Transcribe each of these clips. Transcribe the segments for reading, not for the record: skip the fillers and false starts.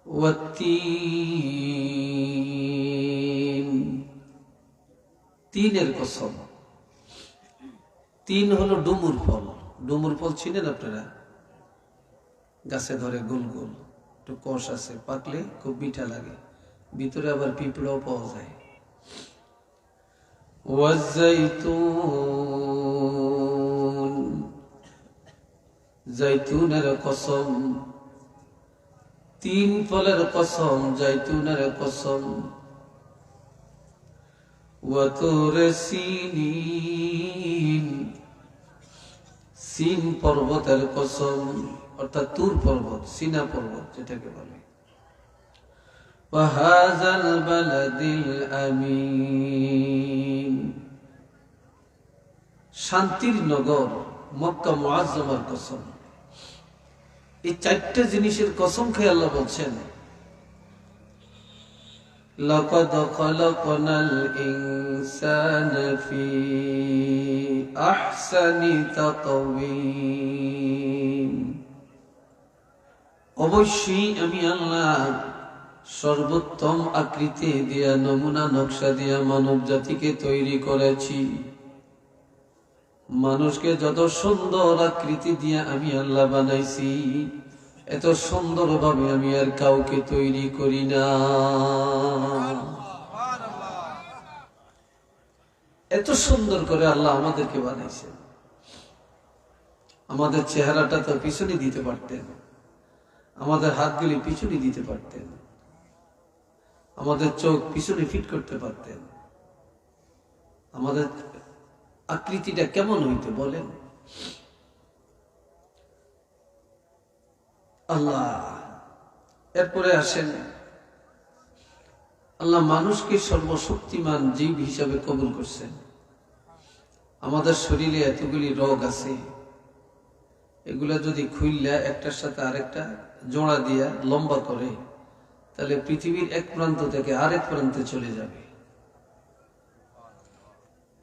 ওয়াত্তিন, তিনের কসম। তিন হলো ডুমুর ফল। ডুমুর ফল চিনেন আপনারা? গাছে ধরে গোল গোল, একটু কষ আছে, পাকলে খুব মিঠা লাগে, ভিতরে আবার পিঁপড়াও পাওয়া যায়। ওয়াজ্জাইতুন, জাইতুনের কসম। তিন ফলের কসম, জাইতুনের কসম। ওয়াতুর সিনিন, সিন পর্বতের কসম, অর্থাৎ তুর পর্বত, সিনা পর্বত যেটাকে বলে। ওয়াহাযাল বালাদিল আমিন, শান্তির নগর মক্কা মুআজ্জমার কসম। এই চারটা জিনিসের কসম খেয়ে আল্লাহ বলছেন, লাকাদ খালাকনাল ইনসানা ফি আহসানি তাকওয়িম, অবশ্যই আমি আল্লাহ সর্বোত্তম আকৃতি দিয়া, নমুনা নকশা দিয়া মানব জাতিকে তৈরি করেছি। মানুষকে যত সুন্দর আকৃতি দিয়া আমি আল্লাহ বানাইছি, এত সুন্দর ভাবে আমি আর কাউকে তৈরি করি না। এত সুন্দর করে আল্লাহ আমাদেরকে বানাইছেন। আমাদের চেহারাটা তো পিছনে দিতে পারতেন, আমাদের হাতগুলি পিছনে দিতে পারতেন, আমাদের চোখ পিছনে ফিট করতে পারতেন। আমাদের আকৃতিটা কেমন হইতো বলেন? আল্লাহ এরপরে আসেন, আল্লাহ মানুষকে সর্বশক্তিমান জীব হিসাবে কবুল করছেন। আমাদের শরীরে এতগুলি রোগ আছে, এগুলা যদি খুললা একটার সাথে আরেকটা জোড়া দিয়া লম্বা করে, তাহলে পৃথিবীর এক প্রান্ত থেকে আরেক প্রান্তে চলে যাবে।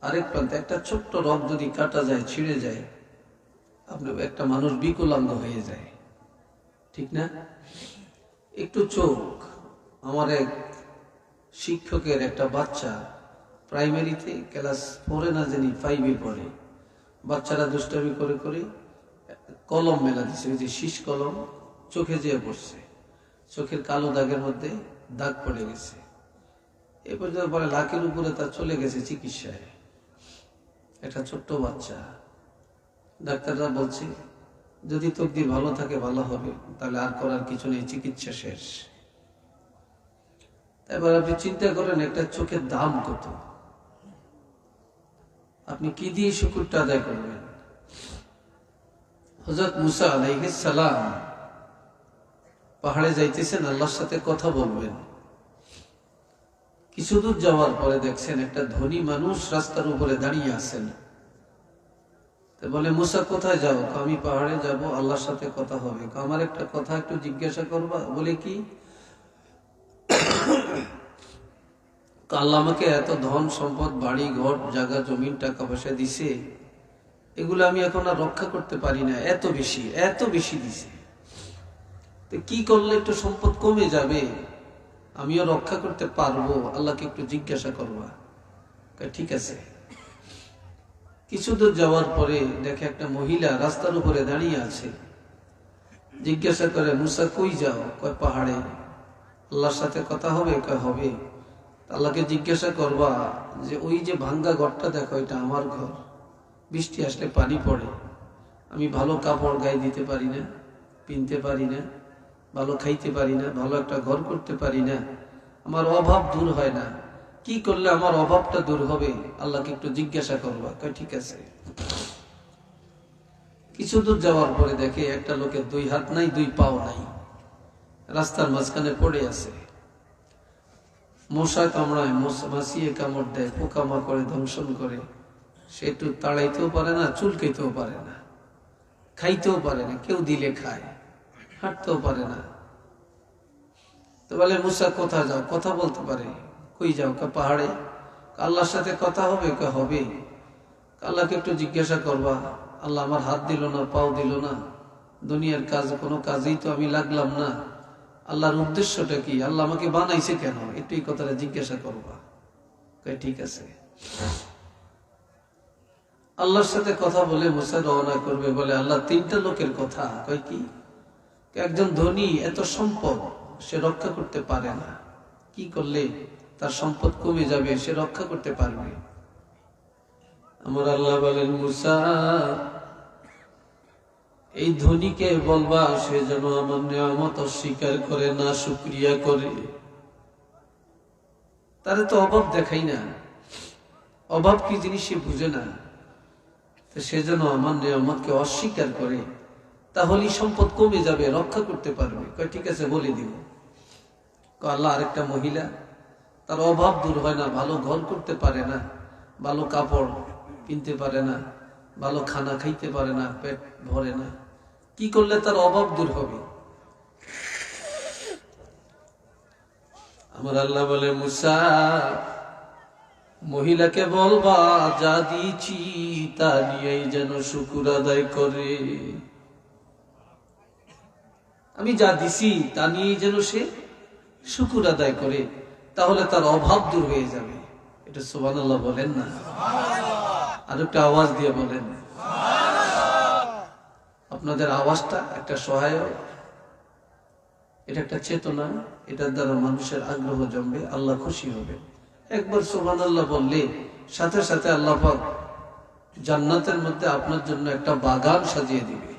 আরেক প্রান্তে একটা ছোট্ট রোগ যদি কাটা যায়, ছিঁড়ে যায়, আপনার একটা মানুষ বিকলাঙ্গ হয়ে যায়, ঠিক না? একটু চোখ, আমার এক শিক্ষকের একটা বাচ্চা প্রাইমারিতে ক্লাস 4 না জানি 5 পড়ে, বাচ্চারা দুষ্টামি করে করে কলম মেলা দিছে, ওই যে শীষ কলম চোখে যেয়ে পড়ছে, চোখের কালো দাগের মধ্যে দাগ পড়ে গেছে। এ পর্যন্ত পরে লাখের উপরে তার চলে গেছে চিকিৎসায়। একটা ছোট্ট বাচ্চা, ডাক্তাররা বলছে যদি তকদির ভালো থাকে ভালো হবে, তাহলে আর করার কিছু নেই, চিকিৎসা শেষ। এবার আপনি চিন্তা করেন একটা চোখের দাম কত, আপনি কি দিয়ে শুকরটা আদায় করবেন? হযরত মুসা আলাইহিস সালাম পাহাড়ে যাইতেছেন, আল্লাহর সাথে কথা বলবেন। কিছু দূর যাওয়ার পরে দেখছেন একটা ধনী মানুষ রাস্তার উপরে দাঁড়িয়ে আছেন। বলে, মুসা কোথায় যাও? আমি পাহাড়ে যাব, আল্লাহর সাথে কথা হবে। আমার একটা কথা একটু জিজ্ঞাসা করবা? বলে কি? আল্লাহ আমাকে এত ধন সম্পদ, বাড়ি ঘর, জায়গা জমিন, টাকা পয়সা দিছে, এগুলো আমি এখন আর রক্ষা করতে পারি না, এত বেশি দিছে। তো কি করলে একটু সম্পদ কমে যাবে, আমিও রক্ষা করতে পারবো? আল্লাহকে একটু জিজ্ঞাসা করবা। ঠিক আছে। কিছু দূর যাওয়ার পরে দেখে একটা মহিলা রাস্তার উপরে দাঁড়িয়ে আছে। জিজ্ঞাসা করে, মুসা কই যাও? কয় পাহাড়ে। আল্লাহর সাথে কথা হবে? কয় হবে। আল্লাহকে জিজ্ঞাসা করবা যে ওই যে ভাঙ্গা ঘরটা দেখো, এটা আমার ঘর, বৃষ্টি আসলে পানি পড়ে, আমি ভালো কাপড় গায়ে দিতে পারি না, পিনতে পারি না, ভালো খাইতে পারি না, ভালো একটা ঘর করতে পারি না, আমার অভাব দূর হয় না, কি করলে আমার অভাবটা দূর হবে? আল্লাহকে একটু জিজ্ঞাসা করবা। কয় ঠিক আছে। কিছু দূর যাওয়ার পরে দেখে একটা লোকের 2 হাত নাই, 2 পাও নাই, রাস্তার মাঝখানে পড়ে আছে। মশা কামড়ায়, মাছিয়ে কামড় দেয়, পোকামাকড়ে দংশন করে, সে একটু তাড়াইতেও পারে না, চুলকাইতেও পারে না, খাইতেও পারে না, কেউ দিলে খায়, হাঁটতেও পারে না। তো বলে, মুসা কোথায় যাও? কথা বলতে পারে। কই যাও? পাহাড়ে। আল্লাহর সাথে কথা হবে? হবে। আল্লাহকে একটু জিজ্ঞাসা করবা। আল্লাহ আমার হাত দিল না, পাও দিল না, দুনিয়ার কাজ কোনো কাজেই তো আমি লাগলাম না, আল্লাহর উদ্দেশ্যটা কি, আল্লাহ আমাকে বানাইছে কেন, একটু এই কথাটা জিজ্ঞাসা করবা। ঠিক আছে। আল্লাহর সাথে কথা বলে মুসা রওনা করবে, বলে আল্লাহ তিনটা লোকের কথা। কয় কি? একজন ধনী, এত সম্পদ সে রক্ষা করতে পারে না, কি করলে তার সম্পদ কমে যাবে, সে রক্ষা করতে পারবে। আমার আল্লাহ বলেন, মুসা এই ধনীকে বলবা সে যেন আমার নিয়ামত অস্বীকার করে না, শুকরিয়া করে। তারে তো অভাব দেখাই না, অভাব কি জিনিস সে বুঝে না, তো সে যেন আমার নিয়ামতকে অস্বীকার করে, তাহলেই সম্পদ কমে যাবে, রক্ষা করতে পারবে। কয় ঠিক আছে, বলে দিব। আল্লাহ আরেকটা মহিলা, তার অভাব দূর হয় না, ভালো ঘর করতে পারে না, ভালো কাপড় কিনতে পারে না, ভালো খানা খাইতে পারে না, পেট ভরে না, কি করলে তার অভাব দূর হবে? আমার আল্লাহ বলে, মুসা মহিলাকে বলবা যা দিয়েছি তা নিয়েই যেন শুকর আদায় করে। আমি যা দিছি তা নিয়েই যেন সে শুকর আদায় করে, তাহলে তার অভাব দূর হয়ে যাবে। এটা সুবহানাল্লাহ বলেন না? আর একটা আওয়াজ দিয়ে বলেন। আপনাদের আওয়াজটা একটা সহায়ক, এটা একটা চেতনা, এটার দ্বারা মানুষের আগ্রহ জমবে, আল্লাহ খুশি হবে। একবার সুবহানাল্লাহ বললে সাথে সাথে আল্লাহ পাক জান্নাতের মধ্যে আপনার জন্য একটা বাগান সাজিয়ে দিবে।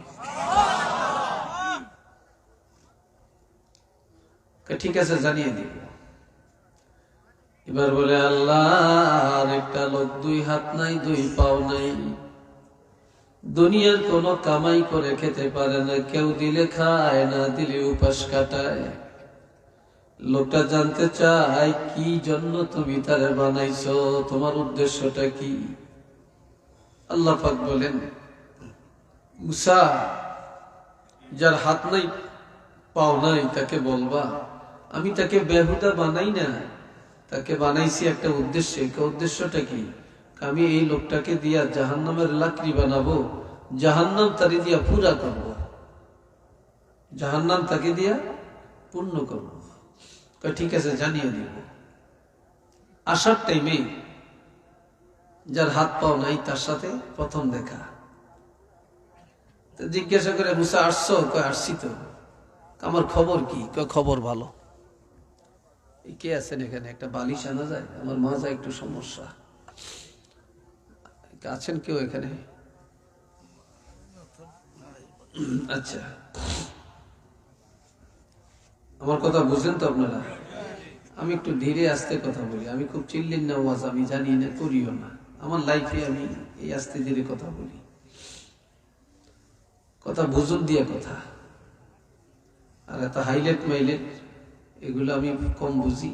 ঠিক আছে, জানিয়ে দিব। এবার বলে, আল্লাহ আর একটা লোক, দুই হাত নাই, দুই পাও নাই, দুনিয়ার কোন কামাই করে খেতে পারে না, কেউ দিলে খায়, না দিলে উপাস কাটায়। লোকটা জানতে চায় কি জন্য তুমি তারে বানাইছো, তোমার উদ্দেশ্যটা কি? আল্লাহ পাক বলেন, মুসা যার হাত নাই পাও নাই তাকে বলবা আমি তাকে বেহুদা বানাই না, তাকে বানাইছি একটা উদ্দেশ্যে। উদ্দেশ্যটা কি? আমি এই লোকটাকে দিয়া জাহান্নামের লাকড়ি বানাবো, জাহান্নাম তাকে দিয়া পুরা করবো, জাহান্নাম তাকে দিয়া পূর্ণ করবো। ঠিক আছে, জানিয়ে দিব। আসার টাইমে যার হাত পাও নাই তার সাথে প্রথম দেখা। জিজ্ঞাসা করে, মুসা আসছো? কয় আসছি তো। আমার খবর কি? কয় খবর ভালো। কে আছেন এখানে? একটা বালিশ আনা যায়, আমার মাজা একটু সমস্যা। আছেন কেউ এখানে? আচ্ছা, আমার কথা বুঝেন তো আপনারা? আমি একটু ধীরে আস্তে কথা বলি, আমি খুব চিল্লিন না ওয়াজ আমি জানি না, করিও না। আমার লাইফে আমি এই আস্তে ধীরে কথা বলি, কথা বুঝুন দিয়ে কথা। আর এত হাইলাইট মাইলাইট এগুলো আমি কম বুঝি,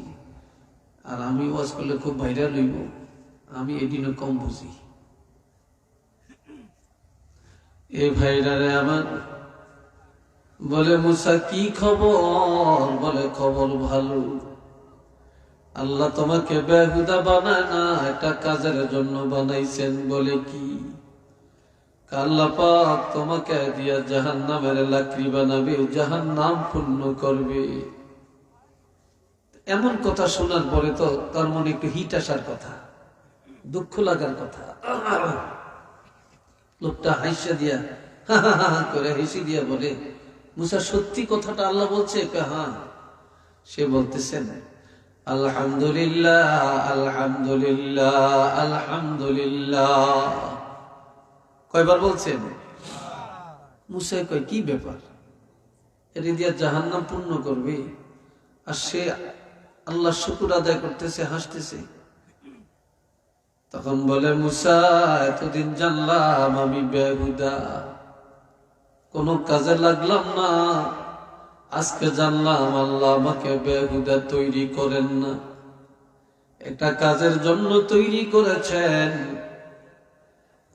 আর আমি ওয়াজ করলে খুব ভাইরাল হইব, আমি এদিনও কম বুঝি। এ ভাইরারে আমার বলে, মুসা কি খবর? বলে খবর ভালো, আল্লাহ তোমাকে বেহুদা বানায় না, একটা কাজের জন্য বানাইছেন। বলে কি? আল্লাহ পাক তোমাকে দিয়া জাহান্নামের লাকড়ি বানাবে, জাহান্নাম পূর্ণ করবে। এমন কথা শোনার পরে তো তার মনে একটু হিট আসার কথা, দুঃখ লাগার কথা। লোকটা হাসিয়া দিয়া করে হেসে দিয়া বলে, মুসা সত্যি কথাটা আল্লাহ বলছে? হ্যাঁ। সে বলতেছেন, আলহামদুলিল্লাহ আলহামদুলিল্লাহ আলহামদুলিল্লাহ। কয়বার বলছেন? মুসা কয় কি ব্যাপার, এর দিয়া জাহান্নাম পূর্ণ করবে, আর সে আল্লাহ শুকর আদায় করতেছে, হাসতেছে। তখন বলে, মুসা এতদিন জানলাম আমি বেহুদা, কোন কাজে লাগলাম না, আজকে জানলাম আল্লাহ আমাকে বেহুদা তৈরি করেন না, একটা কাজের জন্য তৈরি করেছেন।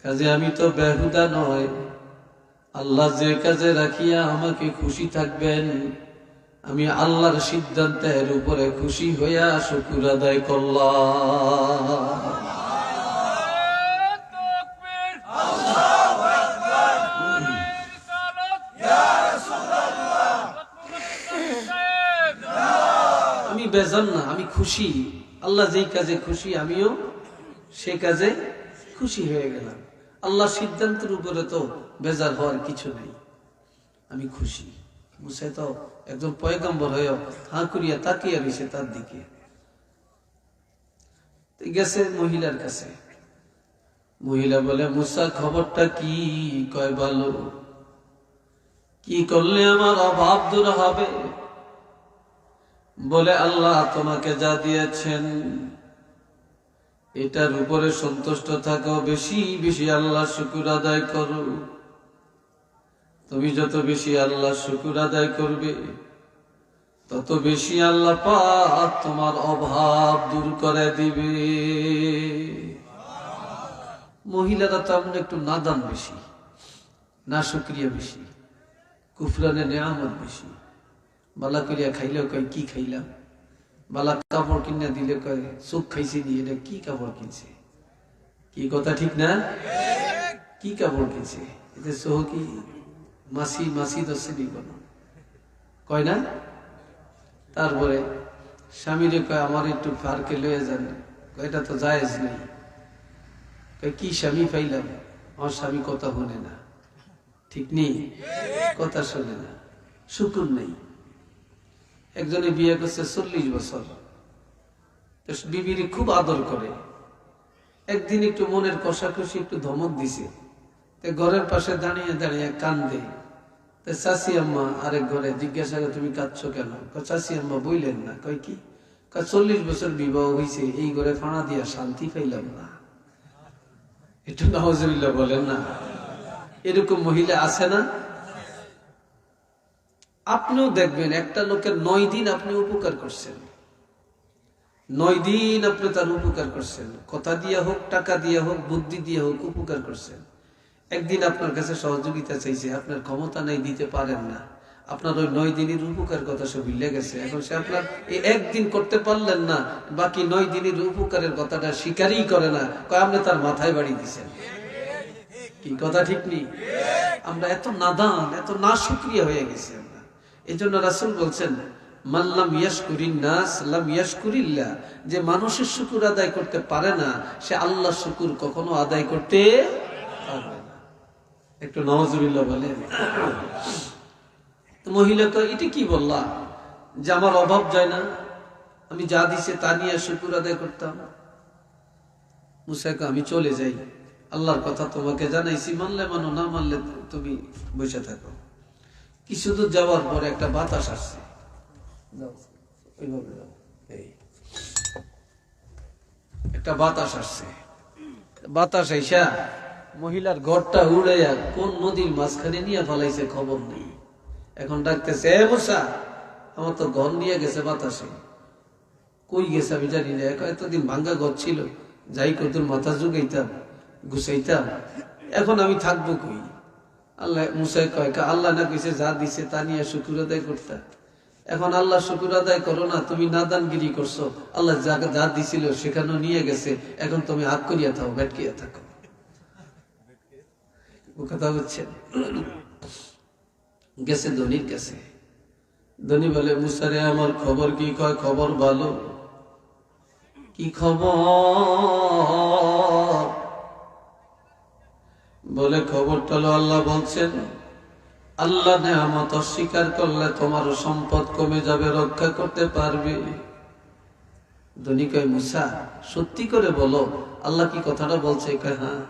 কাজে আমি তো বেহুদা নয়, আল্লাহ যে কাজে রাখিয়া আমাকে খুশি থাকবেন, আমি আল্লাহর সিদ্ধান্তের উপরে খুশি হইয়া শুকর আদায় করলাম। বেজার না, আমি খুশি। আল্লাহ যেই কাজে খুশি আমিও সেই কাজে খুশি হয়ে গেলাম। আল্লাহ সিদ্ধান্তের উপরে তো বেজার হওয়ার কিছু নেই, আমি খুশি। মুসা তো একজন পয়গম্বর হয়ে হাঁ করিয়া তাকিয়ে রয়েছে তার দিকে। গেছে মহিলার কাছে, মহিলা বলে মুসা খবরটা কি? কয় ভালো। কি করলে আমার অভাব দূর হবে? বলে আল্লাহ তোমাকে যা দিয়েছেন এটার উপরে সন্তুষ্ট থাকো, বেশি বেশি আল্লাহ শুকর আদায় করো। তুমি যত বেশি আল্লাহ শুকর আদায় করবে তত বেশি আল্লাহ পাক তোমার অভাব দূর করে দিবে। মহিলারা তো আমরা একটু নাদান বেশি, না শুকরিয়া বেশি, কুফরানে নেয়ামত বেশি। বালা করিয়া খাইলেও কয় কি খাইলাম, বালা কাপড় কিনে দিলে কয় চোখ খাইছি দিয়ে, এটা কি কাপড় কিনছে? কি কথা ঠিক না? কি কাপড় কিনছে? এতে সোহ কি মাসি মাসি দশনি কোন কয় না? তারপরে স্বামীরে কয় আমার একটু পার্কে লয়ে যান, এটা তো জায়েজ নেই। কি স্বামী পাইলাম, আমার স্বামী কথা শোনে না, ঠিক নেই, কথা শোনে না, শুকুর নেই। একজনে বিয়ে করছে 40 বছর, বিবির খুব আদর করে। একদিন একটু মনের কষাকষি একটু ধমক দিছে, ঘরের পাশে দাঁড়িয়ে দাঁড়িয়ে কান্দে। চাচি আম্মা আরেক ঘরে জিজ্ঞাসা করে তুমি কাঁদছো কেন? চাচি আম্মা বইলেন না। কয় কি? 40 বছর বিবাহ হয়েছে, এই ঘরে ফাঁড়া দিয়া শান্তি পাইলাম না। একটু নাউজুবিল্লাহ বলেন না। এরকম মহিলা আছে না? আপনিও দেখবেন একটা লোকের 9 দিন আপনি উপকার করছেন, 9 দিন আপনি তার উপকার করছেন, কথা দিয়ে হোক, টাকা দিয়ে হোক, বুদ্ধি দিয়ে হোক উপকার করছেন। একদিন আপনার কাছে সহযোগিতা চাইছে, আপনার ক্ষমতা নাই, দিতে পারেন না। আপনার ওই 9 দিনের উপকার কথা সব ভুলে গেছে। এখন সে আপনার এই একদিন করতে পারলেন না, বাকি 9 দিনের উপকারের কথাটা স্বীকারই করে না, কয় আপনি তার মাথায় বাড়ি দিচ্ছেন। কি কথা ঠিক নেই? আমরা এত নাদান, এত না শুকরিয়া হয়ে গেছি আমরা। এই জন্য রাসূল বলছেন মাল্লাম ইয়াশকুরিন নাস লাম ইয়াশকুরিল্লাহ, যে মানুষের শুকর আদায় করতে পারে না সে আল্লাহর শুকর কখনো আদায় করতে পারবে না। একটু নাউজুবিল্লাহ বলেন। তো মহিলা তো এটা কি বললা যে আমার অভাব যায় না, আমি যা দিছে তা নিয়ে শুকর আদায় করতাম। মুসা কয় আমি চলে যাই, আল্লাহর কথা তোমাকে জানাইছি, মানলে মানো, না মানলে তুমি বসে থাকো। কিছু দূর যাওয়ার পরে একটা বাতাস আসছে, একটা বাতাস আসছে। বাতাস আইসা মহিলার ঘরটা উড়াইয়া কোন নদীর মাঝখানে নিয়ে ফেলাইছে খবর নেই। এখন ডাকতেছে, এ মুসা, আমার তো ঘর নিয়ে গেছে বাতাসে। কই গেছে আমি জানি না, এতদিন ভাঙ্গা ঘর ছিল, যাই কত মাথা জুগাইতাম, গুছাইতাম, এখন আমি থাকবো কই? আল্লাহ মুসাই কয় আল্লাহ না কইছে যা দিছে তা নিয়ে শুকুর আদায় করতে। এখন আল্লাহ শুকুর আদায় করো না, তুমি নাদানগিরি করছো। আল্লাহ যা দিছিল সেখানেও নিয়ে গেছে, এখন তুমি হাত করিয়া থাকো, বেটকিয়া থাকো। কথা বুঝছেন? গেছে ধনির কাছে, ধনী বলে মুসারে আমার খবর কি? কয় খবর ভালো। কি খবর? বলে খবরটা হলো আল্লাহ বলছেন আল্লাহ নেয়ামত অস্বীকার করলে তোমার সম্পদ কমে যাবে, রক্ষা করতে পারবে। ধনী কয় মুসা সত্যি করে বলো, আল্লাহ কি কথাটা বলছে? কয় হ্যাঁ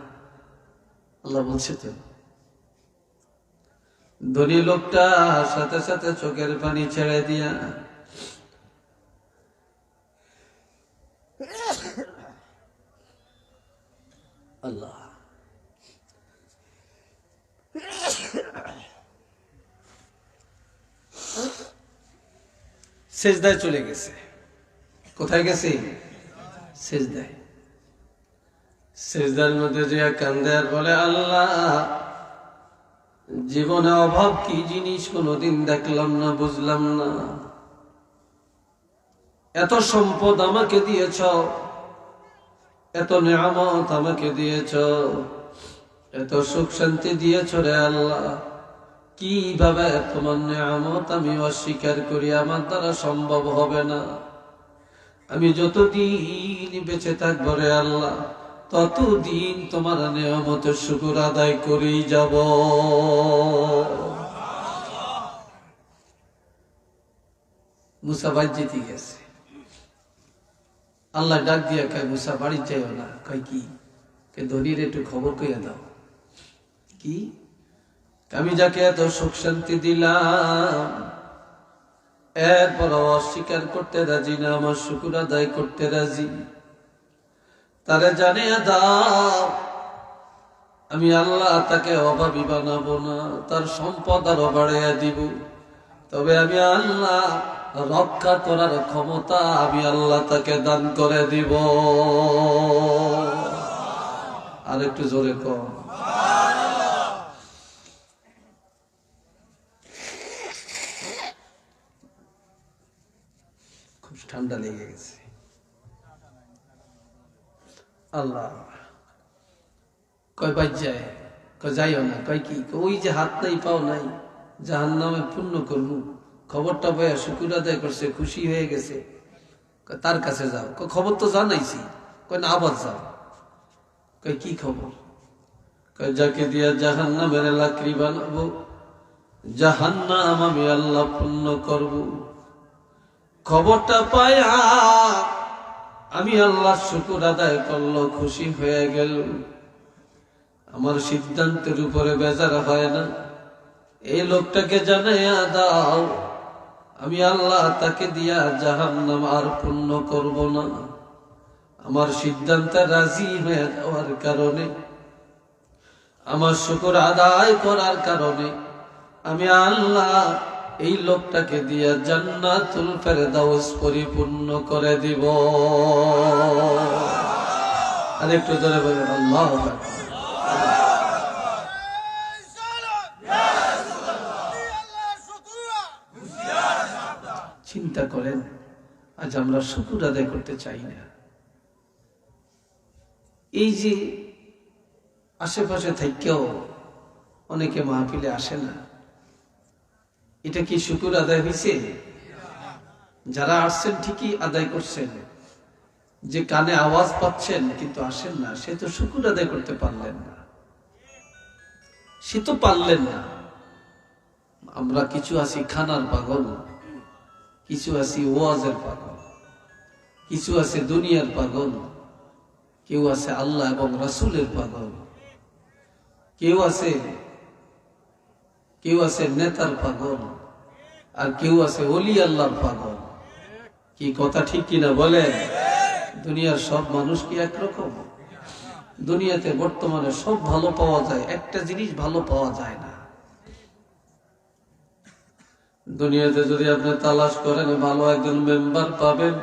আল্লাহ বলছে তো। ধনী লোকটা সাথে সাথে চোখের পানি ছেড়ে দিয়া আল্লাহ সেজদায় চলে গেছে। কোথায় গেছে? সেজদায়। সেজদার মধ্যে যে কান্দে আর বলে আল্লাহ জীবনে অভাব কি জিনিস কোনদিন দেখলাম না, বুঝলাম না। এত সম্পদ আমাকে দিয়েছ, এত নিয়ামত আমাকে দিয়েছ, এত সুখ শান্তি দিয়েছ রে আল্লাহ, কিভাবে তোমার নিয়ামত আমি অস্বীকার করি? আমার দ্বারা সম্ভব হবে না। আমি যতদিন বেঁচে থাকবো রে আল্লাহ, ততদিন তোমার নিয়ামতের শুকর আদায় করেই যাব। মুসা বাড়ি যেতে গেছে, আল্লাহ ডাক দিয়া কয় মুসা বাড়ি যাইও না। কয় কি? ধনীর একটু খবর কইয়া দাও। কি? আমি যাকে এত সুখ শান্তি দিলাম, এরপর অস্বীকার করতে রাজি না, আমার শুকুর আদায় করতে রাজি, তারে জানিয়ে দাও আমি আল্লাহ তাকে অভাবী বানাবো না, তার সম্পদ আরো বাড়াইয়া দিব। তবে আমি আল্লাহ রক্ষা করার ক্ষমতা আমি আল্লাহ তাকে দান করে দিব। আর একটু জোরে কর। খুব ঠান্ডা লেগে গেছে। আল্লাহ কয় বাজ যায়, কয় যাইও না। কয় কি? ওই যে হাত নাই পাও নাই, জাহান্নামে পূর্ণ করবো, খবরটা পাইয়া শুকুর আদায় করছে, খুশি হয়ে গেছে, তার কাছে যাও। খবর তো জানাইছি। কয় না, আবার যাও। কয় কি খবর? কয় যাকে দিয়া জাহান্নামের লাকড়ি বানাবো, জাহান্নাম আমি আল্লাহ পূর্ণ করব। খবরটা পাইয়া আমি আল্লাহ শুকুর আদায় করলো, খুশি হয়ে গেল। আমার সিদ্ধান্তের উপরে বেজার হয় না। এই লোকটাকে জানাইয়া দাও আমি আল্লাহ তাকে দিয়া জাহান্নাম আর পূর্ণ করব না। আমার সিদ্ধান্তে রাজি হয়ে যাওয়ার কারণে, আমার শুকর আদায় করার কারণে আমি আল্লাহ এই লোকটাকে দিয়া জান্নাতুল ফেরদাউস পরিপূর্ণ করে দিব। আর একটু ধরে বলেন আল্লাহু আকবার। চিন্তা করেন, আজ আমরা শুকর আদায় করতে চাই না। এই যে আশেপাশে থেকেও অনেকে মাহফিলে আসে না, এটা কি শুকর আদায় হয়েছে? যারা আসছেন ঠিকই আদায় করছেন, যে কানে আওয়াজ পাচ্ছেন কিন্তু আসেন না, সে তো শুকর আদায় করতে পারলেন না, সে তো পারলেন না। আমরা কিছু আছি খানার পাগল, কিছু আছি ওয়াজের পাগল, কিছু আছে দুনিয়ার পাগল, কেউ আছে আল্লাহ এবং রাসূলের পাগল, কেউ আছে নেতার পাগল, আর কেউ আছে ওলি আল্লাহর পাগল। কি কথা ঠিক কিনা বলেন? দুনিয়ার সব মানুষ কি একরকম? দুনিয়াতে বর্তমানে সব ভালো পাওয়া যায়, একটা জিনিস ভালো পাওয়া যায় না। দুনিয়াতে যদি আপনি তালাশ করেন, ভালো একজন মেম্বার পাবেন,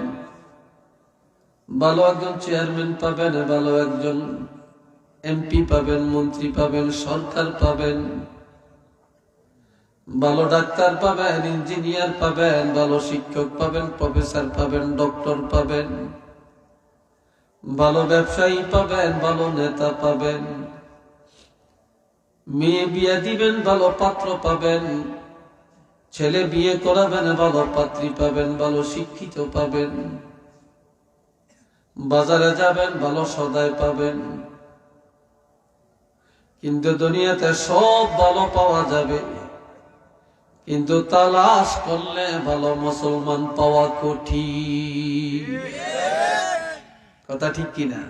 ভালো একজন চেয়ারম্যান পাবেন, ভালো একজন এমপি পাবেন, মন্ত্রী পাবেন, সরকার পাবেন, ভালো ডাক্তার পাবেন, ইঞ্জিনিয়ার পাবেন, ভালো শিক্ষক পাবেন, প্রফেসর পাবেন, ডক্টর পাবেন, ভালো ব্যবসায়ী পাবেন, ভালো নেতা পাবেন, মেয়ে বিয়ে দিবেন, ভালো পাত্র পাবেন, ছেলে বিয়ে করাবেন, ভালো পাত্রী পাবেন, ভালো শিক্ষিত পাবেন, বাজারে যাবেন, ভালো সদাই পাবেন। কিন্তু দুনিয়াতে সব ভালো পাওয়া যাবে, কিন্তু তালাশ করলে ভালো মুসলমান পাওয়া কঠিন। কথা ঠিক কিনা?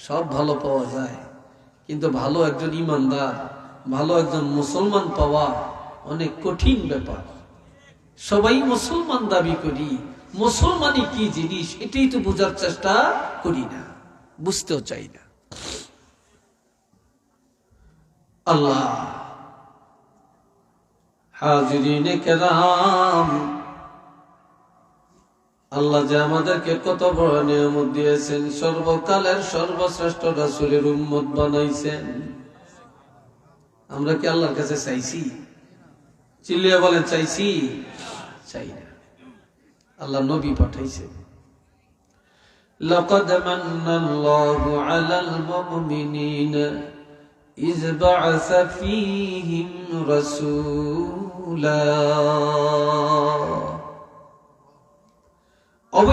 সব ভালো পাওয়া যায়, কিন্তু ভালো একজন ইমানদার, ভালো একজন মুসলমান পাওয়া অনেক কঠিন ব্যাপার। সবাই মুসলমান দাবি করি, মুসলমানই কি জিনিস এটাই তো বোঝার চেষ্টা করি না, বুঝতেও চাই না। আল্লাহ, হাজিরিনে কেরাম, আল্লাহ যে আমাদেরকে কত বড় নিয়ামত দিয়েছেন, সর্বকালের সর্বশ্রেষ্ঠ রাসূলের উম্মত বানাইছেন। আমরা কি আল্লাহর কাছে চাইছি? চিল্লিয়ে বলেন চাইছি? চাই না। আল্লাহ নবী পাঠাইছেন। লাকাদ মান্নাল্লাহু আলাল মুমিনিনা ইয বা'আসা ফীহিম রাসূলা।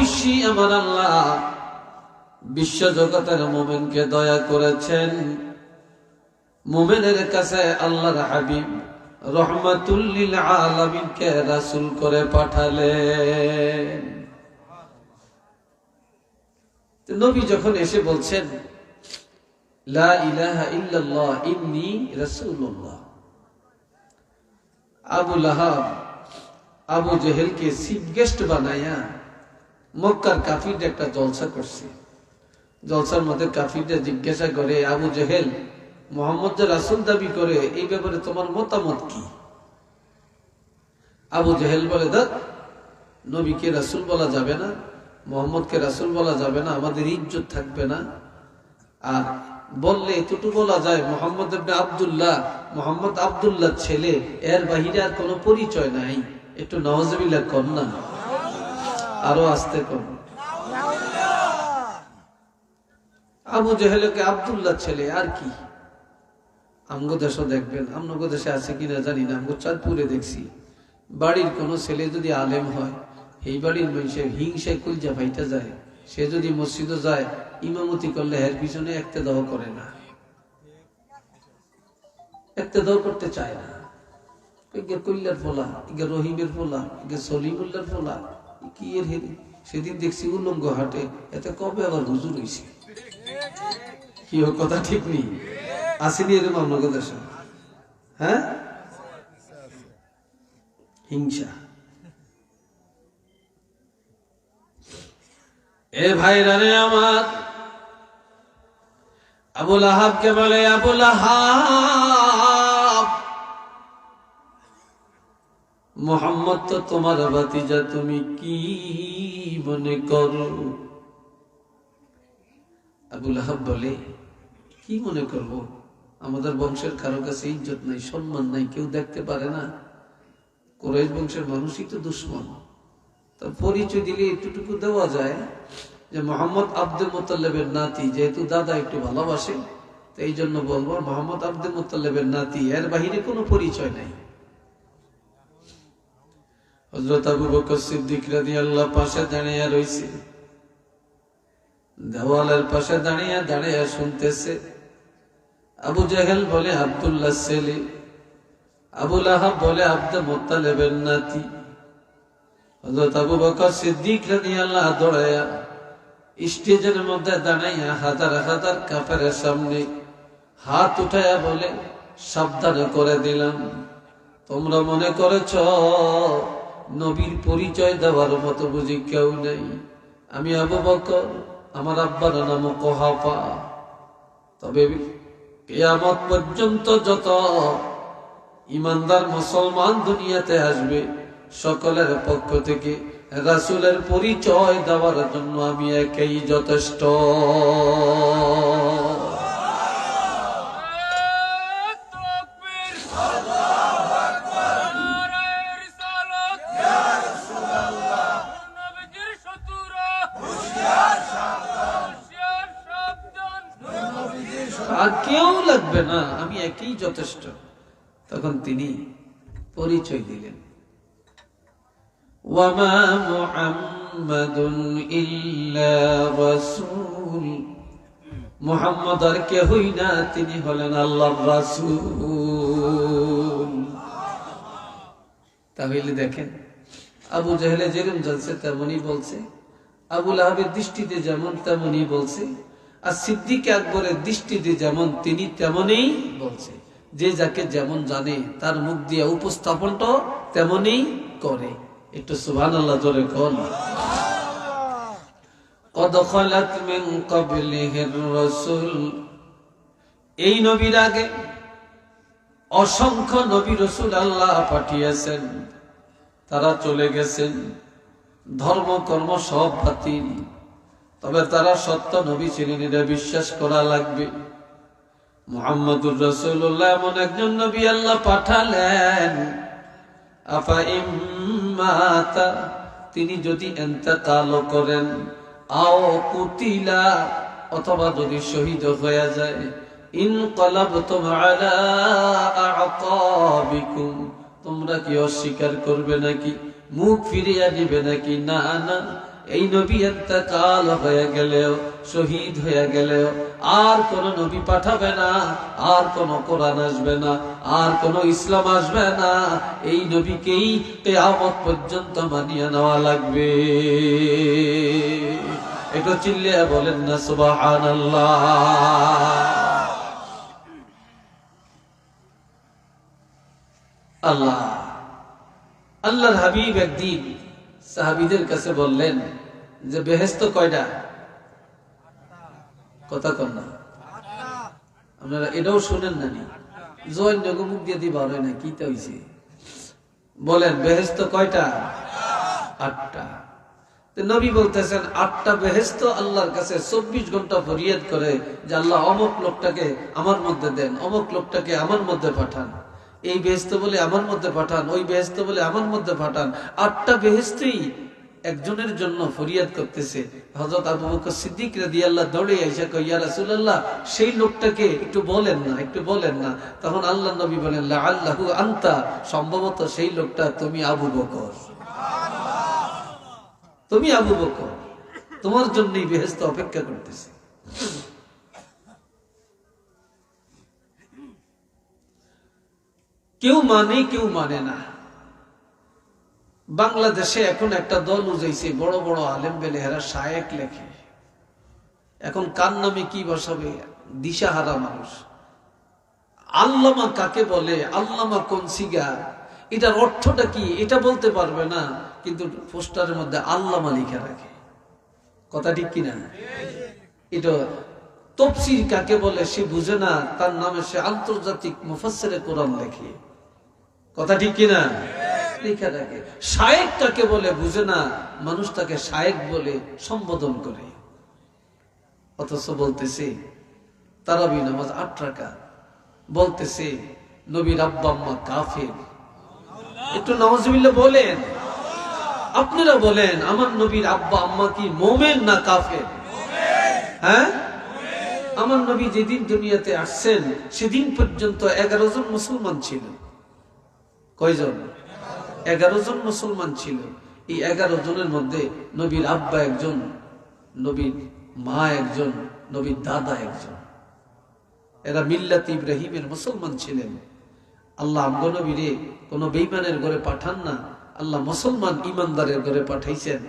অবশ্যই আমার আল্লাহ বিশ্ব জগতের মুমিনকে দয়া করেছেন। মুমিনের কাছে আল্লাহর হাবিব রহমাতুল লিল আলামিনকে রাসূল করে পাঠালেন। নবী যখন এসে বলছেন লা ইলাহা ইল্লাল্লাহ ইন্নী রাসূলুল্লাহ, আবু লাহাব আবু জেহেলকে চিফ গেস্ট বানায়া মক্কার কাফিরদের একটা জলসা করছে। জলসার মধ্যে কাফিরদের জিজ্ঞাসা করে, আবু জেহেল মুহাম্মদ যে রাসূল দাবি করে, এই ব্যাপারে তোমার মতামত কি? আবু জেহেল বলে, দেখ, নবীকে রাসূল বলা যাবে না, মুহাম্মদকে রাসূল বলা যাবে না, আমাদের ইজ্জত থাকবে না। আর বললে এতটুকু বলা যায় মুহাম্মদ ইবনে আব্দুল্লাহ, মুহাম্মদ আব্দুল্লাহ ছেলে, এর বাহিরে আর কোনো পরিচয় নাই। একটু নাউজুবিল্লাহ কর না, আরো আস্তে কর। আবু জেহেলকে আব্দুল্লাহ ছেলে, আর কি? আমগো দেশও দেখবেন, আমগো দেশে আছে কিনা জানি না, আমগো চাঁদপুরে দেখছি বাড়ির কোনো ছেলে যদি আলেম হয়, এই বাড়ির মানুষের হিংসায় কুলজা ফাইটা যায়। সে যদি মসজিদে যায়, ইমামতি করলে এর পিছনে ইক্তেদাও করে না, ইক্তেদাও করতে চায় না। ইগে কইলার ফোলা, ইগে রহিমের ফোলা, ইগে সলিমুল্লাহর ফোলা, কি এর হেরি। সেদিন দেখছি উলঙ্গ হাটে, এতে কবে আবার হুজুর হইছে। কি কথা ঠিক নেই, আসেনি এরকম আপনাদের দেশে? হ্যাঁ, হিংসা। এ ভাইরা রে আমার, আবু লাহাবকে বলে, আবু লাহাব, মুহাম্মদ তো তোমার ভাতিজা, তুমি কি মনে করো? আবু লাহাব বলে, কি মনে করব, আমাদের বংশের কারো কাছে ইজ্জত নাই, সম্মান নাই, কেউ দেখতে পারে না। কুরাইশ বংশের মানুষই তো দুশ্মন। তা পরিচয় দিলে এতটুকু দেওয়া যায় যে মোহাম্মদ আব্দুল মুত্তালিবের নাতি, যেহেতু দাদা একটু ভালোবাসে, তো এই জন্য বলবো মোহাম্মদ আব্দুল মুত্তালিবের নাতি, এর বাহিরে কোনো পরিচয় নাই। হযরত আবু বকর সিদ্দিক রাদিয়াল্লাহু পাশে দাঁড়িয়ে রইছে, দেওয়ালের পাশে দাঁড়িয়ে দাঁড়িয়ে শুনতেছে। আবু জেহেল বলে আব্দুল্লাহ ছেলে, আবু লাহাব বলে আব্দুল মুত্তালিবের নাতি। হযরত আবু বকর সিদ্দিক রাদিয়াল্লাহু দৌড়ায়া স্টেজের মধ্যে দাঁড়াইয়া হাজার হাজার কাফেরের সামনে হাত উঠায়া বলে, সাবধান করে দিলাম, তোমরা মনে করেছ নবীর পরিচয় দেওয়ার মতো বুঝি কেউ নেই। আমি আবু বকর, আমার আব্বার নাম কুহাফা। তবে কিয়ামত পর্যন্ত যত ইমানদার মুসলমান দুনিয়াতে আসবে, সকলের পক্ষ থেকে রাসূলের পরিচয় দেওয়ার জন্য আমি একাই যথেষ্ট। আর কেউ লাগবে না, আমি একই যথেষ্ট। তখন তিনি পরিচয় দিলেন, ওয়ামা মুহাম্মাদুন ইল্লা রাসূল, মুহাম্মদ আর কেউই না, তিনি হলেন আল্লাহর রাসূল। তাহলে দেখেন, আবু জেহেলে যেরকম জানছে তেমনই বলছে, আবু লাহাবের দৃষ্টিতে যেমন তেমনই বলছে, আর সিদ্দিক আকবরের দৃষ্টিতে যেমন তিনি তেমনই বলছে। যে যাকে যেমন জানে তার মুখ দিয়ে উপস্থাপনটা তেমনই করে। একটু সুবহানাল্লাহ জোরে কোন। কদ খালাত মিন ক্বাবলিহির রাসূল, এই নবীর আগে অসংখ্য নবী রাসূল আল্লাহ পাঠিয়েছেন, তারা চলে গেছেন, ধর্ম কর্ম সব বাতিল, তবে তারা সত্য নবী ছিলেন, এটা বিশ্বাস করা লাগবে। মুহাম্মদুর রাসূলুল্লাহ এমন একজন নবী আল্লাহ পাঠালেন, আফা ইম্মাতা, তিনি যদি ইন্তেকাল করেন, আও কুতিলা, অথবা যদি শহীদ হয়ে যায়, ইনকালাবতুম আলা আ'কাবিকুম, তোমরা কি অস্বীকার করবে নাকি, মুখ ফিরিয়ে দিবে নাকি? না না, এই নবী ইন্তেকাল হয়ে গেলেও, শহীদ হয়ে গেলেও আর কোন নবী পাঠাবে না, আর কোন কোরআন আসবে না, আর কোন ইসলাম আসবে না। এই নবীকেই কিয়ামত পর্যন্ত মানিয়ে নেওয়া লাগবে। একটু চিল্লিয়ে বলেন না সুবহানাল্লাহ। আল্লাহ আল্লাহর হাবিব একদিন সাহাবীদের কাছে বললেন যে বেহেশত কয়টা? কথা কন না, আপনারা এটাও শুনেন না? জয়েন মুখ দিয়ে দিবা হয় না, কি তা হইছে? বলেন বেহেশত কয়টা? 8টা। নবী বলতেছেন 8টা বেহেশত আল্লাহর কাছে 24 ঘন্টা ফরিয়াদ করে যে আল্লাহ অমুক লোকটাকে আমার মধ্যে দেন, অমুক লোকটাকে আমার মধ্যে পাঠান, এই বেহেশত বলে আমার মধ্যে পাঠান, ওই বেহেশত বলে আমার মধ্যে পাঠান। 8টা বেহেশতই একজনের জন্য ফরিয়াদ করতেছে। হযরত আবু বকর সিদ্দিক রাদিয়াল্লাহু দৌড়ে আইসা কয়, ইয়া রাসূলুল্লাহ, সেই লোকটাকে একটু বলেন না, একটু বলেন না। তখন আল্লাহর নবী বলেন, লাআল্লাহু আনতা, সম্ভবত সেই লোকটা তুমি আবু বকর। তুমি আবু বকর, তোমার জন্যই বেহেশত অপেক্ষা করতেছে। কেউ মানে, কেউ মানে না। বাংলাদেশে এখন একটা দল উজাইছে, বড় বড় আলেম বেলে, এরা শায়েক লেখে। এখন কার নামে কি বসাবে? দিশাহারা মানুষ। আল্লামা কাকে বলে, আল্লামা কোন সিগা, এটার অর্থটা কি এটা বলতে পারবে না, কিন্তু পোস্টারের মধ্যে আল্লামা লিখে রাখে। কথা ঠিক কিনা? এটা তাফসীর কাকে বলে সে বুঝে না, তার নামে সে আন্তর্জাতিক মুফাসসিরে কোরআন লেখে। কথা ঠিক কিনা? লিখে রাখে। শায়েক কাকে বলে বুঝে না, মানুষ তাকে শায়েক বলে সম্বোধন করে। অথচ বলতেছে তারাবি নামাজ 8 রাকাত, বলতেছে নবীর আব্বা আম্মা কাফের। একটু নাউজুবিল্লাহ বলেন। আপনারা বলেন, আমার নবীর আব্বা আম্মা কি মুমিন না কাফের? হ্যাঁ, আমার নবী যেদিন দুনিয়াতে আসছেন সেদিন পর্যন্ত 11 জন মুসলমান ছিল। কয়জন? 11 জন মুসলমান ছিল। এই 11 জনের মধ্যে নবীর আব্বা একজন, নবীর মা একজন, নবীর দাদা একজন। এরা মিল্লাত ইব্রাহিমের মুসলমান ছিলেন। আল্লাহ আমগো নবীরে কোন বেঈমানের ঘরে পাঠান না, আল্লাহ মুসলমান ইমানদারের ঘরে পাঠাইছেন।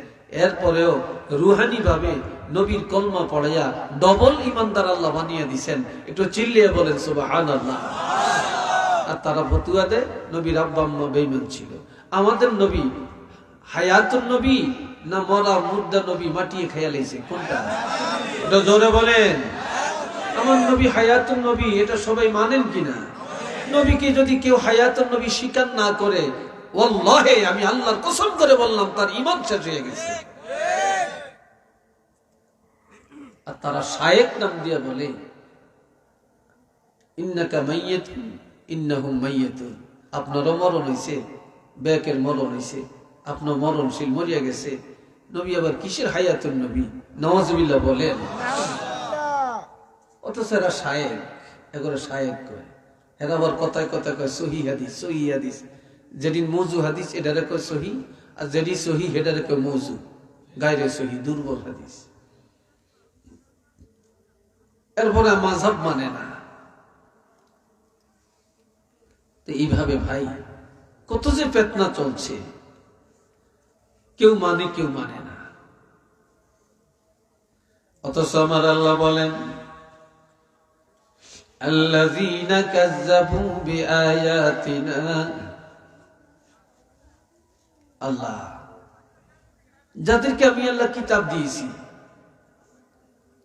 এরপরেও রুহানি ভাবে নবীর কলমা পড়াইয়া ডবল ইমানদার আল্লাহ বানিয়ে দিছেন। একটু চিল্লিয়ে বলেন সুবহানাল্লাহ। আর তারা ফতুয়া দেয় নবীর আব্বা আম্মা বেঈমান ছিল। আমাদের নবী হায়াতুন নবী না মরা মুর্দা নবী মাটিয়ে খেয়া লাইছে? কোনটা? এটা জোরে বলেন। আমার নবী হায়াতুন নবী, এটা সবাই মানেন কিনা? নবীকে যদি কেউ হায়াতুন নবী স্বীকার না করে, ওয়াল্লাহি আমি আল্লাহর কসম করে বললাম তার ঈমান শেষ হয়ে গেছে। আর তারা শায়েক নাম দিয়ে বলে ইন্নাকা মাইয়াতুন ইন্নাহুম মাইয়াতুন, আপনারও মরণ হইছে, বেকের মরণ হইছে, আপনার মরণশীল, মরিয়া গেছে। নবী আবার কিসের হায়াতুন নবী? নাউজুবিল্লাহ বলেন। অথচ এরা শায়েক, এগুলো শায়েক কয়। এরা আবার কথায় কথায় কয় সহি হাদিস, সহি হাদিস। যেদিন মৌজু হাদিস এটারে কয় সহি, আর যেদিন সহি এটারে কয় মৌজু, গায়রে সহি, দুর্বল হাদিস। এরপরে মাযহাব মানে না। তো এইভাবে ভাই কত যে ফিতনা চলছে, কেউ মানে কেউ মানে না। অথচ আমার আল্লাহ বলেন, আল্লাযীনা কাযযাবু বিআয়াতিনা, আল্লাহ যাদেরকে আমি আল্লাহ কিতাব দিয়েছি,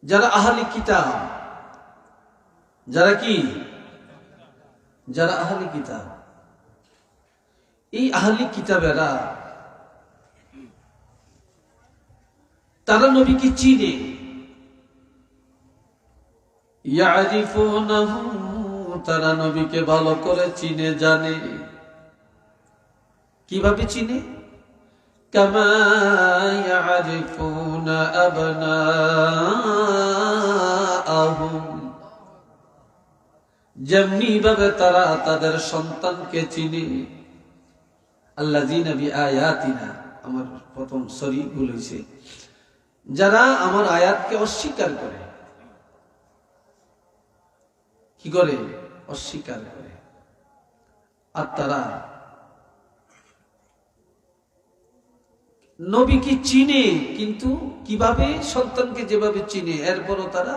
যারা আহলি কিতাব, যারা কি? যারা আহলি কিতাব। এই আহলি কিতাবেরা তারা নবীকে চিনে। ইয়ারিফুনাহু, তারা নবীকে ভালো করে চিনে, জানে। কিভাবে চিনে? কামা ইয়ারিফুনা আবনাআহুম, যেমনি ভাবে তারা তাদের সন্তানকে চিনে। আল্লাযীনা বিআয়াতিনা, আমার প্রথম সরি ভুল হয়েছে, যারা আমার আয়াতকে অস্বীকার করে, কি করে? অস্বীকার করে। আর তারা নবীকে চিনে, কিন্তু কিভাবে? সন্তানকে যেভাবে চিনে, এরপরও তারা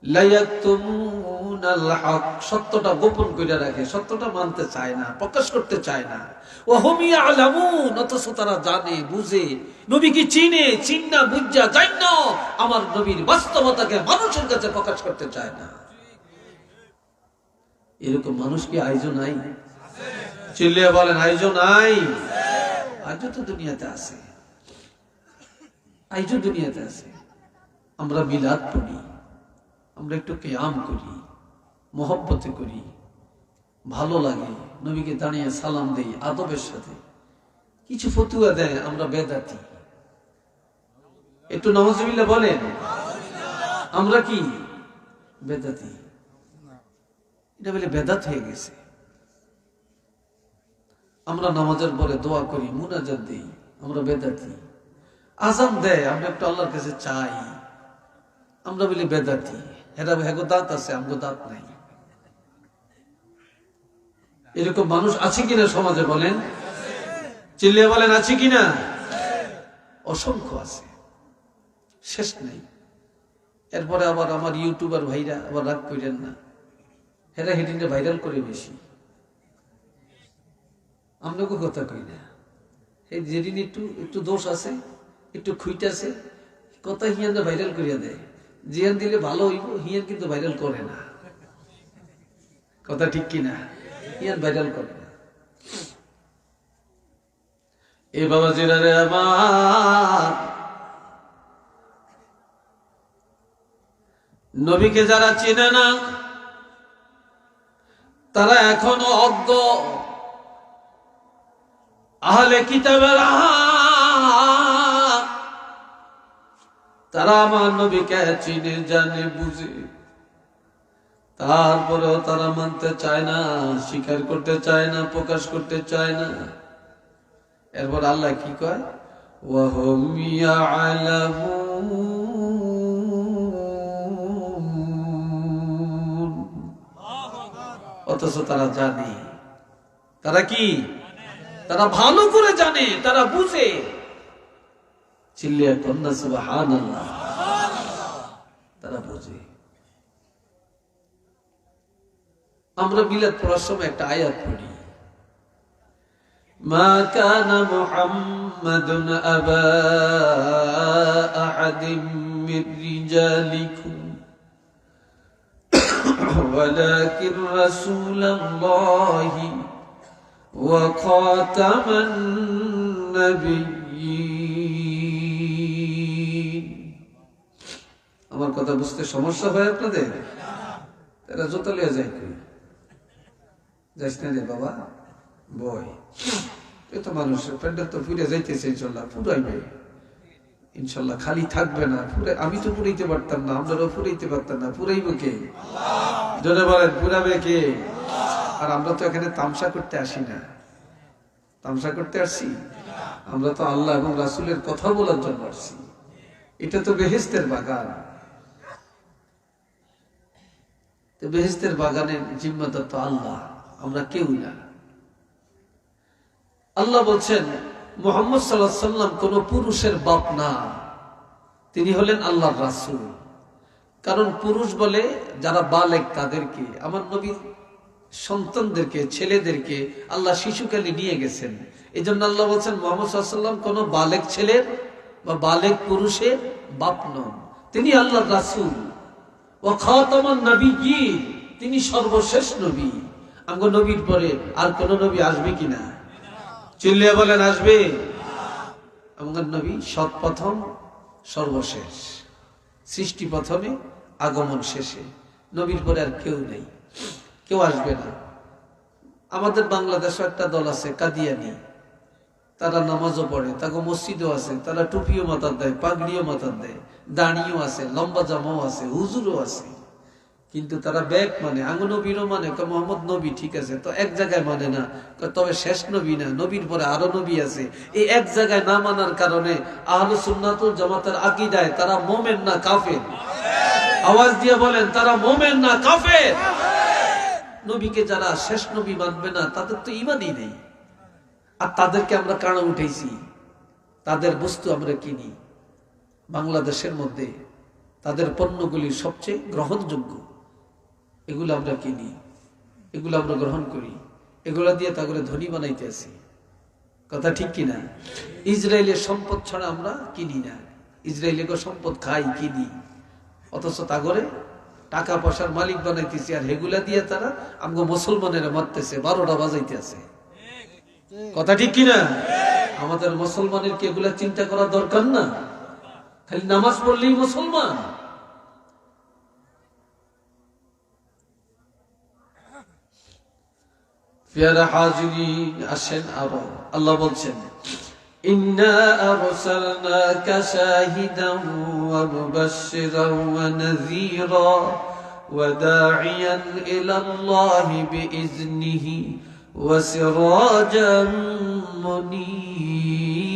লায়াকতুমুনাল হক, সত্যটা গোপন করে রাখে, সত্যটা মানতে চায় না, প্রকাশ করতে চায় না। ওয়া হুম ইয়ালামুন, অথচ তারা জানে, বুঝে, নবীকে চিনে, চিন্না বুঝা জান্য আমার নবীর বাস্তবতাকে মানুষের কাছে প্রকাশ করতে চায় না। এরকম মানুষ কি আইজো নাই? চিল্লিয়ে বলেন, আইজো নাই? আজও তো দুনিয়াতে আছে, আইজো দুনিয়াতে আছে। আমরা মিলাদ পড়ি, আমরা একটু কিয়াম করি, মহব্বতে করি, ভালো লাগে, নবীকে দাঁড়িয়ে সালাম দেই আদবের সাথে, কিছু ফতুয়া দেয়, আমরা বেদাতি। একটু নাউজুবিল্লাহ বলেন, আমরা কি বেদাতি? এটা বলে বেদাত হয়ে গেছে। আমরা নামাজের পরে দোয়া করি, মুনাজাত দিই, আমরা বেদাতি। আজান দেয়, আমরা একটু আল্লাহর কাছে চাই, আমরা বলি বেদাতি। হেগো দাঁত আছে, আমগো দাঁত নাই। এরকম মানুষ আছে কিনা সমাজে? বলেন, চিল্লিয়ে বলেন, আছে কিনা? অসংখ্য আছে, শেষ নেই। এরপরে আবার আমার ইউটিউবার ভাইরা আবার রাগ করেন না, হেরা হেডিনে ভাইরাল করে বেশি, আমরাকে কথা কই না। এই যেদিন একটু একটু দোষ আছে, একটু খুইট আছে, কথা হিয়ানরা ভাইরাল করিয়া দেয়। জিয়ান দিলে ভালো হইব, হিয়ান কিন্তু ভাইরাল করে না। কথা ঠিক কিনা? হিয়ান ভাইরাল করে না। এ বাবা জিরারে আমার, নবীকে যারা চেনে না তারা এখনো অজ্ঞ। আহলে কিতাবের তারা আমার নবীকে চিনে, জানে, বুঝে, তারপরেও তারা মানতে চায় না, স্বীকার করতে চায় না, প্রকাশ করতে চায় না। এরপর আল্লাহ কি কয়? ওয়াহুম ইয়ালামুন, অথচ তারা জানে। তারা কি? তারা ভালো করে জানে, তারা বুঝে। চিল্লিয়া কন্যা সুবহানাল্লাহ। তারা বুঝে। আমরা মিলাদ পড়ার সময় একটা আয়াত পড়ি, মা কানা মুহাম্মাদুন আবা আহাদিম মির রিজালিকুম ওয়ালাকিন রাসূলুল্লাহি ওয়া খাতামান নাবিয়্যিন। আমার কথা বুঝতে সমস্যা হয় আপনাদের? তারা জোতা লিয়া যায়, যাইস না রে বাবা, বই এত মানুষের প্যান্ডেল তো ফুরে যাইতেছে, ইনশাল্লাহ ফুরাইবে, ইনশাল্লাহ খালি থাকবে না। আমি তো ফুরাইতে পারতাম না, আমরাও ফুরাইতে পারতাম না, ফুরাইব কে? জোরে বলেন, ফুরাবে কে? আর আমরা তো এখানে তামসা করতে আসি না, তামসা করতে আসছি? আমরা তো আল্লাহ এবং রাসূলের কথা বলার জন্য আসছি। এটা তো বেহেশতের বাগান, তো বেহেশতের বাগানের জিম্মাদার তো আল্লাহ, আমরা কেউ না। আল্লাহ বলছেন মুহাম্মদ সাল্লাল্লাহু আলাইহি ওয়াসাল্লাম কোন পুরুষের বাপ না, তিনি হলেন আল্লাহর রাসূল। কারণ পুরুষ বলে যারা বালেগ তাদেরকে, আমার নবীর সন্তানদেরকে, ছেলেদেরকে আল্লাহ শিশুকালে নিয়ে গেছেন। এই জন্য আল্লাহ বলছেন মুহাম্মদ সাল্লাল্লাহু আলাইহি ওয়াসাল্লাম কোন বালেগ ছেলের বা বালেগ পুরুষের বাপ নন, তিনি আল্লাহর রাসূল। ওয়া খাতামান নাবিয়্যিন, তিনি সর্বশেষ নবী। আমগো নবীর পরে আর কোন নবী আসবে কিনা? চিল্লিয়ে বলেন, আসবে? আমগো নবী সৎপ্রথম, সর্বশেষ, সৃষ্টি প্রথমে, আগমন শেষে। নবীর পরে আর কেউ নেই, কেউ আসবে না। আমাদের বাংলাদেশে একটা দল আছে কাদিয়ানি, তারা নামাজও পড়ে, তাকে মসজিদও আছে, তারা টুপিও মাথার দেয়, পাগড়িও মাথার দেয়, দাঁড়িয়েও আছে, লম্বা জামাও আছে, হুজুরও আছে, কিন্তু তারা ব্যাগ মানে আঙ্গু নবীরও মানে মোহাম্মদ নবী, ঠিক আছে, তো এক জায়গায় মানে না, তবে শেষ নবী না, নবীর পরে আরো নবী আছে। এই এক জায়গায় না মানার কারণে আহলে সুন্নাতুল জামাতের আকীদায় তারা মুমিন না কাফের? আওয়াজ দিয়ে বলেন, তারা মুমিন না কাফের? নবীকে যারা শেষ নবী মানবে না তাদের তো ঈমানই নেই। আর তাদেরকে আমরা কানা উঠাইছি, তাদের বস্তু আমরা কিনি। বাংলাদেশের মধ্যে তাদের পণ্যগুলি সবচেয়ে গ্রহণযোগ্য, এগুলো আমরা কিনি, এগুলো আমরা গ্রহণ করি, এগুলো দিয়ে তাকে ধনী বানাইতে আসি। কথা ঠিক কিনা? ইসরায়েলের সম্পদ ছাড়া আমরা কিনি না, ইসরায়েলের সম্পদ খাই, কিনি, অথচ তাগরে টাকা পয়সার মালিক বানাইতেছি, আর এগুলা দিয়ে তারা আমগো মুসলমানেরা মারতেছে, 12টা বাজাইতে আছে। কথা ঠিক কিনা? আমাদের মুসলমানের কি এগুলা চিন্তা করা দরকার না? খালি নামাজ পড়লেই মুসলমান? প্রিয় হাজিরিন, আসেন আরো আল্লাহ বলছেন, ইন্না আরসালনাকা শাহিদান ওয়া মুবাশশিরান ওয়া নাযীরা ওয়া দাঈয়ান ইলাল্লাহি বিইজনিহি ওয়া সিরাজাম মুনীরা।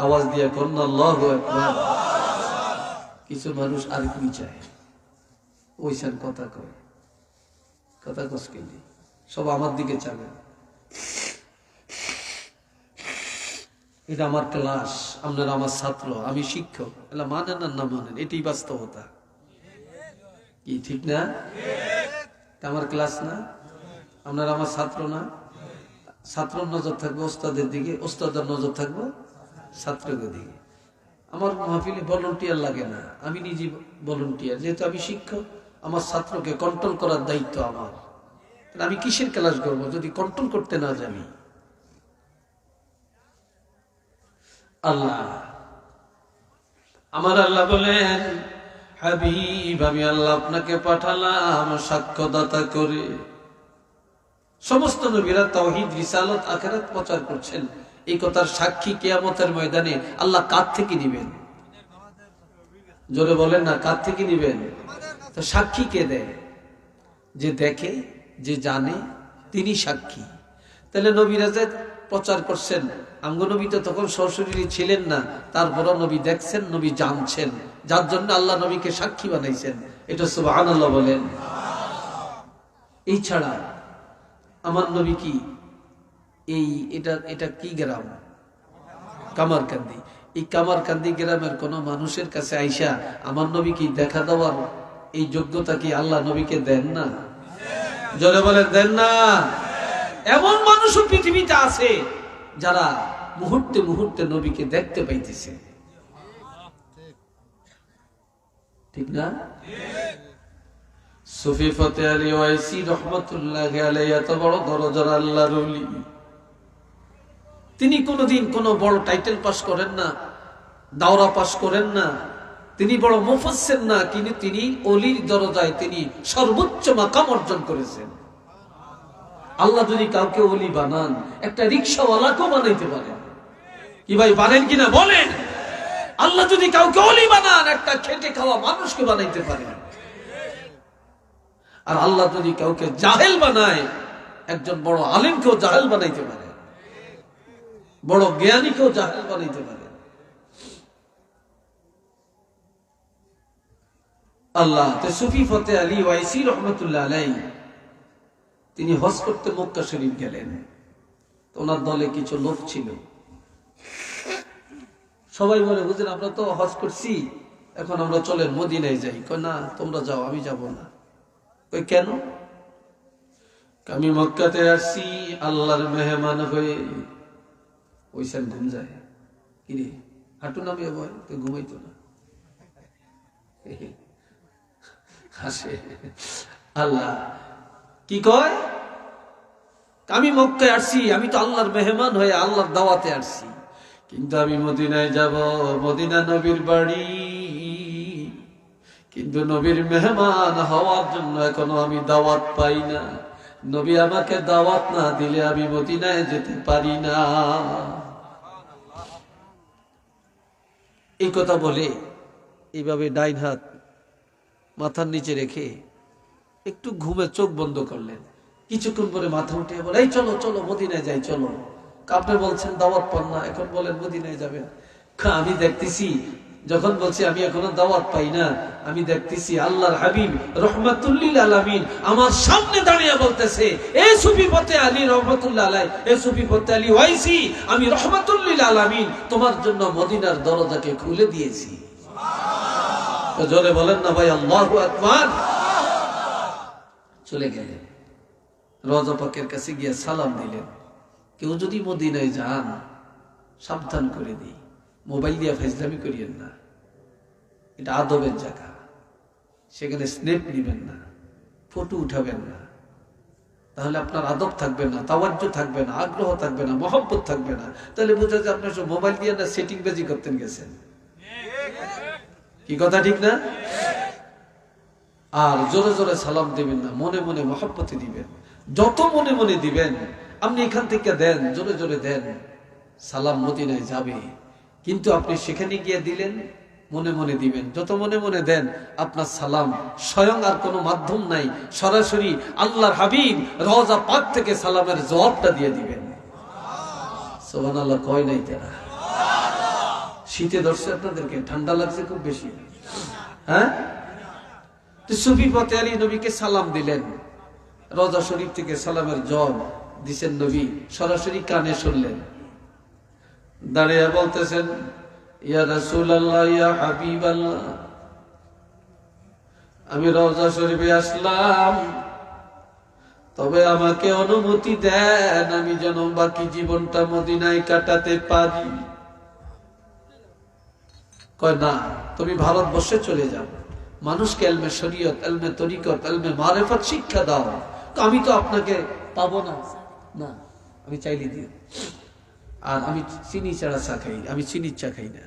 আওয়াজ দিয়ে কোন আল্লাহু আকবার। কিছু মানুষ আর কি চায়, ওইসব কথা কয়, কথা কসকেলি সব আমার দিকে চাবে। এটা আমার ক্লাস, আপনারা আমার ছাত্র, আমি শিক্ষক, এলা মানেন আর না মানেন, এটাই বাস্তবতা। কি ঠিক না? আমার ক্লাস না, আপনারা আমার ছাত্র না? ছাত্রর নজর থাকবে ওস্তাদের দিকে, ওস্তাদের নজর থাকবে ছাত্রদের দিকে। আমার মাহফিলে ভলান্টিয়ার লাগে না, আমি নিজে ভলান্টিয়ার, যেহেতু আমি শিক্ষক, আমার ছাত্রকে কন্ট্রোল করার দায়িত্ব আমার। আমি কিসের ক্লাস করব যদি কন্ট্রোল করতে না জানি? আল্লাহ, আমার আল্লাহ বলেন, হাবিব আমি আল্লাহ আপনাকে পাঠালাম সাক্ষ্যদাতা করে। সমস্ত নবীরা তাওহীদ, রিসালাত, আখিরাত প্রচার করছেন। এই কথার সাক্ষী কিয়ামতের ময়দানে আল্লাহ কার থেকে নিবেন? জোরে বলেন না, কার থেকে নিবেন? তো সাক্ষী কে দেয়? যে দেখে, যে জানে, তিনি সাক্ষী। তাহলে নবীরা যে প্রচার করছেন, আমগো নবী তো তখন সশরীরী ছিলেন না, তারপরও নবী দেখছেন, নবী জানছেন, যার জন্য আল্লাহ নবীকে সাক্ষী বানাইছেন। এটা সুবহানাল্লাহ বলেন। এই ছাড়া আমার নবী কি এটা কি গ্রাম? কামারকান্দি। এই কামারকান্দি গ্রামের কোন মানুষের কাছে আইসা আমার নবী কি দেখা দেওয়ার এই যোগ্যতা কি আল্লাহ নবীকে দেন না? জোরে বলেন, দেন না? এমন মানুষও পৃথিবীতে আছে যারা মুহূর্তে মুহূর্তে নবীকে দেখতে পাইতেছে, ঠিক না? সুফি ফতে আলী ওয়াইসি রহমতুল্লাহি আলাইহি এত বড় দরজার আল্লাহর ওলি, তিনি কোনোদিন কোনো বড় টাইটেল পাস করেন না, দাওরা পাস করেন না, তিনি বড় মুফাসসির না, কিন্তু তিনি ওলির দরজায় তিনি সর্বোচ্চ মাকাম অর্জন করেছেন। আল্লাহ যদি কাউকে ওলি বানান, একটা রিকশাওয়ালাকেও বানাইতে পারেন। কি ভাই পারেন কিনা বলেন? আল্লাহ যদি কাউকে ওলি বানান, একটা খেটে খাওয়া মানুষকে বানাইতে পারেন। আর আল্লাহ যদি কাউকে জাহেল বানায়, একজন বড় আলেমকেও জাহেল বানাইতে পারে, বড় জ্ঞানীকেও জাহেল বানাইতে পারে। আল্লাহ সুফি ফতে আলী ওয়াইসি রহমতুল্লাহ আলাইহি তিনি হজ করতে মক্কা শরীফ গেলেন। ওনার দলে কিছু লোক ছিল, সবাই বলে, হুজুর আমরা তো হজ করছি, এখন আমরা চলেন মদিনায় যাই। কই না, তোমরা যাও, আমি যাব না। কই কেন? আমি মক্কাতে আসছি আল্লাহর মেহমান হয়ে। ওইসব ঘুম যায়, কিরে হাঁটু নামিয়ে বয়, তো ঘুমাইতো না, হাসে। আল্লাহ কি কয়? আমি মক্কায় আসছি, আমি তো আল্লাহর মেহমান হয়ে আল্লাহর দাওয়াতে আসছি, কিন্তু আমি মদিনায় যাব, মদিনা নবীর বাড়ি, কিন্তু নবীর মেহমান হওয়ার জন্য এখনো আমি দাওয়াত পাই না। নবী আমাকে দাওয়াত না দিলে আমি মদিনায় যেতে পারি না। এই কথা বলে এইভাবে ডাইন হাত মাথার নিচে রেখে একটু ঘুমে চোখ বন্ধ করলেন। কিছুক্ষণ পরে মাথা উঠে বলে, এই চলো চলো মদিনায় যাই চলো। আপনি বলছেন দাওয়াত পান না, এখন বলেন মদিনায় যাবেন। আমি দেখতেছি যখন বলছি আমি এখনো দাওয়াত পাই না, আমি দেখতেছি আল্লাহর হাবিব রহমাতুল্লিল আলামিন আমার সামনে দাঁড়িয়ে বলতেছে, এই সুফি পথে আলী রহমাতুল্লাহ আলাই, এই সুফি পথে আলী ওয়াইসি, আমি রহমাতুল্লিল আলামিন তোমার জন্য মদিনার দরজাকে খুলে দিয়েছি। জোরে বলেন না ভাই আল্লাহু আকবার। চলে গেলেন, রওজা পাকের কাছে গিয়ে সালাম দিলেন। কেউ যদি মদিনায় যান সাবধান করে দিই, মোবাইল দিয়ে ফাইজলামি করিয়েন না, এটা আদবের জায়গা। সেখানে স্ন্যাপ নিবেন না, ফটো উঠাবেন না, তাহলে আপনার আদব থাকবে না, তাওয়াজ্জু থাকবে না, আগ্রহ থাকবে না, মহব্বত থাকবে না। তাহলে বোঝা যায় আপনার সব মোবাইল দিয়ে না সেটিং বাজি করতেন গেছেন। কি কথা ঠিক না? আর জোরে জোরে সালাম দিবেন না, মনে মনে মহব্বতে দিবেন। যত মনে মনে দিবেন, আপনি এখান থেকে দেন, জোরে জোরে দেন, সালাম মদিনায় যাবে। কিন্তু আপনি সেখানে গিয়ে দিলেন, মনে মনে দিবেন। যত মনে মনে দেন, আপনার সালাম স্বয়ং আর কোনো মাধ্যম নাই, সরাসরি আল্লাহর হাবিব রওজা পাক থেকে সালামের জবাবটা দিয়ে দিবেন। সুবহানাল্লাহ কয় নাই তারা? শীতে ধরছে আপনাদেরকে, ঠান্ডা লাগছে খুব বেশি, হ্যাঁ? তো সুফি পথে আলী নবীকে সালাম দিলেন, রওজা শরীফ থেকে সালামের জবাব দিছেন নবী, সরাসরি কানে শুনলেন। দাঁড়িয়ে বলতেছেন, ইয়া রাসূলুল্লাহ, ইয়া হাবিবাল্লাহ, আমি রওজা শরীফে আসলাম, তবে আমাকে অনুমতি দেন আমি যেন বাকি জীবনটা মদিনায় কাটাতে পারি। কয় না, তুমি ভারতবর্ষে চলে যাও, মানুষকে এলমে শরীয়ত, এলমে তরিকত, এলমে মারেফত শিক্ষা দাও। তো আমি তো আপনাকে পাবো না, না আমি চাইলে দিও। আর আমি চিনি ছাড়া চা খাই, আমি চিনির চা খাই না।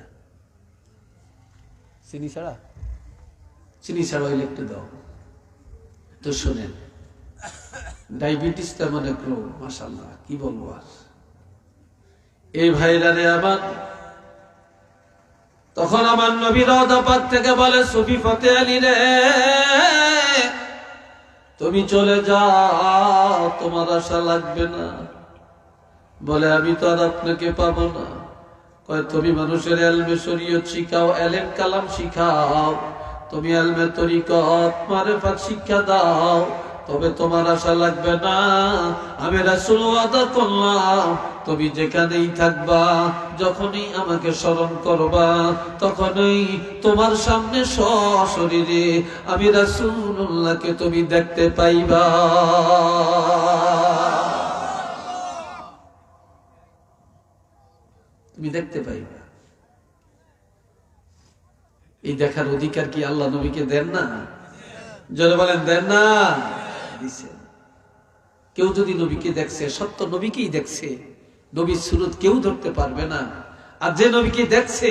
চিনি ছাড়া হইলে একটু দাও। তো শোনেন, ডায়াবেটিস তেমন এক রোগ, মাশাআল্লাহ, কি বলবো আর। এই ভাইরা রে আমার, তখন আমার নবী রওজা পাক থেকে বলে, সুফি ফতে আলী রে, তুমি চলে যাও, তোমার আশা লাগবে না। বলে, আমি তো আর আপনাকে পাবো না। কয়, তুমি মানুষের এলমে শরীয়ত শিখাও, এলেম কালাম শিখাও, তুমি এলমে তরিকত মারেফাত শিক্ষা দাও, তবে তোমার আশা লাগবে না। আমি রাসূল ওয়াদা করলাম, তুমি যেখানেই থাকবা, যখনই আমাকে স্মরণ করবা, তখনই তোমার সামনে সশরীরে আমি রাসূলুল্লাহকে তুমি দেখতে পাইবা। তুমি দেখতে পাইবা। এই দেখার অধিকার কি আল্লাহ নবীকে দেন না? জোরে বলেন, দেন না? দিছেন। কেউ যদি নবীকে দেখছে, সত্য নবীকেই দেখছে, নবীর সুরত কেউ ধরতে পারবে না। আর যে নবীকে দেখছে,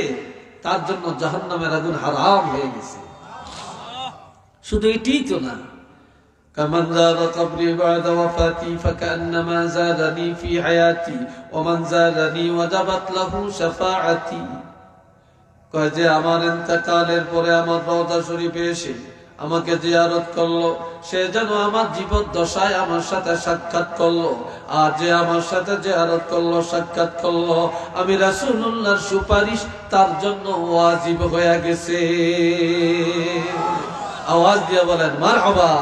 তার জন্য জাহান্নামের আগুন হারাম হয়ে গেছে। শুধু এটাই তো না, কামান যারা কবরি বাদা ওয়াফাতি ফাকান্নামা যারানি ফি হায়াতি ওয়া মান যারানি ওয়াজাবাত লাহু শাফাআতি। কয় যে আমার ইন্তেকালের পরে আমার রওজা শরীফে এসে আমাকে জিয়ারত করলো, সে যেন আমার জীবদ্দশায় আমার সাথে সাক্ষাৎ করলো। আর যে আমার সাথে জিয়ারত করলো, সাক্ষাৎ করলো, আমি রাসূলুল্লাহর সুপারিশ তার জন্য ওয়াজিব হয়ে গেছে। আওয়াজ দিয়ে বলেন মারহাবা।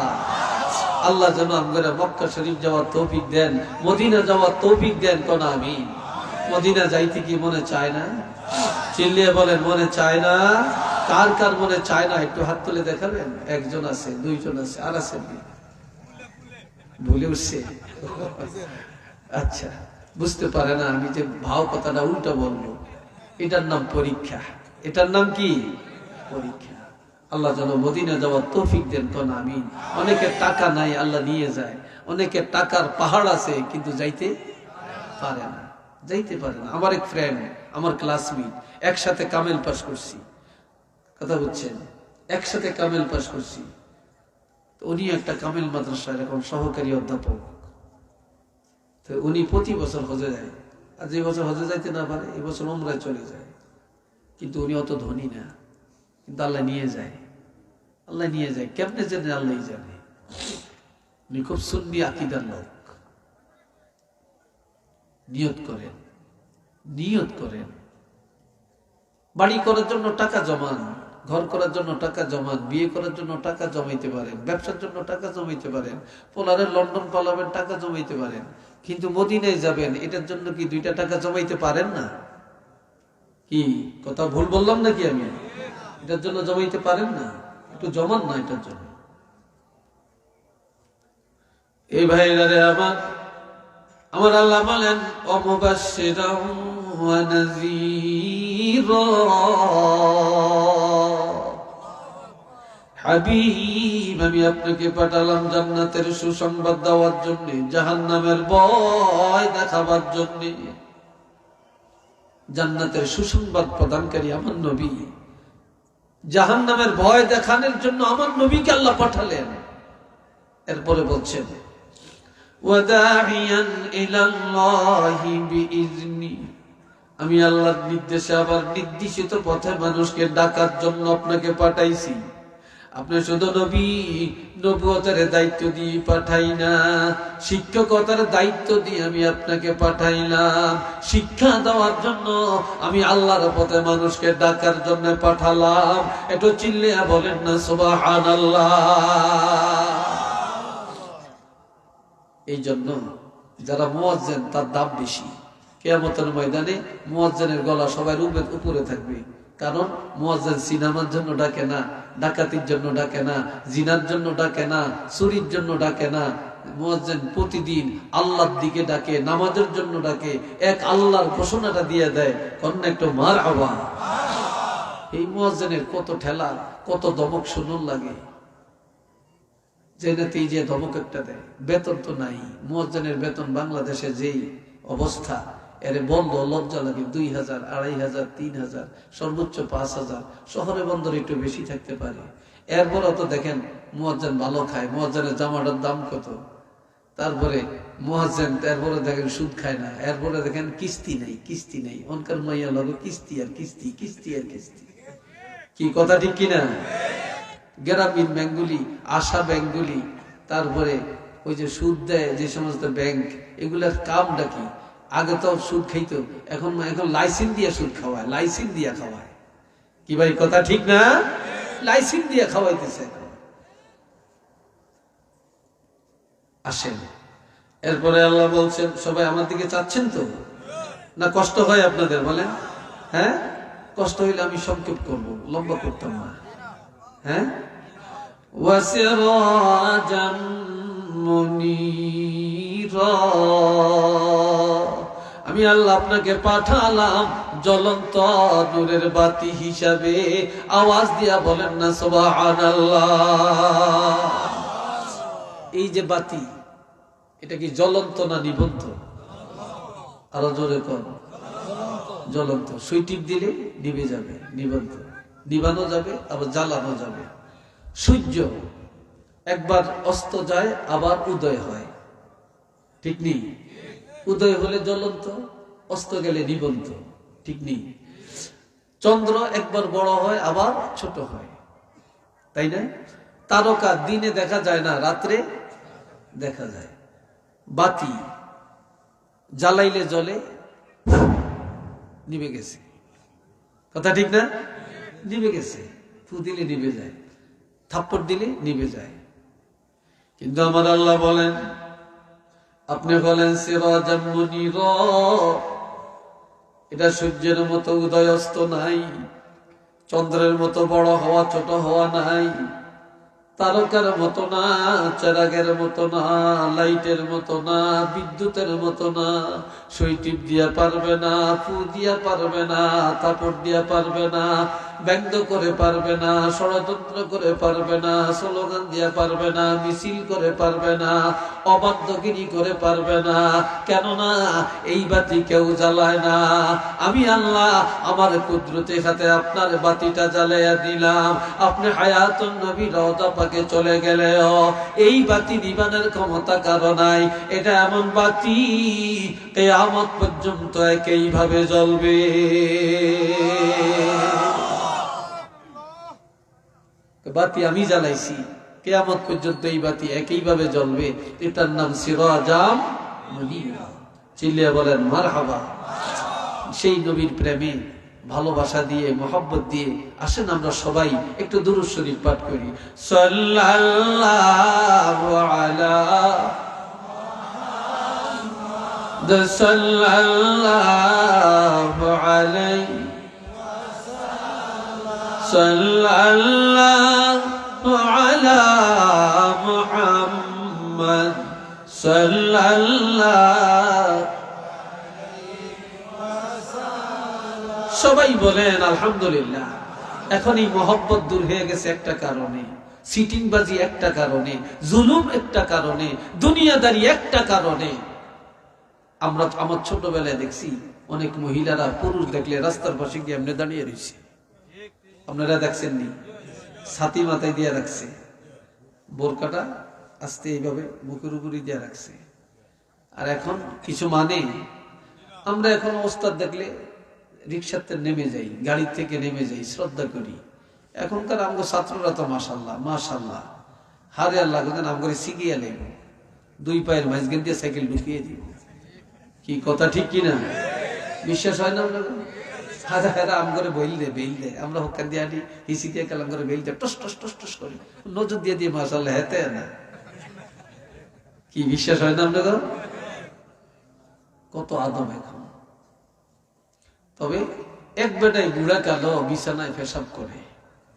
আল্লাহ যেন আমাদের মক্কা শরীফ যাওয়ার তৌফিক দেন, মদিনা যাওয়ার তৌফিক দেন। কোন আমিন। মদিনা যাইতে কি মনে চায় না? চিল্লিয়ে বলেন, মনে চায় না? কার কার মনে চায় না একটু হাত তুলে দেখাবেন। একজন আছে, দুইজন আছে, আর আছেন? ভুলে উঠছে। আচ্ছা, বুঝতে পারে না আমি যে ভাও কথাটা উল্টা বলবো। এটার নাম পরীক্ষা। এটার নাম কি? পরীক্ষা। আল্লাহ যেন মদিনা যাওয়ার তৌফিক দেন। কোন আমিন। অনেকের টাকা নাই, আল্লাহ নিয়ে যায়। অনেকের টাকার পাহাড় আছে, কিন্তু যাইতে পারে না, যাইতে পারে না। আমার এক ফ্রেন্ড, আমার ক্লাসমেট, একসাথে কামেল পাস করছি, কথা বুঝছেন, একসাথে কামেল পাস করছি। উনি একটা কামেল মাদ্রাসার এখন সহকারী অধ্যাপক। তো উনি প্রতি বছর হজে যায়। আর যে বছর হজে যাইতে না পারে, এই বছর উমরায় চলে যায়। কিন্তু উনি অত ধনী না, কিন্তু আল্লাহ নিয়ে যায়। আল্লাহ নিয়ে যায় কেমনে জানে, আল্লাহ জানে। উনি খুব সুন্নি আকীদার লোক। নিয়ত করেন, নিয়ত করেন। বাড়ি করার জন্য টাকা জমান, ঘর করার জন্য টাকা জমান, বিয়ে করার জন্য টাকা জমাইতে পারেন, ব্যবসার জন্য টাকা জমাইতে পারেন, পোলারের লন্ডন পালাবেন, টাকা জমাইতে পারেন, কিন্তু মদিনায় যাবেন, এটার জন্য কি 2টা টাকা জমাইতে পারেন না? কি কথা ভুল বললাম নাকি আমি? এটার জন্য জমাইতে পারেন না? একটু জমান না এটার জন্য। এই ভাইরা রে আমার আল্লাহ বলেন অমুবাশশিরাও ওয়া নাযীরা, হাবিব আমি আপনাকে পাঠালাম জান্নাতের সুসংবাদ দেওয়ার জন্য, জাহান্নামের ভয় দেখাবার জন্য। জান্নাতের সুসংবাদ প্রদানকারী আমার নবী, জাহান্নামের ভয় দেখানোর জন্য আমার নবীকে আল্লাহ পাঠালেন। এরপরে বলছেন ওয়াদাইয়ান ইলাল্লাহি বিইজনি, আমি আল্লাহর নির্দেশে আবার নির্দেশিত পথে মানুষকে ডাকার জন্য আপনাকে পাঠাইছি। আপনি শুধু নবী নবুয়তের দায়িত্ব দিয়ে পাঠাই না, শিক্ষকতার দায়িত্ব দিয়ে আমি আপনাকে পাঠাইলাম। শিক্ষা দেওয়ার জন্য আমি আল্লাহর পথে মানুষকে ডাকার জন্য পাঠালাম। একটু চিল্লিয়া বলেন না সুবহানাল্লাহ। এই জন্য যারা মুয়াজ্জিন তার দাম বেশি। কিয়ামতের ময়দানে মুয়াজ্জিনের গলা সবার উপরে থাকবে। কারণ মুয়াজ্জিন সিনেমার জন্য ডাকে না, ডাকাতির জন্য ডাকে না, জিনার জন্য ডাকে না, চুরির জন্য ডাকে না। মুয়াজ্জিন প্রতিদিন আল্লাহর দিকে ডাকে, নামাজের জন্য ডাকে। এক আল্লাহর ঘোষণাটা দিয়ে দেয়, কন্যা একটু মারহাবা। এই মুয়াজ্জিনের কত ঠেলা, কত দমক শুনুন লাগে। যেটাতেই যে ধমক একটা দেয়, বেতন তো নাই। মুয়াজ্জিনের বেতন বাংলাদেশে যেই অবস্থা, এর বন্ধ লজ্জা লাগে। 2000, 2500, 3000, সর্বোচ্চ 5000। শহরে বন্দরে একটু বেশি থাকতে পারে। এরপরও তো দেখেন মুয়াজ্জিন ভালো খায়, মুয়াজ্জিনের জামাটার দাম কত। তারপরে মুয়াজ্জিন এরপরে দেখেন সুদ খায় না, এরপরে দেখেন কিস্তি নেই, কিস্তি নেই। অনকার মাইয়া লাগে কিস্তি আর কিস্তি, কিস্তি আর কিস্তি। কি কথা ঠিক কিনা? গ্রামীণ ব্যাংকগুলি, আশা ব্যাংকগুলি, তারপরে ওই যে সুদ দেয় যে সমস্ত ব্যাংক, এগুলার কামটা কি? আগে তো সুদ খাইতো, এখন লাইসেন্স দিয়ে সুদ খাওয়ায়, লাইসেন্স দিয়ে খাওয়ায়। কি ভাই কথা ঠিক না? লাইসেন্স দিয়ে খাওয়াইতেছে। আসেন, এরপরে আল্লাহ বলছেন, সবাই আমার দিকে চাচ্ছেন তো না? কষ্ট হয় আপনাদের বলেন? হ্যাঁ, কষ্ট হইলে আমি সংক্ষেপ করবো, লম্বা করতাম না। হ্যাঁ, ওয়াসিরাজাম মুনীরা, আমি আল্লাহ আপনাকে পাঠালাম জ্বলন্ত নূরের বাতি হিসাবে। আওয়াজ দিয়া বলেন না সুবহানাল্লাহ। এই যে বাতি, এটা কি জ্বলন্ত না নিবন্ত? আরো জোরে কর। জ্বলন্ত। সুই টিপ দিলে নিভে যাবে, নিবন্ত। নিবানো যাবে আবার জ্বালানো যাবে। সূর্য একবার অস্ত যায় আবার উদয় হয়, ঠিক নেই? উদয় হলে জ্বলন্ত, অস্ত গেলে নিবন্ত, ঠিক নেই? চন্দ্র একবার বড় হয় আবার ছোট হয়, তাই না? তারকা দিনে দেখা যায় না, রাত্রে দেখা যায়। বাতি জ্বালাইলে জ্বলে, নিভে গেছে। কথা ঠিক না? নিভে গেছে। ফু দিলে নিভে যায়, থাপ্পড় দিলে নিভে যায়। কিন্তু আমার আল্লাহ বলেন, আপনি বলেন সিরাজাম মুনীরা, এটা সূর্যের মতো উদয় অস্ত নাই, চন্দ্রের মতো বড় হওয়া ছোট হওয়া নাই, তারকার মতো না, চেরাগের মতো না, লাইটের মতো না, বিদ্যুতের মতো না। সুই টিপ দিয়া পারবে না, ফু দিয়া পারবে না, থাপড় দিয়া পারবে না, ব্যঙ্গ করে পারবে না, ষড়যন্ত্র করে পারবে না, স্লোগান দিয়া পারবে না, মিছিল করে পারবে না, অবাধ্যগিরি করে পারবে না। কেননা এই বাতি কেউ জ্বালায় না। আমি আল্লাহ আমার কুদরতি হাতে আপনার বাতিটা জ্বালাইয়া দিলাম। আপনি হায়াতুন নবী রওজা পাকে চলে গেলেও এই বাতি নিবানের ক্ষমতা কারো নাই। এটা এমন বাতি কিয়ামত পর্যন্ত একইভাবে জ্বলবে। বাতি আমি জ্বালাইছি, কিয়ামত পর্যন্ত এই বাতি একইভাবে জ্বলবে, এটার নাম সিরাজাম মুনিরা। চিল্লিয়া বলেন মারহাবা। সেই নবীর প্রেমে ভালোবাসা দিয়ে মোহাব্বত দিয়ে আসেন আমরা সবাই একটু দুরূদ শরীফ পাঠ করি। সাল্লাল্লাহু আলা সাল্লাল্লাহু আলাইহি সাল্লাল্লাহু আলা মুহাম্মদ সাল্লাল্লাহু। সবাই বলেন আলহামদুলিল্লাহ। এখন এই মহব্বত দূর হয়ে গেছে একটা কারণে, সিটিংবাজি একটা কারণে, জুলুম একটা কারণে, দুনিয়াদারি একটা কারণে। আমরা আমার ছোটবেলায় দেখছি অনেক মহিলারা পুরুষ দেখলে রাস্তার পাশে গিয়ে এমনি দাঁড়িয়ে রয়েছে। আপনারা দেখছেননি? ছাতি মাথায় দিয়ে রাখছে, বোরকাটা আস্তে এইভাবে মুখের উপরই দিয়ে রাখছে। আর এখন কিছু মানে আমরা এখন ওস্তাদ দেখলে রিক্সাতে নেমে যাই, গাড়ি থেকে নেমে যাই, শ্রদ্ধা করি। এখনকার আমগো ছাত্ররা তো মাশাল্লাহ মাশাল্লাহ, হারে আল্লাহ আমগরে শিখিয়ে লেব, দুই পায়ের মাঝখান দিয়ে সাইকেল ঢুকিয়ে দিব। কি কথা ঠিক কিনা? বিশ্বাস হয় না? আমরা আমগরে বইল দে বেইল দে, আমরা হকান দিয়ে আনি হিসি দিয়ে কালাম করে বেইল দে, টস টস টস টস করি, নজর দিয়ে দিয়ে মাশাল্লাহ হেতে না। কি বিশ্বাস হয় না আপনাদের? কত আদব এখন। তবে এক বেটাই বুড়া কালো বিছানায় পেশাব করে,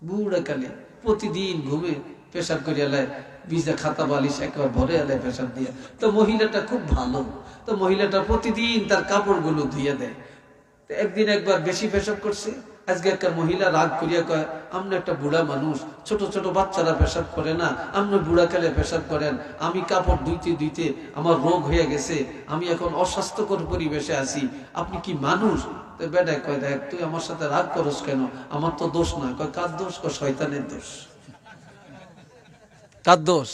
বুড়া কালে প্রতিদিন ঘুমে পেশাব করিয়া লাই, বিছা খাতা বালিশ একবার ভরে এলায় পেশাব দিয়া। তো মহিলাটা খুব ভালো, তো মহিলাটা প্রতিদিন তার কাপড়গুলো ধুইয়া দেয়। একদিন একবার বেশি পেশাব করছে, আজকে একটা মহিলা রাগ করিয়া কয়, আমরা একটা বুড়া মানুষ, ছোট ছোট বাচ্চারা পেশাব করে না, আপনি বুড়া কালে পেশাব করেন, আমি কাপড় ধুইতে ধুইতে আমার রোগ হয়ে গেছে, আমি এখন অস্বাস্থ্যকর পরিবেশে আছি, আপনি কি মানুষ? তো বেটায় কয়, দেখ তুই আমার সাথে রাগ করস কেন, আমার তো দোষ না। কয় কার দোষ? কয় শয়তানের দোষ। কার দোষ?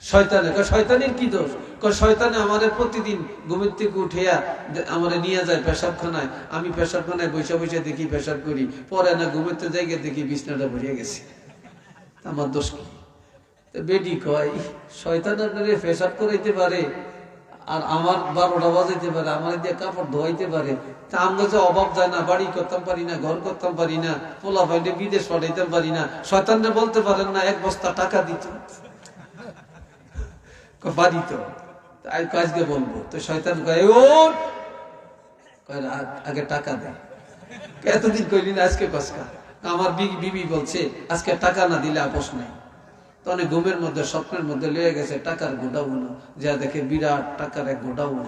শয়তানের। কয় শয়তানের কি দোষ? কয় শয়তানে আমারে প্রতিদিন ঘুমের থেকে উঠিয়া আমারে নিয়ে যায় পেশাবখানায়, আমি পেশাবখানায় বসে বসে দেখি পেশাব করি, পরে না ঘুমের তো জায়গায় দেখি বিছনাটা ভরিয়া গেছে, আমার দোষ কি? বেডি কয় শয়তান আপনারে পেশাব করাইতে পারে আর আমার 12টা বাজাইতে পারে, আমার দিয়ে কাপড় ধোয়াইতে পারে, তা আমরা যে অভাব যায় না, বাড়ি করতাম পারি না, ঘর করতাম পারি না, পোলা ভাইলে বিদেশ পাঠাইতাম পারি না, শয়তানরে বলতে পারেন না এক বস্তা টাকা দিত? পারি তো, আজকে বলবো। তো শয়তান কয় আগে টাকা দেয়। এতদিন কইলি না, আজকে কসকা? আমার বিবি বলছে আজকে টাকা না দিলে আপোষ নাই। তো অনেক ঘুমের মধ্যে স্বপ্নের মধ্যে লেগে গেছে টাকার গোডাউন, যা দেখে বিরাট টাকার এক গোডাউন,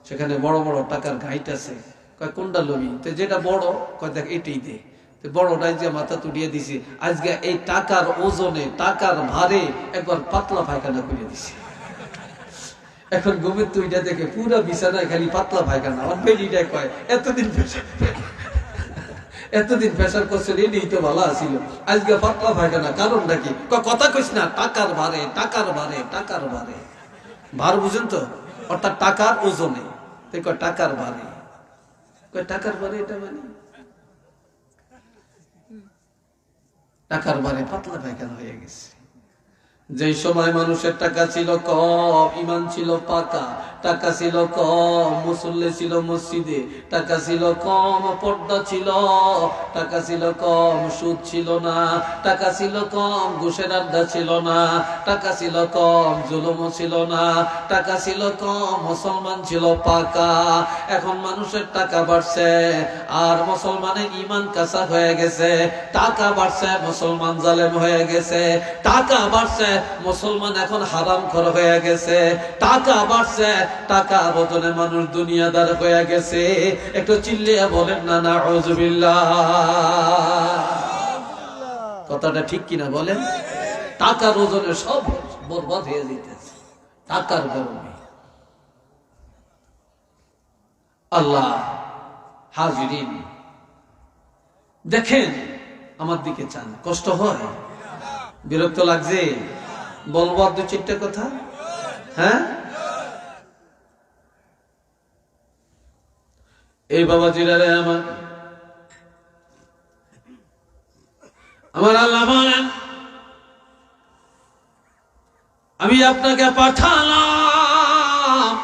সেখানে বড় বড় টাকার ঘাইট আছে। কয় কোনটা লবি? তো যেটা বড়, কয় দেখ এটাই দে। বড়টাই যে মাথা তুলিয়ে দিছি, আজকে এই টাকার ওজনে টাকার ভারে একবার পাতলা পায়খানা করে দিছি। এখন ঘুমের তুইটা দেখে পুরো বিছানায় খালি পাতলা পায়খানা। আমার বেডিটা কয় এতদিন পেশাব করছিল, এই তো ভালো আছিল, আজকে পাতলা পায়খানা, কারণটা কি? কথা কইস না, টাকার ভারে টাকার ভারে টাকার ভারে। ভার বুঝেন তো? অর্থাৎ টাকার ওজনে। টাকার ভারে, টাকার ভারে, এটা মানে টাকার ভারে পাতলা পায়খানা হয়ে গেছে। যেই সময় মানুষের টাকা ছিল কম, ইমান ছিল পাকা, টাকা ছিল কম, মুসল্লি ছিল মসজিদে, টাকা ছিল কম, পর্দা ছিল, টাকা ছিল কম, সুদ ছিল না, টাকা ছিল কম, ঘুষের আড্ডা ছিল না, টাকা ছিল কম, জুলুমও ছিল না, টাকা ছিল কম, মুসলমান ছিল পাকা। এখন মানুষের টাকা বাড়ছে আর মুসলমানের ইমান কাঁচা হয়ে গেছে, টাকা বাড়ছে মুসলমান জালেম হয়ে গেছে, টাকা বাড়ছে মুসলমান এখন হারামখোর হয়ে গেছে, টাকা বাড়ছে টাকা বদলে মানুষ দুনিয়াদার হয়ে গেছে। একটু চিল্লিয়া বলেন না নাউযুবিল্লাহ। কথাটা ঠিক কিনা বলেন? টাকার ওজনে সব বরবাদ হয়ে যেতেছে টাকার কারণে। আল্লাহ হাজিরিন, দেখেন আমার দিকে চান, কষ্ট হয়, বিরক্ত লাগছে, বলবো আর 2-4টা কথা। হ্যাঁ, এই বাবা জিরারে আমার, আমার আল্লাহ বলেন আমি আপনাকে পাঠালাম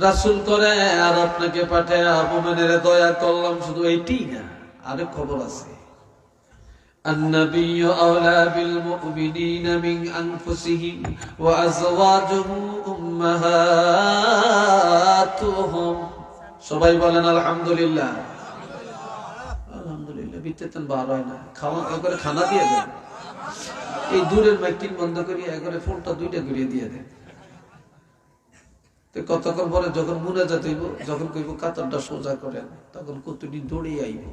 রাসূল করে, আর আপনাকে পাঠায় মুমিনের দয়া করলাম। শুধু এইটাই না, আরেক খবর আছে। النبي أولى بالمؤمنين من أنفسهم وأزواجه أمهاتهم। সবাই বলেন আলহামদুলিল্লাহ। আলহামদুলিল্লাহ। বিতেতন বার হয় না, খাওয়া করে খানা দিয়ে দেন। এই দূরের মাইকিং বন্ধ করিয়ে একবারে ফোনটা দুইটা ঘুরিয়ে দিয়ে দেন। তো কতক্ষণ পরে যখন মুনাজাত হইব, যখন কইব কাতারটা সোজা করেন, তখন কতদিন দৌড়ে আইব,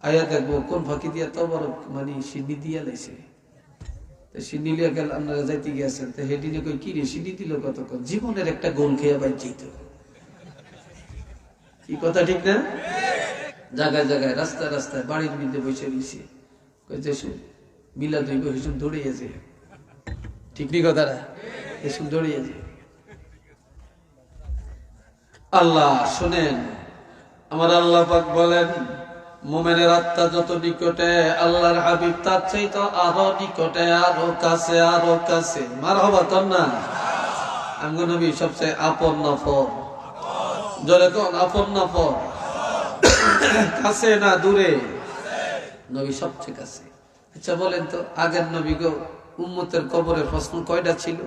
আয়া দেখবো কোন ফাঁকি দিয়া তো বড় মানে সিন্নি দিয়া লাইছে। সিন্নি লিয়া গেল, আপনারা যাইতে গিয়েছেন, তো হেডিনে কই কি রে সিন্নি দিল কতক্ষণ, জীবনের একটা গোল খেয়ে বাইছি তো। কি কথা ঠিক না? জায়গায় জায়গায় রাস্তায় রাস্তায় বাড়ির মধ্যে বসে রয়েছে, কইতে মিলা দুই হিসুম দৌড়িয়েছে। ঠিক নি কথাটা? হিসুম দৌড়িয়েছে। আল্লাহ শুনেন, আমার আল্লাহ পাক বলেন মুমিনের আত্মা যত নিকটে, আল্লাহর হাবিব তার চাইতে আরো নিকটে, আরো কাছে, আরো কাছে। মারহাবা তোর না। আমগো নবী সবচেয়ে আপন নফর। জোরে কোন আপন নফর? কাছে না দূরে? নবী সবচেয়ে কাছে। আচ্ছা বলেন তো, আগের নবী গো উম্মতের কবরে প্রশ্ন কয়টা ছিল?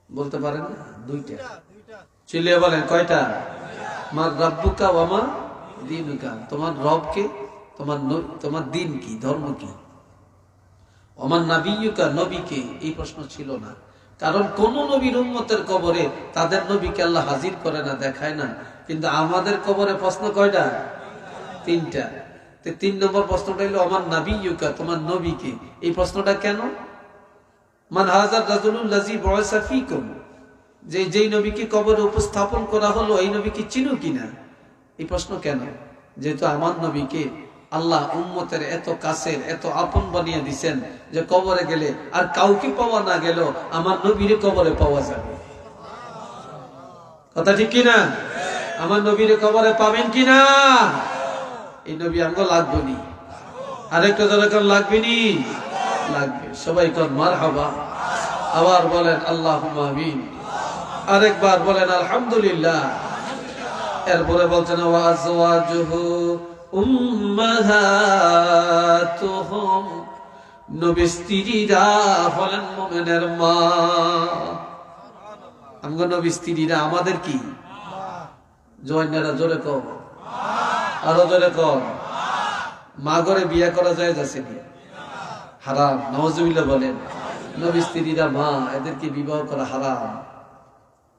বলতে পারেন না? দুইটা। চিলিয়ে বলেন কয়টা? মার রাব্বুকা ওয়া মা দীনুকা, তোমার রব কে, তোমার দিন কি, ধর্ম কি? ওমান নাবিয়্যুকা, নবী কে? এই প্রশ্ন ছিল না। কারণ কোন নবীর উম্মতের কবরে তাদের নবীকে আল্লাহ হাজির করে না, দেখায় না। কিন্তু আমাদের কবরে প্রশ্ন কয়টা? তিনটা। তো 3 নম্বর প্রশ্নটা হলো ওমান নাবিয়্যুকা, তোমার নবী কে? এই প্রশ্নটা কেন? মান হাযার রাজুলুল্লাযী বুইসা ফীকুম, যেই নবীকে কবরে উপস্থাপন করা হলো, এই নবীকে চিনো কিনা? এই প্রশ্ন কেন? যেহেতু আমার নবীকে আল্লাহ উম্মতের এত কাছের, এত আপন বানিয়ে দিচ্ছেন যে কবরে গেলে আর কাউকে পাওয়া না গেল, আমার নবীরে কবরে পাওয়া যাবে। কথা ঠিক কিনা? আমার নবীরে কবরে পাবেন কিনা? এই নবী আমগো লাগবে নি? আরেকটা দরকার লাগবে নি? লাগবে। সবাই কর মারহাবা। আবার বলেন আল্লাহুম্মা আমিন। আরেকবার বলেন আলহামদুলিল্লাহ। এরপরে বলছেন ওয়া আজওয়াজুহু উম্মাহাতুহুম, নবীর স্ত্রীরা হলেন মুমিনের মা। আমগো নবীর স্ত্রীরা আমাদের কি? জওয়ানেরা জোরে কও, আরো জোরে কও। মা ঘরে বিয়ে করা যায় যাচ্ছে কি? হারাম। নাউজুবিল্লাহ বলেন। নবীর স্ত্রীরা মা, এদেরকে বিবাহ করা হারাম।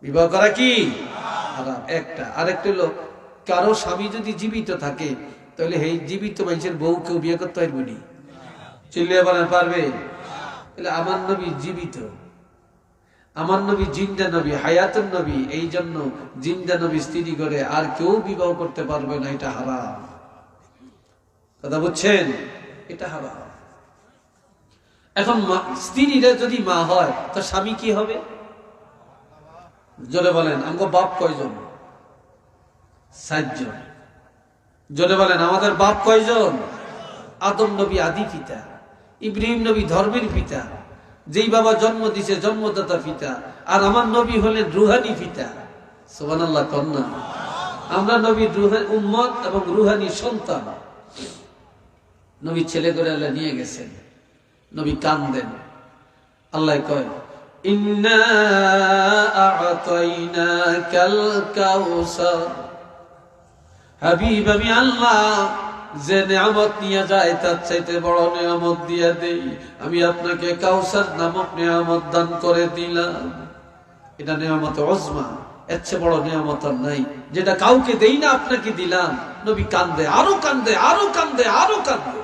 বিবাহ করা কি হারাম? একটা। আরেকটা হলো, কারো স্বামী যদি জীবিত থাকে, তাহলে এই জীবিত মানুষের বউ কেউ বিয়ে করতে পারবে না। চিল্লিয়ে বলেন পারবে? তাহলে আমার নবী জীবিত, আমার নবী জিন্দা নবী, হায়াতুন নবী। এই জন্য জিন্দা নবী স্ত্রী করে আর কেউ বিবাহ করতে পারবে না। এটা হারাম। কথা বুঝছেন? এটা হারাম। এখন স্ত্রীরা যদি মা হয়, তো স্বামী কি হবে? জোরে বলেন। আমগো বাপ কয়জন? 7 জন। জোরে বলেন আমাদের বাপ কয়জন? আদম নবী আদি পিতা, ইব্রাহিম নবী ধর্মের পিতা, যেই বাবা জন্ম দিছে জন্মদাতা পিতা, আর আমার নবী হলেন রুহানি পিতা। সুবহানাল্লাহ কন্যা। আমরা নবীর রুহানি উম্মত এবং রুহানি সন্তান। নবী ছেলে করে আল্লাহ নিয়ে গেছেন, নবী কান্দেন। আল্লাহ কয় ইন্না আ'তাইনাকাল কাউসার, হাবিব আমি আল্লাহ যে নিয়ামত নিয়ে যায় তার চাইতে বড় নিয়ামত দিয়ে দেই। আমি আপনাকে কাউসার নামক নিয়ামত দান করে দিলাম। এটা নিয়ামত উজমা, এর চেয়ে বড় নিয়ামত আর নাই, যেটা কাউকে দেই না, আপনাকে দিলাম। নবী কান্দে, আরো কান্দে, আরো কান্দে, আরো কান্দে।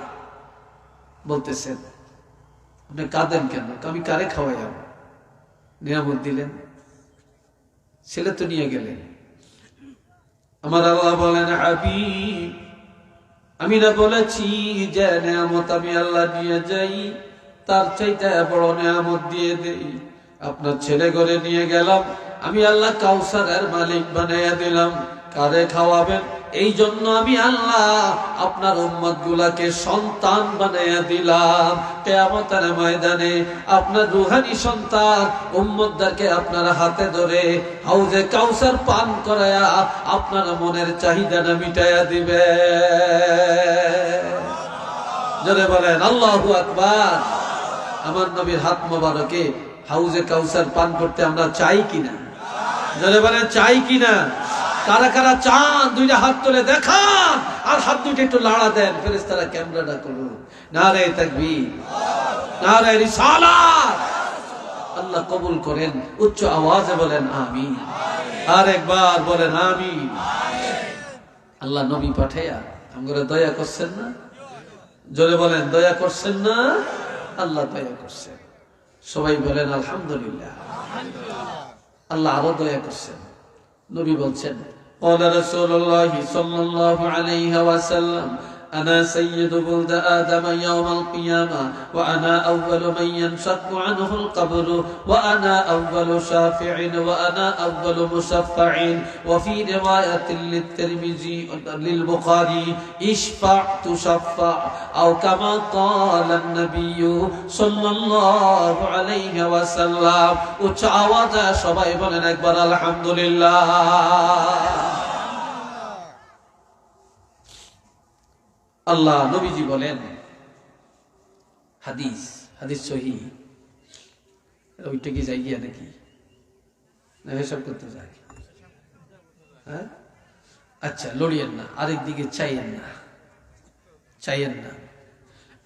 বলতেছেন আপনি কাঁদেন কেন? আমি কারে খাওয়াই? নিয়ামত দিলেন, ছেলে তো নিয়ে গেলেন। আমার আল্লাহ বলেন হাবিব আমি না বলেছি যে নিয়ামত আমি আল্লাহ নিয়ে যাই, তার চাইতে বড় নিয়ামত দিয়ে দেই। আপনার ছেলে ঘরে নিয়ে গেলাম, আমি আল্লাহ কাউসারের মালিক বানাইয়া দিলাম। কারে খাওয়াবেন? এই জন্য আমি আল্লাহ আপনার উম্মত গুলাকে সন্তান বানাইয়া দিলাম। কিয়ামতের ময়দানে আপনার রূহানি সন্তান উম্মতদেরকে আপনার হাতে ধরে হাউজে কাউসার পান করায়া আপনার মনের চাহিদাটা মিটাইয়া দিবে। জোরে বলেন আল্লাহু আকবার। আমার নবীর হাত মোবারকে হাউজে কাউসার পান করতে আমরা চাই কিনা? জোরে বলেন চাই কিনা? কারা কারা চান দুইটা হাত তুলে দেখান, আর হাত দুইটা একটু লাড়া দেন। ফেরেশতারা ক্যামেরাটা করুন। নারে তাকবীর, নারে রিসালাত। আল্লাহ কবুল করেন। উচ্চ আওয়াজে বলেন আমিন। আর একবার বলেন আমিন। আল্লাহ নবী পাঠাইয়া আমরা দয়া করছেন না? জোরে বলেন দয়া করছেন না? আল্লাহ দয়া করছেন। সবাই বলেন আলহামদুলিল্লাহ। আল্লাহ আরো দয়া করছেন। নবী বলছেন قال رسول الله صلى الله عليه وسلم أنا سيد ولد آدم يوم القيامة وأنا أول من ينشق عنه القبر وأنا أول شافع وأنا أول مشفع وفي رواية للترمذي للبخاري اشفع تشفع أو كما قال النبي صلى الله عليه وسلم وتعوض شباب أكبر الحمد لله। আল্লাহ নবীজি বলেন, হাদিস হাদিস সহিহ, ওইটা কি যাই গিয়া নাকি না হিসাব করতে যায়? হ্যাঁ আচ্ছা, লড়িয়েন না, আরেক দিকে চাইয়েন না, চাইয়েন না।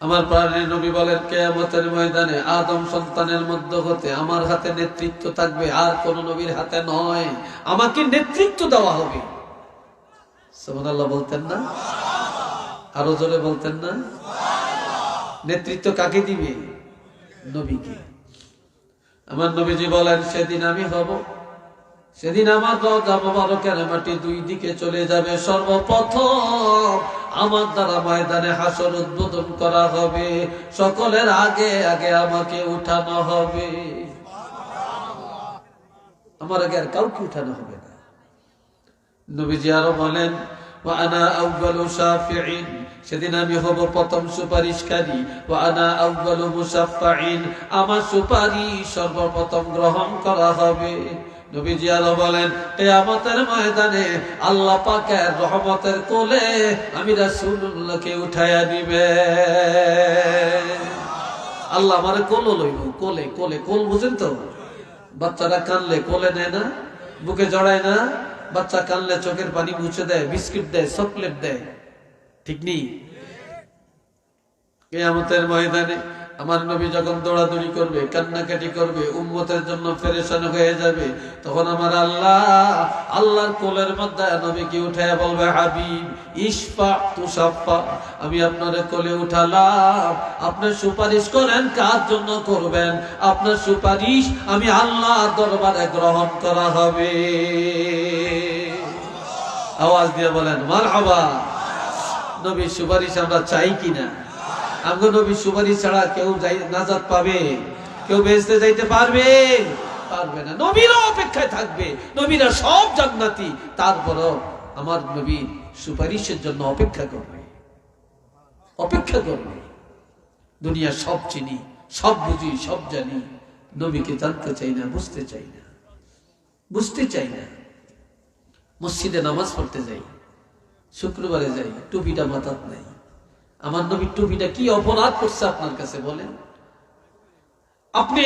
আমার প্রাণের নবী বলেন কিয়ামতের ময়দানে আদম সন্তানের মধ্য হতে আমার হাতে নেতৃত্ব থাকবে, আর কোন নবীর হাতে নয়। আমাকে নেতৃত্ব দেওয়া হবে। সুবহানাল্লাহ বলতেন না? আরো জোরে বলতেন না? নেতৃত্ব কাকে দিবে? নবীকে। আমার নবীজি বলেন সেদিন আমি হব, সেদিন আমার রওজা মোবারকের মাটি দুই দিকে চলে যাবে। সর্বপ্রথম আমার দ্বারা ময়দানে হাসর উদ্বোধন করা হবে। সকলের আগে আগে আমাকে উঠানো হবে। আমার আগে আর কাউকে উঠানো হবে না। নবীজি আরো বলেন وأنا أول شافع, সেদিন আমি হব প্রথম সুপারিশকারী। وأنا أول مشفع, আমার সুপারিশ সর্বপ্রথম গ্রহণ করা হবে। নবীজি আরো বলেন কিয়ামতের ময়দানে আল্লাহ পাকের রহমতের কোলে আমি রাসূলুল্লাহকে উঠাইয়া দিবে। আল্লাহ আমারে কোলে লইব। কোলে কোলে কোল বুঝেন তো? বাচ্চারা কানলে কোলে নেয় না, বুকে জড়ায় না। বাচ্চা কানলে চোখের পানি মুছে দেয়, বিস্কিট দেয়, চকলেট দেয়, ঠিক নেই? কিয়ামতের ময়দানে আমার নবী যখন দৌড়াদৌড়ি করবে, কান্নাকাটি করবে, উম্মতের জন্য পেরেশান হয়ে যাবে, তখন আমার আল্লাহ আল্লাহর কোলের মধ্যে নবীকে উঠায় বলবে হাবিব ইশফা তুশাফা, আমি আপনার কোলে উঠালাম, আপনার সুপারিশ করেন। কার জন্য করবেন? আপনার সুপারিশ আমি আল্লাহ দরবারে গ্রহণ করা হবে। আওয়াজ দিয়ে বলেন মারহাবা। নবীর সুপারিশ আমরা চাই কিনা? আমগো নবীর সুপারিশ ছাড়া কেউ নাজাত পাবে? কেউ বেহেশতে যাইতে পারবে? পারবে না। নবীরা অপেক্ষায় থাকবে। নবীরা সব জান্নাতি, তারপরও আমার নবীর সুপারিশের জন্য অপেক্ষা করবে, অপেক্ষা করবে। দুনিয়া সব চিনি, সব বুঝি, সব জানি, নবীকে জানতে চাই না, বুঝতে চাই না, বুঝতে চাই না। মসজিদে নামাজ পড়তে যাই, শুক্রবারে যাই, টুপিটা মাথাত নাই। আমার নবীর টুপিটা কি অপরাধ করছে আপনার কাছে বলেন? আপনি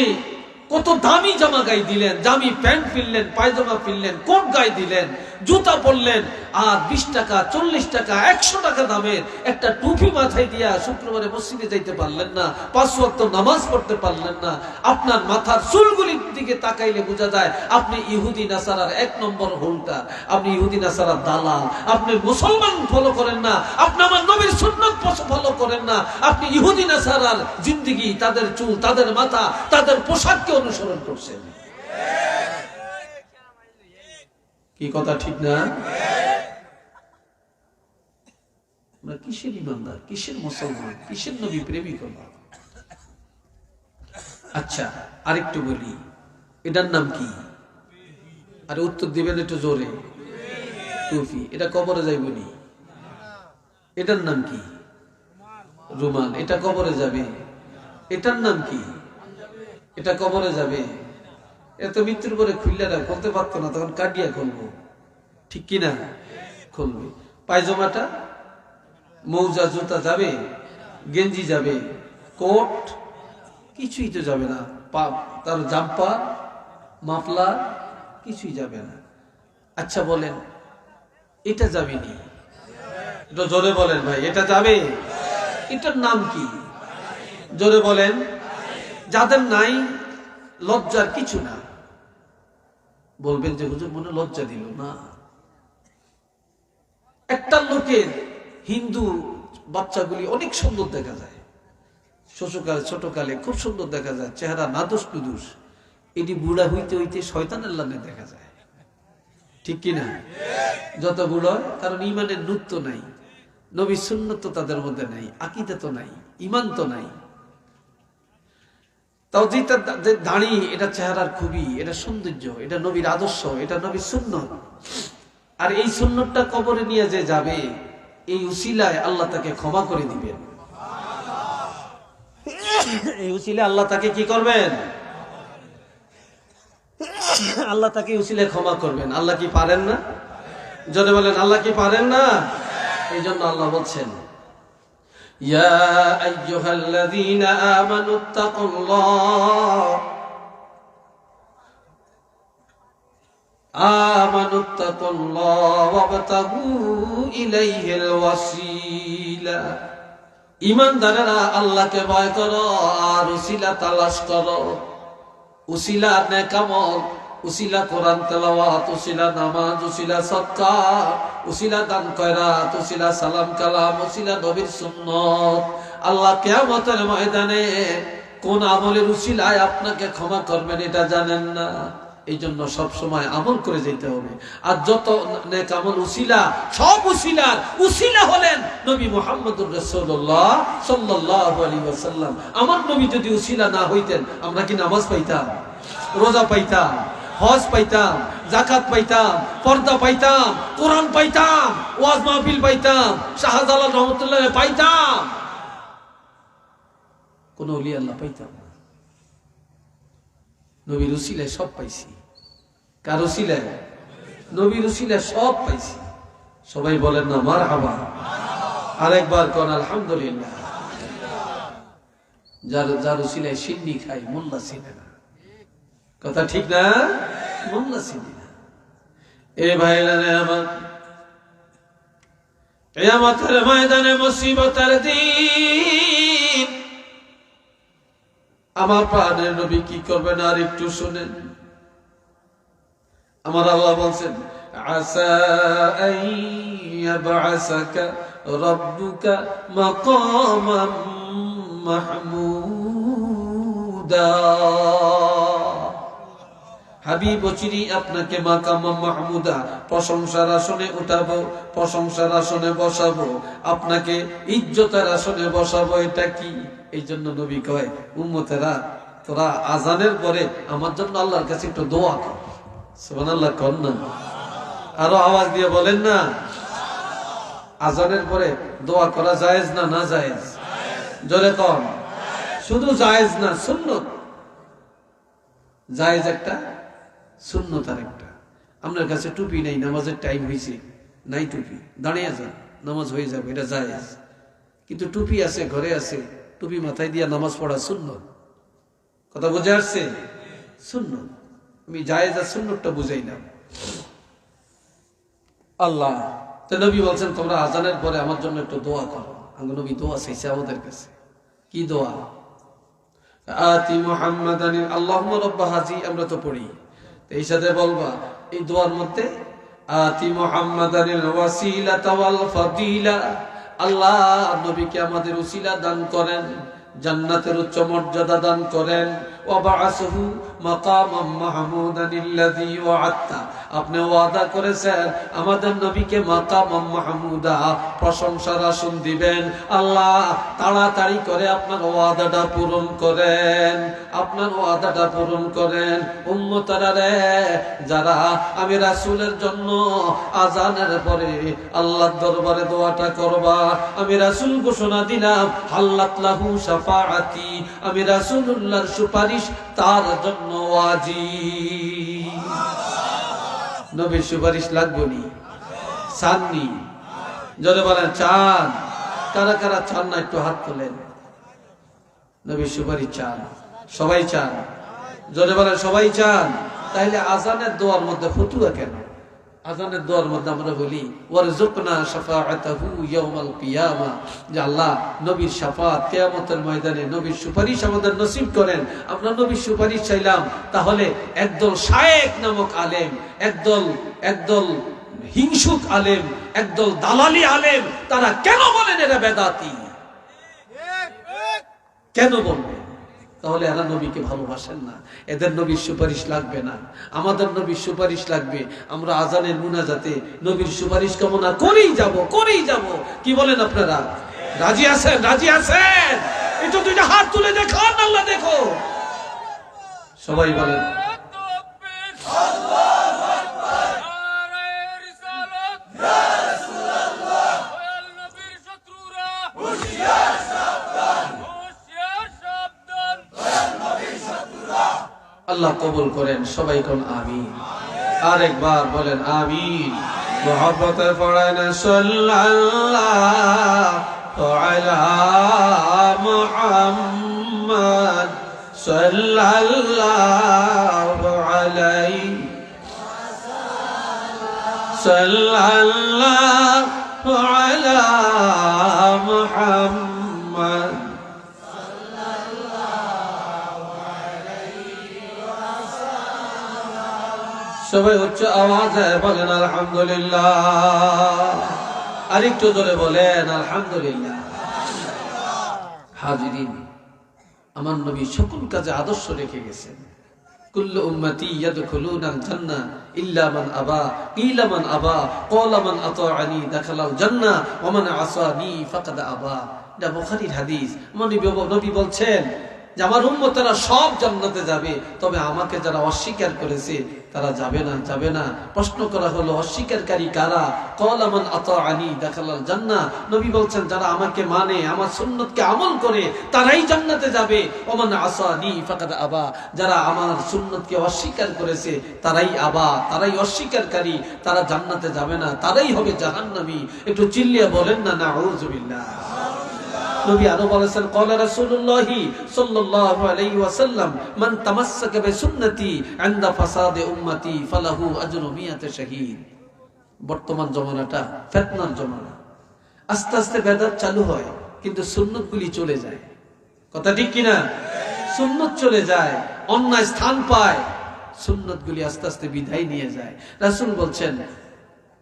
কত দামি জামা গায়ে দিলেন, দামি প্যান্ট ফিরলেন, পায়জামা ফিরলেন, কোট গায়ে দিলেন, জুতা পরলেন, আর 20 টাকা 40 টাকা 100 টাকা দামের একটা টুপি মাথায় দিয়া শুক্রবারে মসজিদে যাইতে পারলেন না, 5 ওয়াক্ত নামাজ পড়তে পারলেন না। আপনার মাথার চুলগুলির দিকে তাকাইলে বোঝা যায় আপনি ইহুদি নাসারার 1 নম্বর হোল্ডার, আপনি ইহুদি নাসারার দালাল। আপনি মুসলমান ফলো করেন না, আপনি আমার নবীর সুন্নাত ফলো করেন না, আপনি ইহুদি নাসারার জিন্দেগি, তাদের চুল, তাদের মাথা, তাদের পোশাককে অনুসরণ করছেন। কি কথা ঠিক না? আমরা কিসের ইমানদার, কিসের মুসলমান, কিসের নবী প্রেমিক হলাম? আচ্ছা আরেকটু বলি, এটার নাম কি? আরে উত্তর দিবেন একটু জোরে। টুপি, এটা কবরে যাইবনি। এটার নাম কি? রুমাল। এটা কবরে যাবে। এটার নাম কি? এটা কবরে যাবে। এত মৃত্যুর পরে খুললে না, খুলতে পারতো না, তখন কাটিয়া খুলবো, ঠিক কিনা? খুলবে। পায়জামাটা, মৌজা, জুতা যাবে, গেঞ্জি যাবে, কোট কিছুই তো যাবে না, তার জাম্পার, মাফলার কিছুই যাবে না। আচ্ছা বলেন, এটা যাবেনি? এটা জোরে বলেন ভাই, এটা যাবে? এটার নাম কি? জোরে বলেন। যাদের নাই লজ্জার কিছু না। বলবেন যে হুজুর মনে লজ্জা দিল না। একটা লোকের হিন্দু বাচ্চাগুলি অনেক সুন্দর দেখা যায়, ছোটকালে খুব সুন্দর দেখা যায়, চেহারা নাদুস নুদুস। এটি বুড়া হইতে হইতে শয়তানের লানে দেখা যায়, ঠিক কিনা? যত বুড়ো হয়, কারণ ইমানের নূর তো নাই, নবী সুন্নত তো তাদের মধ্যে নাই, আকীদা তো নাই, ইমান তো নাই। তাও যে দাড়ি, এটা চেহারার খুবই, এটা সৌন্দর্য, এটা নবীর আদর্শ, এটা নবীর সুন্নত। আর এই সুন্নতটা কবরে নিয়ে যে যাবে, এই উসিলায় আল্লাহ তাকে ক্ষমা করে দিবেন। এই উসিলায় আল্লাহ তাকে কি করবেন? আল্লাহ তাকে উসিলায় ক্ষমা করবেন। আল্লাহ কি পারেন না? যদি বলেন আল্লাহ কি পারেন না? এই জন্য আল্লাহ বলছেন, ইয়া আইয়ুহাল্লাযীনা আমানুত্তাকুল্লাহ ওয়াবতাগু ইলাইহিল ওয়াসিলা। ঈমানদারেরা আল্লাহকে ভয় করো আর উসিলা তালাশ করো। উসিলা নেক আমল, উসিলা কোরআন তেলাওয়াত, উসিলা নামাজ, উসিলা সাদকা, উসিলা দান খয়রাত, উসিলা সালাম কালাম, উসিলা নবীর সুন্নাত। আল্লাহ কিয়ামতের ময়দানে কোন আমলের উসিলায় আপনাকে ক্ষমা করবেন এটা জানেন না। এই জন্য সবসময় আমল করে যেতে হবে। আর যত নেক আমল উসিলা, সব উসিলার উসিলা হলেন নবী মুহাম্মদুর রাসূলুল্লাহ সাল্লাল্লাহু আলাইহি ওয়াসাল্লাম। আমার নবী যদি উসিলা না হইতেন, আমরা কি নামাজ পাইতাম, রোজা পাইতাম, হজ পাইতাম, যাকাত পাইতাম, পর্দা পাইতাম, কোরআন পাইতাম, ওয়াজ মাহফিল পাইতাম, শাহজালাল রহমাতুল্লাহ পাইতাম? কোন ওলি আল্লাহ পাইতাম না। নবীর উসিলায় সব পাইছি। কার উসিলায়? নবীর উসিলায় সব পাইছি। সবাই বলেন না মারহাবা? আরেকবার কোন আলহামদুলিল্লাহ। যার উসিলায় সিন্নি খাই, মোল্লা চিনে না। কথা ঠিক না? মোল্লা চিনি না। এ ভাইরা রে আমার, কিয়ামতের ময়দানে মুসিবতের দিন আমার প্রাণের নবী কি করবেন আর একটু শুনেন। আমার আল্লাহ বলছেন, আসা আইয়াবআসাকা রাব্বুকা মাকামান মাহমুদা। হাবিব চিনি আপনাকে মাকাম মাহমুদা, প্রশংসার আসনে উঠাবো, প্রশংসার আসনে বসাবো, আপনাকে ইজ্জতের আসনে বসাবো। এটা কি? এই জন্য নবী কয়, উম্মতেরা তোরা আজানের পরে আমার জন্য আল্লাহর কাছে একটু দোয়া কর। সুবহানাল্লাহ কর না? আরো আওয়াজ দিয়ে বলেন না। আজানের পরে দোয়া করা জায়েজ না না জায়েজ? জোরে কর। শুধু জায়েজ না, সুন্নত। জায়েজ একটা, সুন্নত আরেকটা। আপনার কাছে টুপি নেই, নামাজের টাইম হয়েছে, নাই টুপি, দাঁড়িয়ে যান, নামাজ হয়ে যাবে, এটা জায়েজ। কিন্তু টুপি আছে, ঘরে আছে, টুপি মাথায় দিয়ে নামাজ পড়া সুন্নত। কথা বুঝে আসছে? সুন্নত। আমি জায়েজ আর সুন্নতটা বুঝাইলাম। আল্লাহ তো নবী বলছেন, তোমরা আজানের পরে আমার জন্য একটু দোয়া করো। আঙ্গ নবী দোয়া চাইছে আমাদের কাছে। কি দোয়া? আতি মুহাম্মাদান আল্লাহুম্মা রাব্ব হাজি, আমরা তো পড়ি, এই সাথে বলবা এই দোয়ার মধ্যে, আতি মুহাম্মাদানিল ওয়াসিলাতা ওয়াল ফাদিলা। আল্লাহ নবীকে আমাদের উসিলা দান করেন, জান্নাতের উচ্চ মর্যাদা দান করেন, ওয়াবা'আসহু মাকামান মাহমুদানিল্লাযী ওয়া'আদতা, আপনি ওয়াদা করেছেন আমাদের নবীকে মাকামান মাহমুদা, প্রশংসার আসন দিবেন। আল্লাহ তাড়াতাড়ি করে আপনার ওয়াদাটা পূরণ করেন, আপনার ওয়াদাটা পূরণ করেন। উম্মতরা রে, যারা আমি রাসূলের জন্য আযানের পরে আল্লাহর দরবারে দোয়াটা করবা, আমি রাসূল ঘোষণা দিলাম হাল্লাত লাহু শাফাআতি, আমি রাসূলুল্লাহর সুপারিশ তার জন্য ওয়াজিব। নবীর সুপারিশ লাগবে নি? চাননি? যদি বলেন চান, কারা কারা চান না একটু হাত তোলেন। নবীর সুপারিশ চান, সবাই চান? যদি বলেন সবাই চান, তাহলে আযানের দোয়ার মধ্যে ফতুয়া কেন? আযানের দোয়ার মধ্যে আমরা বলি ওয়ারযুকনা শাফাআতাহু ইয়াউমাল কিয়ামা, যে আল্লাহ নবীর শাফাত কিয়ামতের ময়দানে নবীর সুপারিশ আমাদের নসিব করেন। আমরা নবীর সুপারিশ চাইলাম, তাহলে একদল শায়েখ নামক আলেম, একদল হিংসুক আলেম, একদল দালালি আলেম, তারা কেন বলেন এরা বেদাতি? কেন বলবেন? তাহলে এরা নবীকে ভালোবাসেন না, এদের নবীর সুপারিশ লাগবে না, আমাদের নবীর সুপারিশ লাগবে। আমরা আযানের মুনাজাতে নবীর সুপারিশ কামনা করেই যাব। কি বলেন আপনারা? রাজি আছেন? রাজি আছেন? একটু দুইটা হাত তুলে দেখান, আল্লাহ দেখো। সবাই বলেন আল্লাহ কবুল করেন। সবাই কোন আমিন। আরেকবার বলেন আমিন। মুহাব্বতে পড়েন সাল্লাল্লাহু আলা মুহাম্মদ সাল্লাল্লাহু আলাইহি সাল্লাল্লাহু আলা মুহাম্মদ। সবাই উচ্চ আওয়াজে বলেন আলহামদুলিল্লাহ। আরেকটু জোরে বলেন আলহামদুলিল্লাহ। হাজিরিন, আমার নবী সকল কাজে আদর্শ রেখে গেছেন। কুল্লু উম্মতি ইয়াদখুলুনাল জান্নাহ ইল্লা মান আবা, কিলা মান আবা, ক্বালা মান আতাআনি দাখালাল জান্নাহ ওয়া মান আসানি ফাকাদ আবা। এটা বুখারীর হাদিস। আমার নবী বলছেন যে আমার উম্মতেরা সব জান্নাতে যাবে, তবে আমাকে যারা অস্বীকার করেছে তারা যাবে না। প্রশ্ন করা হলো অস্বীকারী কারা? ক্বালা মান আতাআনি দাখালাল জান্নাহ। নবী বলছেন যারা আমাকে মানে, আমার সুন্নতকে আমল করে তারাই জান্নাতে যাবে। ওয়া মান আসানি ফাকাদ আবা, যারা আমার সুন্নতকে অস্বীকার করেছে তারাই অস্বীকারী, তারা জান্নাতে যাবে না, তারাই হবে জাহান্নামী। একটু চিল্লিয়ে বলেন না নাউযুবিল্লাহ। নবী আরো বলেছেন ক্বালা রাসূলুল্লাহ সাল্লাল্লাহু আলাইহি ওয়াসাল্লাম মান তামাসসাকা বিসুন্নতি ইনদা ফাসাদে উম্মতি ফালাহু আজরু মিয়াতে শাহীদ। বর্তমান জমানাটা ফিতনার জমানা। আস্তে আস্তে বেদাত চালু হয়, কিন্তু সুন্নতগুলি চলে যায়। কথা ঠিক কিনা? সুন্নত চলে যায়, অন্যায় স্থান পায়, সুন্নতগুলি আস্তে আস্তে বিদায় নিয়ে যায়। রাসূল বলছেন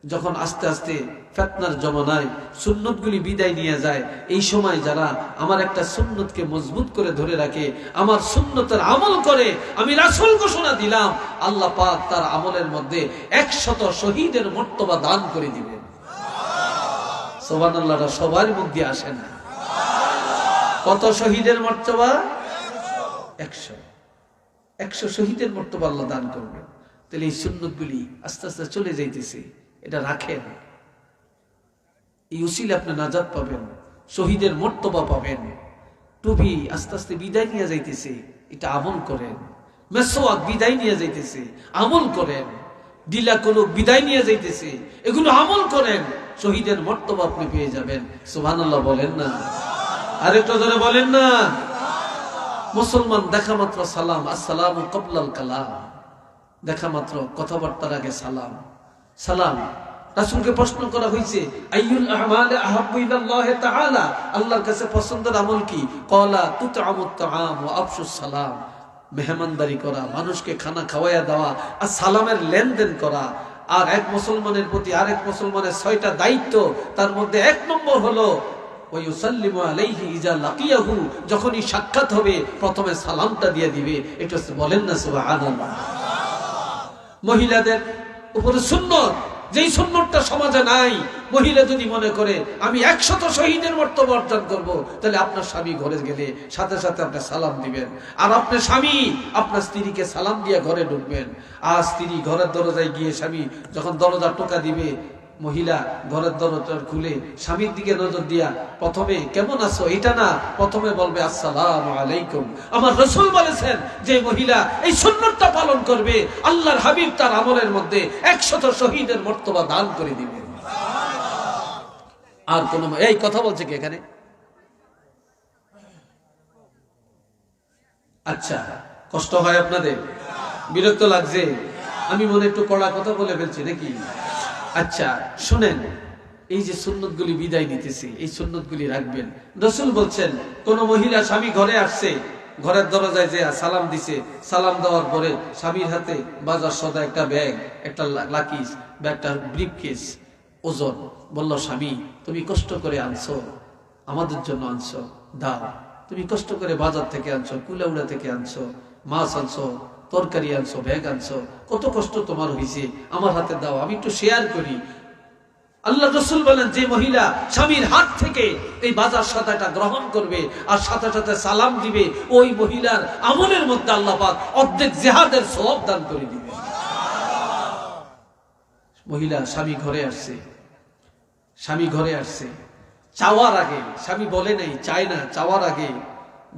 যখন আস্তে আস্তে ফিতনার জমানায় সুন্নতগুলি বিদায় নিয়ে যায়, এই সময় যারা আমার একটা সুন্নতকে মজবুত করে ধরে রাখে, আমার সুন্নতের আমল করে, আমি রাসূল ঘোষণা দিলাম আল্লাহ পাক তার আমলের মধ্যে 100 শহীদের মর্তবা দান করে দিবেন। সুবহানাল্লাহ। সবার মুখ দিয়ে আসে না। কত শহীদের মর্তবা? 100 শহীদের মর্তবা আল্লাহ দান করবেন। তাহলে এই সুন্নতগুলি আস্তে আস্তে চলে যাইতেছে, এটা রাখেন। এই উসিলে আপনি নাজাত পাবেন, শহীদের মর্তবা পাবেন। টুপি আস্তে আস্তে বিদায় নিয়ে যাইতেছে, এটা আমল করেন। মেসওয়াক বিদায় নিয়ে যাইতেছে, আমল করেন। ডিলা কলুক বিদায় নিয়ে যাইতেছে, এগুলো আমল করেন। শহীদের মর্তবা আপনি পেয়ে যাবেন। সুবহানাল্লাহ বলেন না? আরেকটা ধরে বলেন না? মুসলমান দেখা মাত্র সালাম, আসসালামু ক্বাবলাল কালাম। দেখা মাত্র কথাবার্তার আগে সালাম। রাসূলকে প্রশ্ন করা হয়েছে আইয়ুল আমালি আহাব্বু ইলাল্লাহি তাআলা, আল্লাহর কাছে পছন্দের আমল কি? ক্বালা তুতআমুত তাআম ওয়া আফশুস সালাম। মেহমানদারি করা, মানুষকে খানা খাওয়ায়া দেওয়া আর সালামের লেনদেন করা। আর এক মুসলমানের প্রতি আরেক মুসলমানের 6টা দায়িত্ব, তার মধ্যে 1 নম্বর হলো ওয়ায়ুসাল্লিমু আলাইহি ইজা লাকিয়াহু, যখনই সাক্ষাৎ হবে প্রথমে সালামটা দিয়ে দিবে। একটু বলেন না সুবহানাল্লাহ। মহিলাদের উপরে সুন্নত, যেই সুন্নতটা সমাজে নাই, মহিলা যদি মনে করে আমি 100 শহীদের মর্তবা অর্জন করব, তাহলে আপনার স্বামী ঘরে গেলে সাথে সাথে আপনি সালাম দিবেন। আর আপনার স্বামী আপনার স্ত্রীকে সালাম দিয়ে ঘরে ঢুকবেন। আর স্ত্রী ঘরের দরজায় গিয়ে স্বামী যখন দরজা টোকা দিবে, মহিলা ঘরের দরজা খুলে স্বামীর দিকে নজর দিয়া প্রথমে কেমন আছো এটা না, প্রথমে বলবে আসসালামু আলাইকুম। আমার রাসূল বলেছেন যে মহিলা এই সুন্নতটা পালন করবে, আল্লাহর হাবিব তার আমলের মধ্যে 100 শহীদের মর্তবা দান করে দিবে। আর কোন এই কথা বলছে কি এখানে? আচ্ছা, কষ্ট হয় আপনাদের? বিরক্ত লাগছে? আমি মনে একটু কড়া কথা বলে ফেলছি নাকি? আচ্ছা শুনেন, এই যে সুন্নতগুলি বিদায় নিতেছি, এই সুন্নতগুলি রাখবেন। রাসূল বলছেন কোন মহিলা স্বামী ঘরে আসছে, ঘরের দরজায় যে সালাম দিছে, সালাম দেওয়ার পরে স্বামীর হাতে বাজার সদা একটা ব্যাগ, একটা লাকিস, ব্যাগটা ব্রিফকেস ওজন, বলল স্বামী তুমি কষ্ট করে আনছো, আমাদের জন্য আনছো, দাও। তুমি কষ্ট করে বাজার থেকে আনছো, কুলাউড়া থেকে আনছো, মাছ আনছো, তরকারি আনছো, ব্যাগ আনছো, কত কষ্ট তোমার হয়েছে, আমার হাতে দাও, আমি একটু শেয়ার করি। আল্লাহ রাসূল বলেন যে মহিলা স্বামীর হাত থেকে এই বাজার সদাটা গ্রহণ করবে আর সাথে সাথে সালাম দিবে, ওই মহিলার আমলের মধ্যে আল্লাহ পাক অর্ধেক জিহাদের সওয়াব দান করে দিবে। মহিলা স্বামী ঘরে আসছে, স্বামী ঘরে আসছে, চাওয়ার আগে, স্বামী বলে নাই চায় না, চাওয়ার আগে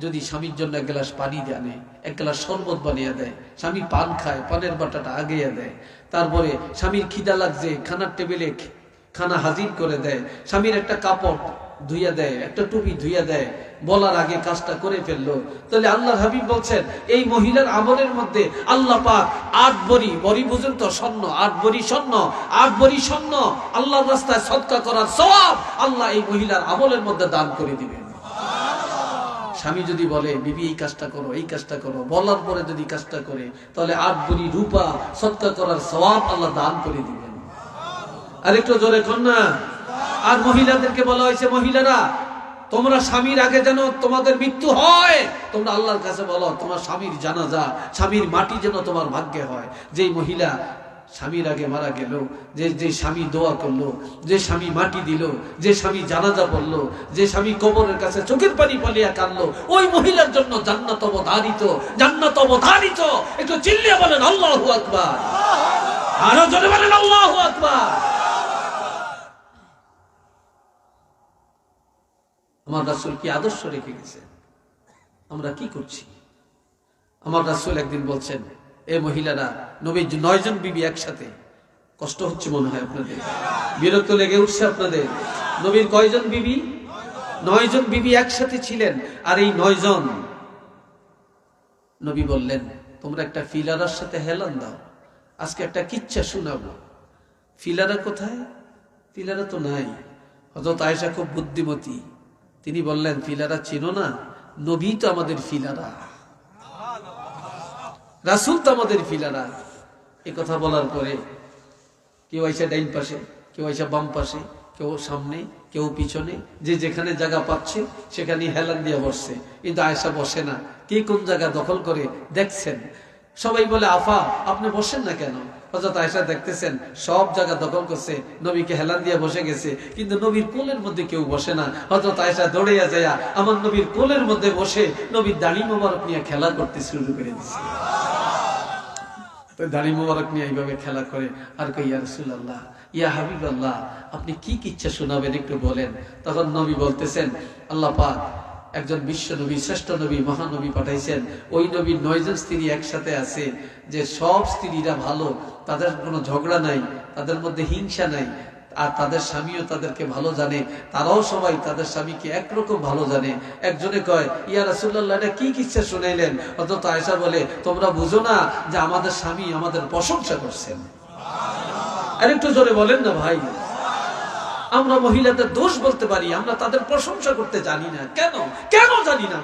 যদি স্বামীর জন্য 1 গ্লাস পানি দেয়, 1 গ্লাস শরবত বানিয়ে দেয়, স্বামী পান খায়, পানের বাটাটা আগেইয়া দেয়, তারপরে স্বামীর খিদা লাগছে, খানার টেবিলে খানা হাজির করে দেয়, স্বামীর একটা কাপড় ধুইয়া দেয়, একটা টুপি ধুইয়া দেয়, বলার আগে কাজটা করে ফেললো, তাহলে আল্লাহর হাবিব বলছেন এই মহিলার আমলের মধ্যে আল্লাহ পাক 8 বড়ি, বড়ি পর্যন্ত স্বর্ণ, 8 বড়ি স্বর্ণ, 8 বড়ি স্বর্ণ আল্লাহর রাস্তায় সদকা করার সওয়াব আল্লাহ এই মহিলার আমলের মধ্যে দান করে দিবেন। স্বামী যদি বলে বিবি এই কাজটা করো, এই কাজটা করো, বলার পরে যদি কাজটা করে, তাহলে 8 বড়ি রূপা সদকা করার সওয়াব আল্লাহ দান করে দিবেন। আরেকটু জোরে কন্যা। আর মহিলাদেরকে বলা হয়েছে মহিলারা তোমরা স্বামীর আগে যেন তোমাদের মৃত্যু হয়, তোমরা আল্লাহর কাছে বলো তোমার স্বামীর জানাজা, স্বামীর মাটি যেন তোমার ভাগ্যে হয়। যেই মহিলা স্বামীর আগে মারা গেল, যে স্বামী দোয়া করলো, যে স্বামী মাটি দিল, যে স্বামী জানাজা পড়লো, যে স্বামী কবরের কাছে চোখের পানি পালিয়া কাঁদলো, ওই মহিলার জন্য জান্নাত অবধারিত, জান্নাত অবধারিত। একটু চিল্লিয়ে বলেন আল্লাহু আকবার, আরো জোরে বলেন আল্লাহু আকবার। আমার রাসূল কি আদর্শ রেখে গেছে, আমরা কি করছি? আমার রাসূল একদিন বলছেন এ মহিলারা, নবীর 9 জন বিবি একসাথে, কষ্ট হচ্ছে মনে হয় আপনাদের, বিরক্ত লেগে উঠছে আপনাদের। নবীর কয়জন বিবি? 9 জন বিবি একসাথে ছিলেন। আর এই 9 জন নবী বললেন তোমরা একটা ফিলারার সাথে হেলান দাও, আজকে একটা কিচ্ছা শোনাবো। ফিলারা কোথায়? ফিলারা তো নাই। হযরত আয়েশা খুব বুদ্ধিমতী, তিনি বললেন ফিলারা চিনো না, নবী তো আমাদের ফিলারা, রাসূল তো আমাদের ফিলারা। এই কথা বলার পরে কেউ আইসা ডাইন পাশে, কেউ আইসা বাম পাশে, কেউ সামনে, কেউ পিছনে, যে যেখানে জায়গা পাচ্ছে সেখানে হেলান দিয়ে বসছে। কিন্তু আয়েশা বসে না, কে কোন জায়গা দখল করে দেখছেন। সবাই বলে আফা আপনি বসেন না কেন? হযরত আয়েশা দেখতেছেন সব জায়গা দখল করছে, নবীকে হেলান দিয়ে বসে গেছে, কিন্তু নবীর কোলের মধ্যে কেউ বসে না। হযরত আয়েশা দৌড়াইয়া যায় আমার নবীর কোলের মধ্যে বসে নবীর দাড়ি মোবারক নিয়ে খেলা করতে শুরু করে দিচ্ছে। দাড়ি মোবারক নিয়ে এইভাবে খেলা করে আর কই ইয়া রাসূলুল্লাহ, ইয়া হাবিবাল্লাহ, আপনি কি কিচ্ছা শোনাবেন একটু বলেন। তখন নবী বলতেছেন আল্লাহ পাক একজন বিশ্ব নবী, শ্রেষ্ঠ নবী, মহানবী পাঠাইছেন। ওই নবীর 9 জন স্ত্রী একসাথে আছে, যে সব স্ত্রীরা ভালো, তাদের কোনো ঝগড়া নাই, তাদের মধ্যে হিংসা নাই, আর তাদের স্বামীও তাদেরকে ভালো জানে, তারাও সবাই তাদের স্বামীকে একরকম ভালো জানে। একজনে কয় ইয়া রাসূলুল্লাহ এটা কি কিচ্ছা শুনাইলেন? হযরত আয়েশা বলে তোমরা বুঝো না যে আমাদের স্বামী আমাদের প্রশংসা করছেন। আর একটু জোরে বলেন না ভাই। আমরা মহিলাদের দোষ বলতে পারি, আমরা তাদের প্রশংসা করতে জানি না। কেন কেন জানি না?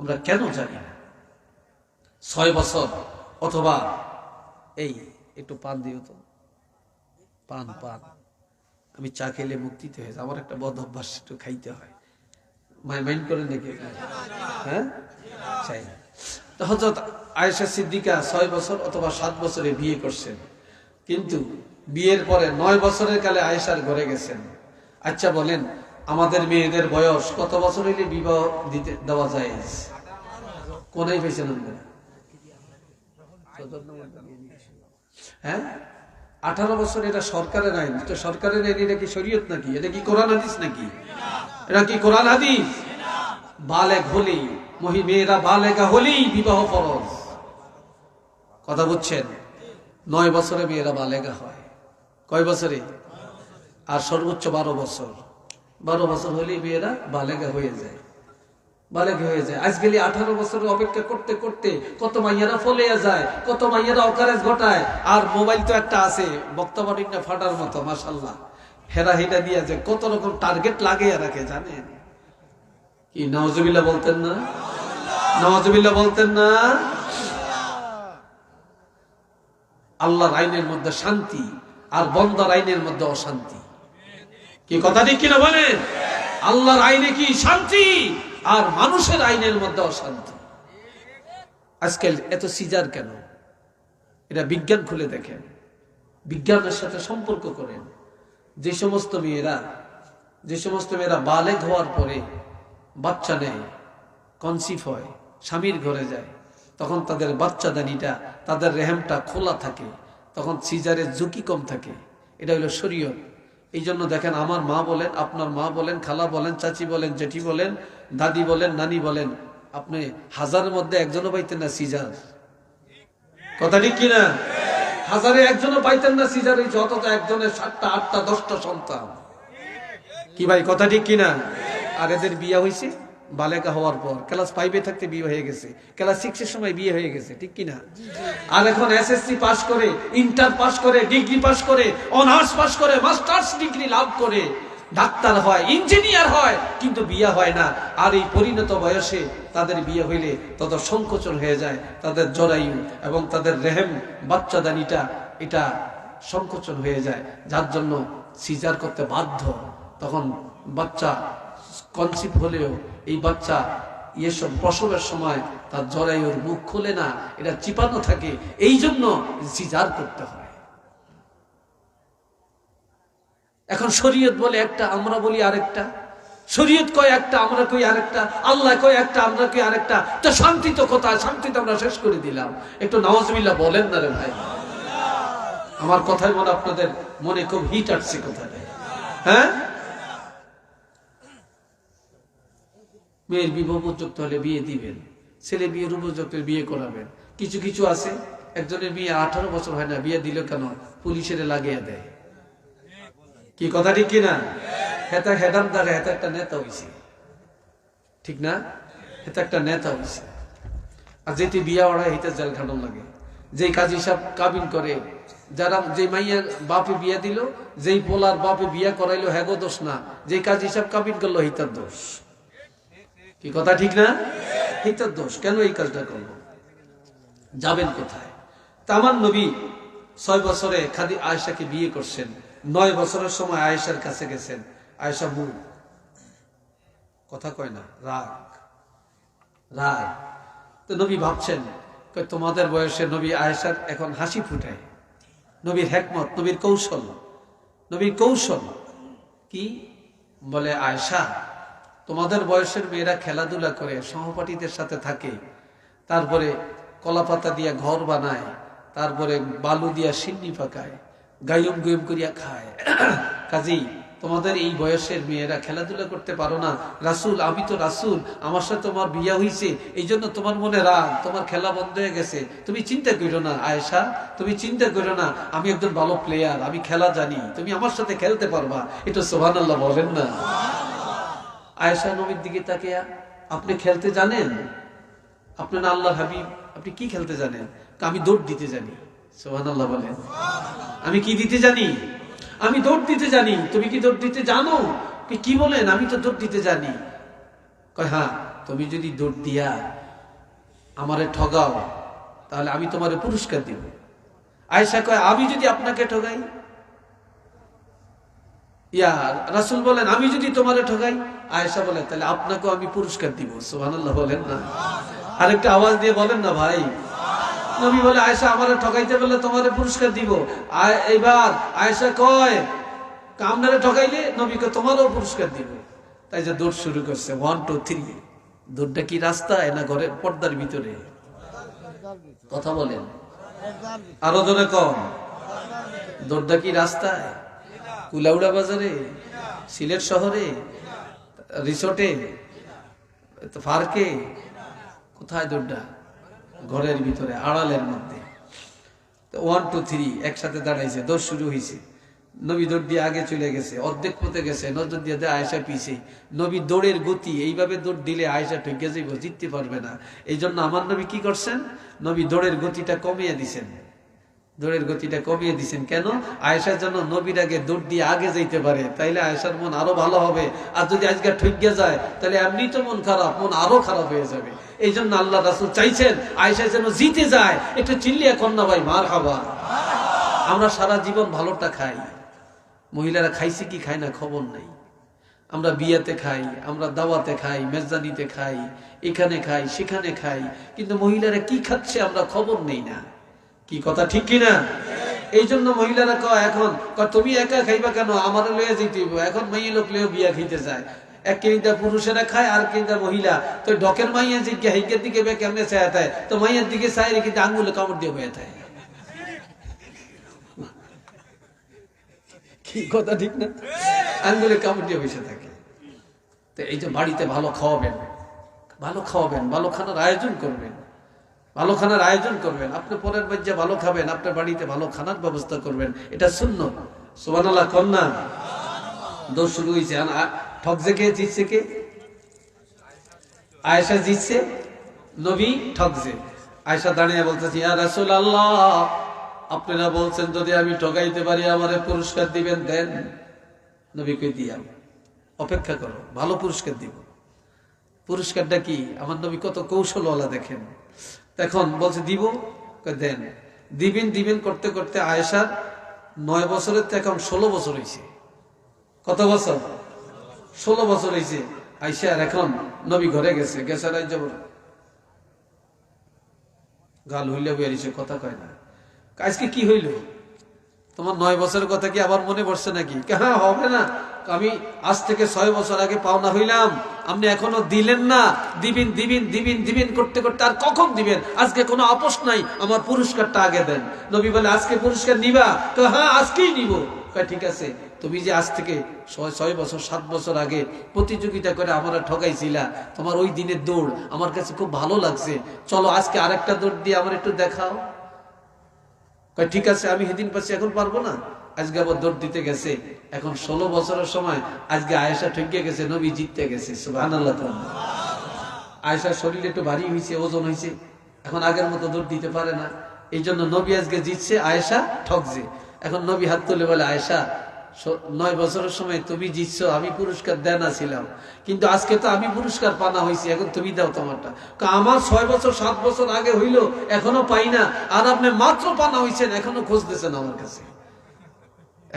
আমরা কেন জানি না? 6 বছর অথবা এই একটু পান দিও তো, পান পান আমি চা খেলে মুক্তিতে হয়ে যায়, আমার একটা বদ অভ্যাস, একটু খাইতে হয়। মাইন্ড করেন নাকি? হ্যাঁ, চাই। তো হযরত আয়েশা সিদ্দিকা 6 বছর অথবা 7 বছরে বিয়ে করছেন, কিন্তু বিয়ের পরে 9 বছরের কালে আয়েশার ঘরে গেছেন। আচ্ছা বলেন, আমাদের মেয়েদের বয়স কত বছর হইলে বিবাহ দিতে দেওয়া যায়? কোনাই পেয়েছেন আপনারা? হ্যাঁ, 18 বছর। এটা সরকারের আইন। তো সরকারের আইন, এটা কি শরীয়ত নাকি? এটা কি কোরআন হাদিস নাকি? এটা কি কোরআন হাদিস? বালেগ হলেই, মেয়েরা বালেগা হলেই বিবাহ ফরজ। কথা বুঝছেন? 9 বছরে মেয়েরা বালেগা হয়। কয় বছরে? আর সর্বোচ্চ 12 বছর। 12 বছর হলেই মেয়েরা বালেগা হয়ে যায়, বালেগা হয়ে যায়। আজকাল 18 বছরের অপেক্ষা করতে করতে কত মাইয়ারা ফলে যায়, কত মাইয়ারা অকারেজ ঘটায়। আর মোবাইল তো একটা আছে, বক্তব্য ফাটার মতো, মাশাআল্লাহ। হেরা হেটা দিয়া যে কত রকম টার্গেট লাগিয়ে রাখে, জানেন কি? নাউজুবিল্লাহ বলতেন না? নাউজুবিল্লাহ বলতেন না? আল্লাহর আইনের মধ্যে শান্তি, আর বন্দার আইনের মধ্যে অশান্তি। কি কথা ঠিক কিনা বলেন? আল্লাহর আইনে কি শান্তি, আর মানুষের আইনের মধ্যে অশান্তি। আজকাল এত সিজার কেন? এটা বিজ্ঞান খুলে দেখেন, বিজ্ঞানের সাথে সম্পর্ক করেন। যে সমস্ত মেয়েরা বালেগ হওয়ার পরে বাচ্চা নেয়, কনসিভ হয়, স্বামীর ঘরে যায়, তখন তাদের বাচ্চাদানিটা, তাদের রেহেমটা খোলা থাকে, তখন সিজারের ঝুঁকি কম থাকে। এটা হলো শরীয়ত। এই জন্য দেখেন, আমার মা বলেন, আপনার মা বলেন, খালা বলেন, চাচি বলেন, জেঠি বলেন, দাদি বলেন, নানি বলেন, আপনি হাজারের মধ্যে একজনও পাইতেন না সিজার। কথা ঠিক কিনা? হাজারে একজনও পাইতেন না সিজার। এই যত একজনের 7টা 8টা 10টা সন্তান। কি ভাই, কথা ঠিক কিনা? আর এদের বিয়ে হয়েছে বালেকা হওয়ার পর, ক্লাস 5-এ থাকতে বিয়ে হয়ে গেছে, ক্লাস 6-এর সময় বিয়ে হয়ে গেছে, ঠিক কিনা? আর এখন এসএসসি পাস করে, ইন্টার পাস করে, ডিগ্রি পাস করে, অনার্স পাস করে, মাস্টার্স ডিগ্রি লাভ করে ডাক্তার হয়, ইঞ্জিনিয়ার হয়, কিন্তু বিয়ে হয় না। আর এই পরিণত বয়সে তাদের বিয়ে হইলে তত সংকোচন হয়ে যায়, তাদের জরায়ু এবং তাদের রেহেম, বাচ্চাদানিটা, এটা সংকোচন হয়ে যায়, যার জন্য সিজার করতে বাধ্য। তখন বাচ্চা কনসিভ হলেও এই বাচ্চা এসব প্রসবের সময় তার জরায়ুর মুখ খুলে না, এটা চিপানো থাকে, এই জন্য সিজার করতে হয়। এখন শরীয়ত বলে একটা, আমরা বলি আরেকটা। শরীয়ত কয় একটা, আমরা কই আরেকটা। আল্লাহ কয় একটা, আমরা কই আরেকটা। তো শান্তি তো কোথায়? শান্তি তো আমরা শেষ করে দিলাম। একটু নাউজুবিল্লাহ বলেন না রে ভাই। আমার কথাই মনে আপনাদের মনে খুব হিট আসছে কোথায়? হ্যাঁ, মেয়ের বিবাহ উপযুক্ত হলে বিয়ে দিবেন, ছেলে বিয়ের উপযুক্ত বিয়ে করাবেন। কিছু কিছু আছে, একজনের বিয়ে 18 বছর হয় না, বিয়ে দিল কেন? পুলিশের লাগিয়ে দেয়। কি কথা ঠিক কিনা? হেতা হেদাম দ্বারা হেতা একটা নেতা হইছে, ঠিক না? হেতা একটা নেতা হইছে। আর যেটি বিয়া ওড়ায় হিতে জেল খাটন লাগে। যেই কাজী সাহেব কাবিন করে, যারা যে মাইয়ার বাপে বিয়া দিল, যেই পোলার বাপে বিয়া করাইলো, হ্যাগো দোষ না, যেই কাজী সাহেব কাবিন করলো হিতার দোষ। কি কথা ঠিক না? হিতার দোষ। কেন এই কাজটা করলো? যাবেন কোথায়? তা আমার নবী 6 বছরে খাদি আয়েশাকে বিয়ে করছেন। 9 বছরের সময় আয়েশার কাছে গেছেন। আয়েশা মুখ কথা কয় না, রাগ। তো নবী ভাবছেন, তোমাদের বয়সে নবী আয়েশার এখন হাসি ফুটায়। নবীর হেকমত, নবীর কৌশল কি বলে? আয়েশা, তোমাদের বয়সের মেয়েরা খেলাধুলা করে, সহপাঠীদের সাথে থাকে, তারপরে কলাপাতা দিয়া ঘর বানায়, তারপরে বালু দিয়া সিন্নি পাকায়, গায়ুম গুয়ুম করিয়া খায়। কাজী তোমাদের এই বয়সের মেয়েরা খেলাধুলা করতে পারো না। রাসূল, আমি তো রাসূল, আমার সাথে তোমার বিয়া হইছে, এই জন্য তোমার মনে রাগ, তোমার খেলা বন্ধ হয়ে গেছে। তুমি চিন্তা করো না আয়েশা, তুমি চিন্তা করো না, আমি একজন ভালো প্লেয়ার, আমি খেলা জানি, তুমি আমার সাথে খেলতে পারবা। এটা সুবহানাল্লাহ বলেন না? আয়েশা নবীর দিকে তাকিয়া, আপনি খেলতে জানেন? আপনি না আল্লাহর হাবিব, আপনি কি খেলতে জানেন? আমি দৌড় দিতে জানি। সুবহানাল্লাহ বলেন। আমি কি দিতে জানি? আমি দৌড় দিতে জানি। তুমি কি দৌড় দিতে জানো? কি বলেন? আমি তো দৌড় দিতে জানি। কয় হ্যাঁ, তুমি যদি দৌড় দিয়া আমারে ঠগাও, তাহলে আমি তোমারে পুরস্কার দিব। আয়েশা কয়, আমি যদি আপনাকে ঠগাই? ইয়া রাসূল বলেন আমি যদি তোমারে ঠকাই, আয়েশা বলে তাহলে আপনাকেও আমি পুরস্কার দিব। সুবহানাল্লাহ বলেন না? আরেকটা আওয়াজ দিয়ে বলেন না ভাই। নবী বলে আয়েশা আমারে ঠকাইতে বললে তোমারে পুরস্কার দিব। এইবার আয়েশা কয় আপনারে ঠকাইলে নবীকে তোমারও পুরস্কার দিব। তাই যে দৌড় শুরু করছে 1 2 3। দৌড়টা কি রাস্তায় না ঘরের পর্দার ভিতরে? কথা বলেন আরো জোরে কম। দৌড়টা কি রাস্তায়, কুলাউড়া বাজারে, সিলেট শহরে, রিসোর্টে, পার্কে? কোথায় দৌড়টা? ঘরের ভিতরে, আড়ালের মধ্যে। 1 2 3 একসাথে দাঁড়াইছে, দৌড় শুরু হয়েছে। নবী দৌড় দিয়ে আগে চলে গেছে, অর্ধেক পথে গেছে, নজর দিয়ে দেয় আয়েশা পিছে। নবী দৌড়ের গতি এইভাবে দৌড় দিলে আয়েশা ঠকে যাইব, জিততে পারবে না। এই জন্য আমার নবী কি করছেন? নবী দৌড়ের গতিটা কমিয়ে দিছেন। দৌড়ের গতিটা কমিয়ে দিছেন কেন? আয়েশার জন্য নবীর আগে দৌড় দিয়ে আগে যাইতে পারে, তাইলে আয়েশার মন আরো ভালো হবে। আর যদি আজকে ঠকে যায় তাহলে এমনি তো মন খারাপ, মন আরো খারাপ হয়ে যাবে। এই জন্য আল্লাহ রাসূল চাইছেন আয়েশা যেন জিতে যায়। একটু চিল্লিয়া কন্যা ভাই মারহাবা। আমরা সারা জীবন ভালোটা খাই, মহিলারা খাইছে কি খায় না খবর নাই। আমরা বিয়াতে খাই, আমরা দাওয়াতে খাই, মেজদানিতে খাই, এখানে খাই, সেখানে খাই, কিন্তু মহিলারা কি খাচ্ছে আমরা খবর নেই না। কি কথা ঠিক কিনা? এই জন্য মহিলারা কয় এখন তুমি একা খাইবা কেন, আমার লইয়া যেতে হইব। এখন মেয়ে লোক লইয়া বিয়া খাইতে যায়। এক কেনিটা পুরুষেরা খায়, আর কেনিটা মহিলা। তো ডকের মাইয়া যে হাইকের দিকে বে কেমনে চায় থাকে, তো মাইয়ার দিকে চাই রেখে আঙ্গুলে কামড় দিয়ে বয়ে থাকে। কি কথা ঠিক না? আঙ্গুলে কামড় দিয়ে বসে থাকে। তো এই যে বাড়িতে ভালো খাওয়াবেন, ভালো খাওয়াবেন, ভালো খানার আয়োজন করবেন, ভালো খানার আয়োজন করবেন। আপনি পরের বাড়িতে ভালো খাবেন, আপনার বাড়িতে ভালো খানার ব্যবস্থা করবেন, এটা সুন্নাত। সুবহানাল্লাহ কন্যা। দোষ শুরু হয়েছে। ঠকছে কে, জিতছে কে? আয়েশা জিতছে, নবী ঠকছে। আয়েশা দাঁড়িয়ে বলতেছে ইয়া রাসূলুল্লাহ, আপনারা বলছেন যদি আমি ঠকাইতে পারি আমারে পুরস্কার দিবেন, দেন। নবী কই দিয়াম, অপেক্ষা করো, ভালো পুরস্কার দিব। পুরস্কারটা কি? আমার নবী কত কৌশলওয়ালা দেখেন। এখন বলছে দিব, দেন। দিবেন দিবেন করতে করতে আয়েশার 9 বছরের তো এখন 16 বছর হয়েছে। কত বছর? 16 বছর হয়েছে। আয়েশার এখন নবী ঘরে গেছে, গেছে রাজ্য গাল হইলে বেরিয়েছে, কথা কয় না। আজকে কি হইল? তোমার 9 বছরের কথা কি আবার মনে পড়ছে নাকি? হ্যাঁ, হবে না। আমি আজ থেকে 6 বছর আগে পাওনা হইলাম, আপনি এখনো দিলেন না। দিবেন দিবেন দিবেন দিবেন করতে করতে আর কখন দিবেন? আজকে কোনো আপোষ নাই, আমার পুরস্কারটা আগে দেন। নবী বলে আজকে পুরস্কার নিবা? হ্যাঁ, আজকেই নিব। ঠিক আছে, তুমি যে আজ থেকে 6 বছর 7 বছর আগে প্রতিযোগিতা করে আমরা ঠকাইছিলা, তোমার ওই দিনের দৌড় আমার কাছে খুব ভালো লাগছে, চলো আজকে আরেকটা দৌড় দিয়ে আমার একটু দেখাও। ঠিক আছে, আমি সেদিন পাচ্ছি, এখন পারবো না। আজকে আবার দৌড় দিতে গেছে। এখন 16 বছরের সময় আজকে আয়েশা ঠকে গেছে, নবী জিততে গেছে। সুবহানাল্লাহ। আয়েশার শরীর একটু ভারী হয়েছে, ওজন হয়েছে, এখন আগের মতো দৌড় দিতে পারে না। এই জন্য নবী আজকে জিতছে, আয়েশা ঠকছে। এখন নবী হাত তুলে বলে আয়েশা, 9 বছরের সময় তুমি জিতছো, আমি পুরস্কার দেনা ছিলাম, কিন্তু আজকে তো আমি পুরস্কার পানা হয়েছি, এখন তুমি দাও তোমারটা। আমার 6 বছর 7 বছর আগে হইল, এখনো পাই না, আর আপনি মাত্র পানা হয়েছেন, এখনো খুঁজতেছেন আমার কাছে।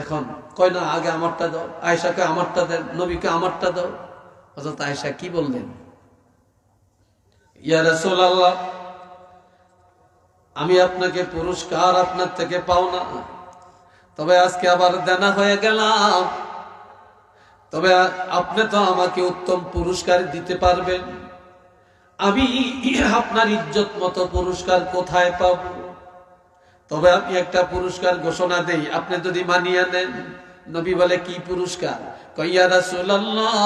এখন কয় না আগে আমারটা দাও। আয়েশাকে আমারটা দেন, নবীকে আমারটা দাও। হযরত আয়েশা কি বললেন? ইয়া রাসূলুল্লাহ, আমি আপনাকে পুরস্কার আপনার থেকে পাও না, তবে আজকে আবার দেনা হয়ে গেলাম, তবে আপনি তো আমাকে উত্তম পুরস্কার দিতে পারবেন। আমি আপনার ইজ্জত মতো পুরস্কার কোথায় পাব? তবে আমি একটা পুরস্কার ঘোষণা দেই, আপনি যদি মানিয়ে নেন। নবী বলে কি পুরস্কার? ইয়া রাসূলুল্লাহ,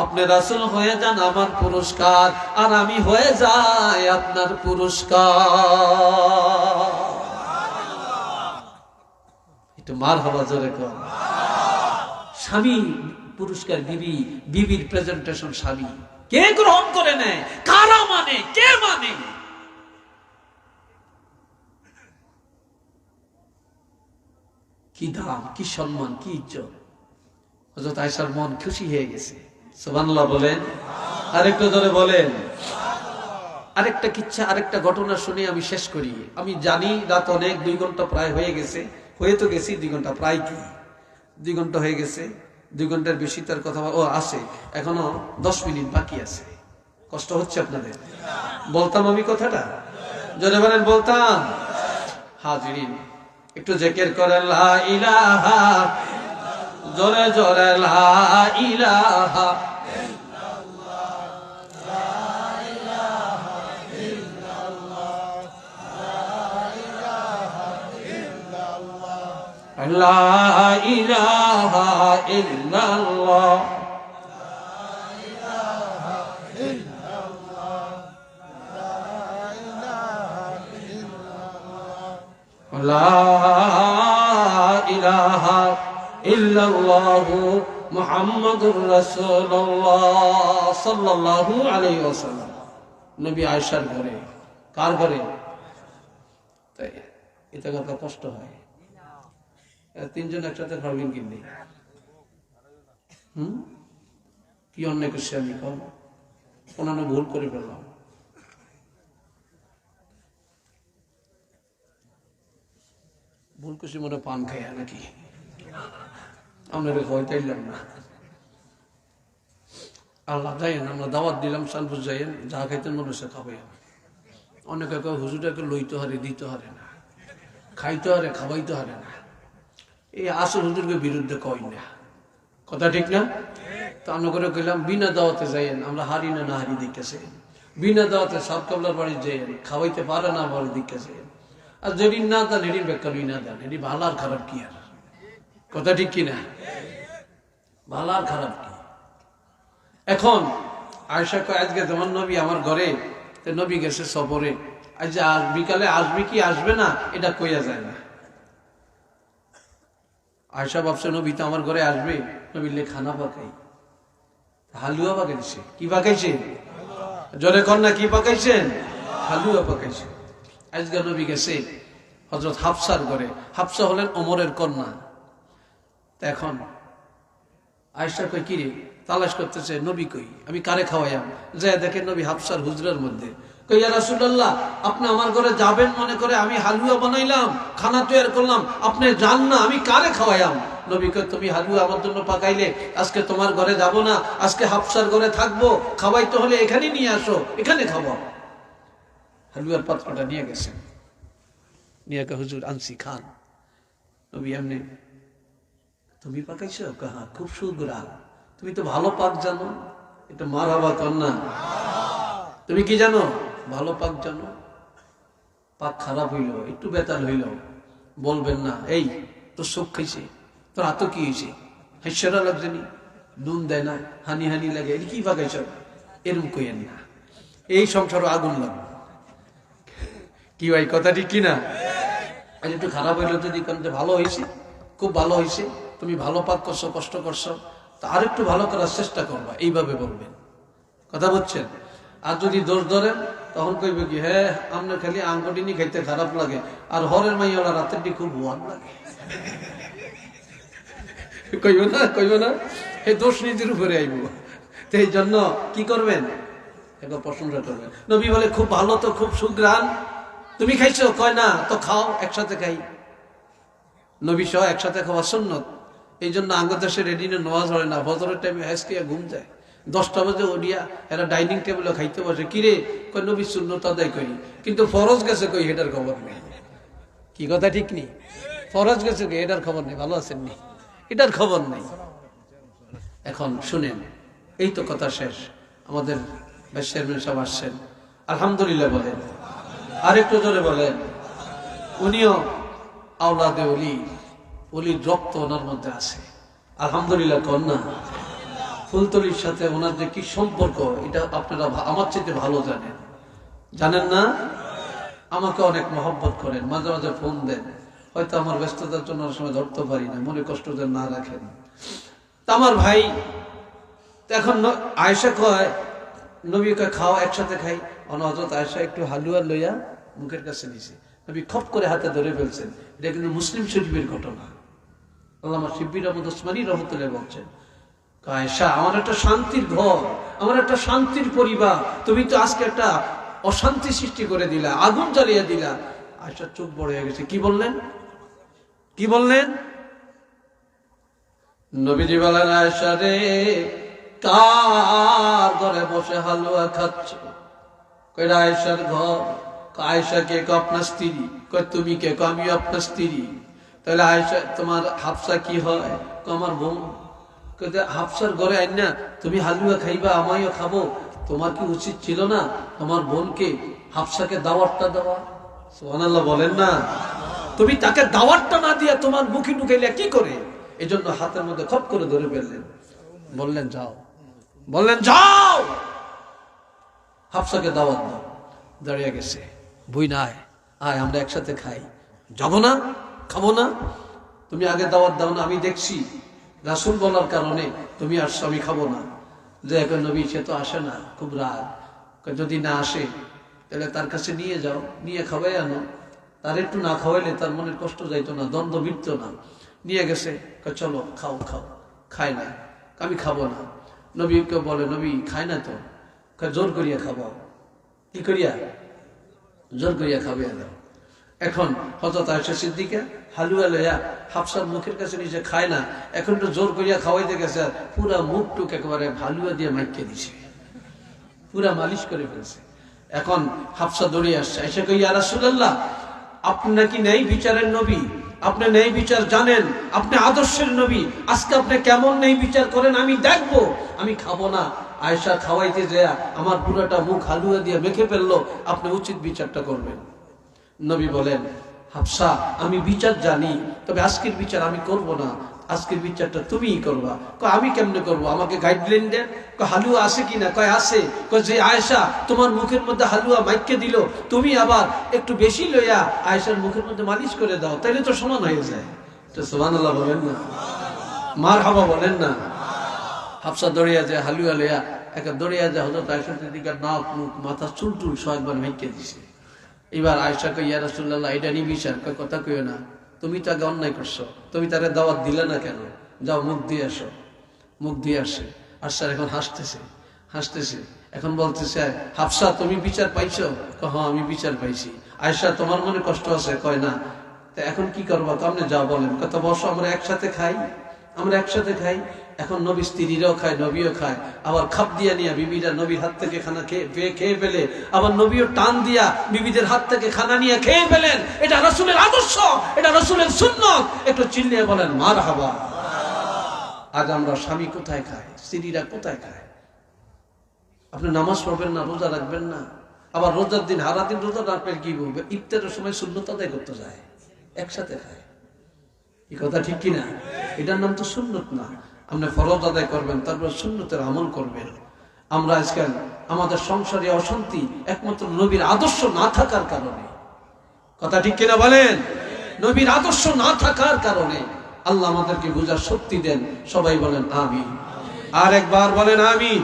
আপনি রাসূল হয়ে যান আমার পুরস্কার, আর আমি হয়ে যাই আপনার পুরস্কার। একটু মারহাবা জোরে কর। স্বামী পুরস্কার দিবি, বিবির প্রেজেন্টেশন স্বামী কে গ্রহণ করে নেয়, কারা মানে, কে মানে? কি দাম, কি সম্মান, কি ইজ্জত। হযরত আয়েশার মন খুশি হয়ে গেছে। সুবহানাল্লাহ বলেন, আরেকটু ধরে বলেন। আরেকটা কিচ্ছা, আরেকটা ঘটনা শুনে আমি শেষ করি। আমি জানি রাত অনেক, 2 ঘন্টা প্রায় হয়ে গেছে, হয়ে তো গেছি 2 ঘন্টা, প্রায় কি 2 ঘন্টা হয়ে গেছে। 2 ঘন্টার বেশি তার কথা ও আছে, এখনো 10 মিনিট বাকি আছে। কষ্ট হচ্ছে আপনাদের? বলতাম আমি কথাটা, জোরে বলেন বলতাম। হাজিরিন, একটু জিকির করেন লা ইলাহা, জোরে জোরে লা ইলাহা لا إله إلا الله لا إله إلا الله محمد رسول الله صلى الله عليه وسلم। নবী আয়েশার ঘরে, কার ঘরে? তাই এটা কত কষ্ট হয়। 3 জন একসাথে খাবেন কিনে, কি অন্যায় করছি আমি? কোনো ভুল করে ফেললাম। ভুল করছি মনে পান খাইয়া নাকি? আপনাকে খাওয়াইতাইলাম না। আল্লাহ যাইয়েন, আমরা দাওয়াত দিলাম, সানপুর যাইয়েন, যা খাইতেন মনে হচ্ছে খাবাই। অনেকে হুজুরটাকে লইতে হারে, দিতে হারে না, খাইতে হারে, খাওয়াইতে হারে না। এই আসল হুজুরকে বিরুদ্ধে কই না, কথা ঠিক না? তো আমরা করে কইলাম বিনা দাওয়াতে যাইয়েন, আমরা হারি না হারি দেখেছে। বিনা দাওয়াতে সাত কাবলার বাড়ি যাইয়েন, খাওয়াইতে পারে না বাড়ি দেখেছে। আর যেদিন না দেন এদিন বেকারই না দেন, এটি ভালো আর খারাপ কি? আর কথা ঠিক কিনা? ভালো আর খারাপ কি? এখন আয়েশা কয় আজকে যেমন নবী আমার ঘরে, নবী গেছে সফরে, আজ বিকালে আসবে কি আসবে না এটা কইয়া যায় না। আয়েশা ভাবছে নবী তো আমার ঘরে আসবে, নবীলে খানা পাকাই, হালুয়া পাকাইছে। কি পাকাইছে? জোরে কর না, কি পাকাইছেন? হালুয়া পাকাইছে। আজকে নবী গেছে হযরত হাফসার ঘরে। হাফসা হলেন ওমরের কন্যা। এখন আয়েশা কই কি রে, তালাশ করতেছে নবী কই, আমি কারে খাওয়াইয়াম? যায় দেখেন নবী হাফসার হুজরার মধ্যে। কই ইয়া রাসূলুল্লাহ, আপনি আমার ঘরে যাবেন মনে করে আমি হালুয়া বানাইলাম, খানা তৈরি করলাম, আপনি যান না, আমি কারে খাওয়াইয়াম? নবী কই তুমি হালুয়া আমার জন্য পাকাইলে, আজকে তোমার ঘরে যাব না, আজকে হাফসার ঘরে থাকবো, খাওয়াইতে হলে এখানে নিয়ে আসো, এখানে খাবো। হালুয়ার পাত্রটা নিয়ে গেছেন, নিয়ে কে হুজুর আনছি খান। নবী এমনি, তুমি পাকাইছো? কাহা, খুব সুগ্রাণ, তুমি তো ভালো পাক জানো। এটা মারহাবা কন্যা, তুমি কি জানো? ভালো পাক জানো। পাক খারাপ হইল, একটু বেতাল হইল, বলবেন না এই তোর চোখ খাইছে, তোর হাতও কি হয়েছে, হাস্যরা লাগছে নি, নুন দেয় না, হানি হানি লাগে, এটা কি পাকাইছ, এরম কইেন না। এই সংসারও আগুন লাগবে। কি ভাই কথা ঠিক কিনা? আজ একটু খারাপ হইলো যদি যে ভালো হয়েছে, খুব ভালো হয়েছে, তুমি ভালো পাক করছো, কষ্ট করছো, তা আর একটু ভালো করার চেষ্টা করবা, এইভাবে বলবেন। কথা বুঝছেন? আর যদি দোষ ধরেন তখন কইবে কি, হ্যাঁ আপনার খালি আঙ্গুটিনি খাইতে খারাপ লাগে, আর হরের মাইয়ালা রাতেরটি খুব ভুয়ান লাগে। কইব না, কইব না, এই দোষ নিজের উপরে আইব। তো এই জন্য কি করবেন? একবার প্রশংসা করবেন। নবী বলে খুব ভালো তো, খুব সুঘ্রাণ, তুমি খাইছো? কয় না, তো খাও, একসাথে খাই। নবী সহ একসাথে খাওয়া সুন্নত। এই জন্য আঙ্গদেশে রেডিনে নামাজ হয় না, ফজরের টাইমে হাসকিয়া ঘুম যায়, 10টা বাজে ওডিয়া এরা ডাইনিং টেবিলে খাইতে বসে। কিরে, কই নবী সুন্নত আদায় করি, কিন্তু ফরজ গেছে কই এটার খবর নেই। কি কথা ঠিক নেই? ফরজ গেছে কই এটার খবর নেই, ভালো আছেন নি, এটার খবর নেই। এখন শুনেন, এই তো কথা শেষ। আমাদের চেয়ারম্যান সাহেব আসছেন, আলহামদুলিল্লাহ বলেন, আরেকটু জোরে বলেন। উনিও আওলাদে ওলি, ওলির রক্ত ওনার মধ্যে আছে, আলহামদুলিল্লাহ কন্যা। ফুলতলির সাথে ওনার যে কি সম্পর্ক, এটা আপনারা আমার চেয়ে ভালো জানেন, জানেন না? আমাকে অনেক মহব্বত করেন, মাঝে মাঝে ফোন দেন, হয়তো আমার ব্যস্ততার জন্য সময় ধরতে পারি না, মনে কষ্ট যেন না রাখেন। তা আমার ভাই, এখন আয়েশা কয় নবী কয় খাও, একসাথে খাই। হযরত আয়েশা একটু হালুয়া লইয়া মুখের কাছে নিছে, নবী খপ করে হাতে ধরে ফেলছেন। এটা কিন্তু মুসলিম শরীফের ঘটনা। আল্লামা শিববির আহমদ ওসমানী রহমতুল্লাহ বলছেন, আয়েশা আমার একটা শান্তির ঘর, আমার একটা শান্তির পরিবার, তুমি তো আজকে একটা অশান্তি সৃষ্টি করে দিলা, আগুন জ্বালিয়ে দিলা। আয়েশার চোখ বড় হয়ে গেছে। কি বললেন? কি বললেন? নবীজি বলেন, আয়েশা রে, কার ঘরে বসে হালুয়া খাচ্ছ? কই আয়েশার ঘর। আয়েশা কে? আপনার স্ত্রী। কই তুমি কে? আমি আপনার স্ত্রী। তাহলে আয়েশা তোমার হাফসা কি হয়? আমার বোন। হাফসার ঘরে আইন না তুমি হালুয়া খাইবা, আমিও খাবো, তোমার কি উচিত ছিল না তোমার বোনকে হাফসাকে দাওয়াতটা দেওয়া? সুবহানাল্লাহ বলেন না। তুমি তাকে দাওয়াতটা না দিয়া তোমার মুখে ঢুকাইলে কি করে? এই জন্য হাতের মধ্যে খপ করে ধরে ফেললেন, বললেন যাও, বললেন যাও হাফসাকে দাওয়াত দাও। দাঁড়িয়ে গেছে, বই না আয় আমরা একসাথে খাই। যাব না, খাবো না, তুমি আগে দাওয়াত দাও না, আমি দেখছি রাসূল বলার কারণে তুমি আসছো, আমি খাবো না। যে এখন নবী সে তো আসে না, খুব রাগ। যদি না আসে তাহলে তার কাছে নিয়ে যাও, নিয়ে খাওয়াই আনো। তার একটু না খাওয়াইলে তার মনের কষ্ট যাইতো না, দ্বন্দ্ব মিটতো না। নিয়ে গেছে, চলো খাও খাও। খায় না, আমি খাবো না। নবীকে বলে, নবী খায় না তো, জোর করিয়া খাবো। কি করিয়া? জোর করিয়া খাওয়াইয়া দাও। এখন হযরত আয়েশা সিদ্দিকা হালুয়া লইয়া হাফসার মুখের কাছে নিচে খায় না, এখন তো জোর করিয়া খাওয়াইতে গেছে, পুরা মুখ টুক একেবারে হালুয়া দিয়ে মাইকে দিছে, পুরা মালিশ করে ফেলছে। এখন হাফসা দৌড়ে আসছে, এসে কই, ইয়া রাসূলুল্লাহ, আপনি নাকি ন্যায় বিচারের নবী, আপনি ন্যায় বিচার জানেন, আপনি আদর্শের নবী, আজকে আপনি কেমন ন্যায় বিচার করেন আমি দেখবো। আমি খাবো না। আয়েশা খাওয়াইতে যায় আমার পুরাটা মুখ হালুয়া দিয়ে মেখে ফেললো, আপনি উচিত বিচারটা করবেন। নবী বলেন, হাফসা আমি বিচার জানি, তবে আজকের বিচার আমি করব না, আজকের বিচারটা তুমিই করবা। আমি কেমনে করব? আমাকে গাইডলাইন দেন। হালুয়া আছে কিনা? কয় আছে। যে আয়েশা তোমার মুখের মধ্যে হালুয়া মাইকে দিল, তুমি আবার একটু বেশি লইয়া আয়েশার মুখের মধ্যে মালিশ করে দাও, তাইলে তো সমান হয়ে যায়। তো সুবহানাল্লাহ বলেন না, মারহাবা বলেন না। হাফসা দৌড়িয়া যায়, হালুয়া লইয়া একটা দৌড়িয়া যায় হযরত আয়েশা সিদ্দিকার নাক মুখ মাথা চুল টুল সব একবার মাইকে দিছে। এবার আয়েশা কই, ইয়া রাসূলুল্লাহ, এটা নি বিচার। কথা কইও না, তুমি তো আগে অন্যায় করছো, তুমি তারে দাওয়াত দিলে না কেন? যাও মুখ দিয়ে আসো। মুখ দিয়ে আসে, আসার এখন হাসতেছে হাসতেছে, এখন বলতেছে, হাফসা তুমি বিচার পাইছো? হ্যাঁ আমি বিচার পাইছি। আয়েশা তোমার মনে কষ্ট আছে? কয় না। তা এখন কি করবো? তো আপনি যা বলেন। কথা বসো, আমরা একসাথে খাই, আমরা একসাথে খাই। এখন নবী স্ত্রীরাও খায়, নবীও খায়, আবার খাপ দিয়া নিয়া বিবিরা নবীর হাত থেকে খানা খেয়ে ফেলে, আবার নবীও টান দিয়া বিবিদের হাত থেকে খানা নিয়ে খেয়ে ফেলেন। এটা রাসূলের আদর্শ, এটা রাসূলের সুন্নাত। একটু চিল্লিয়ে বলেন মারহাবা। আজ আমরা স্বামী কোথায় খায়, স্ত্রীরা কোথায় খায়? আপনি নামাজ পড়বেন না, রোজা রাখবেন না, আবার রোজার দিন হারা দিন রোজা রাখবেন, কি বলবে? ইফতারের সময় সুন্নত আদায় করতে যায়, একসাথে খায়। এই কথা ঠিক কিনা? এটার নাম তো সুন্নত না। আপনি ফরজ আদায় করবেন, তারপর সুন্নতের আমল করবেন। আমরা আজকাল আমাদের সংসারে অশান্তি একমাত্র নবীর আদর্শ না থাকার কারণে। কথা ঠিক কিনা বলেন? নবীর আদর্শ না থাকার কারণে। আল্লাহ আমাদেরকে বুঝার শক্তি দেন। সবাই বলেন আমিন। আর একবার বলেন আমিন,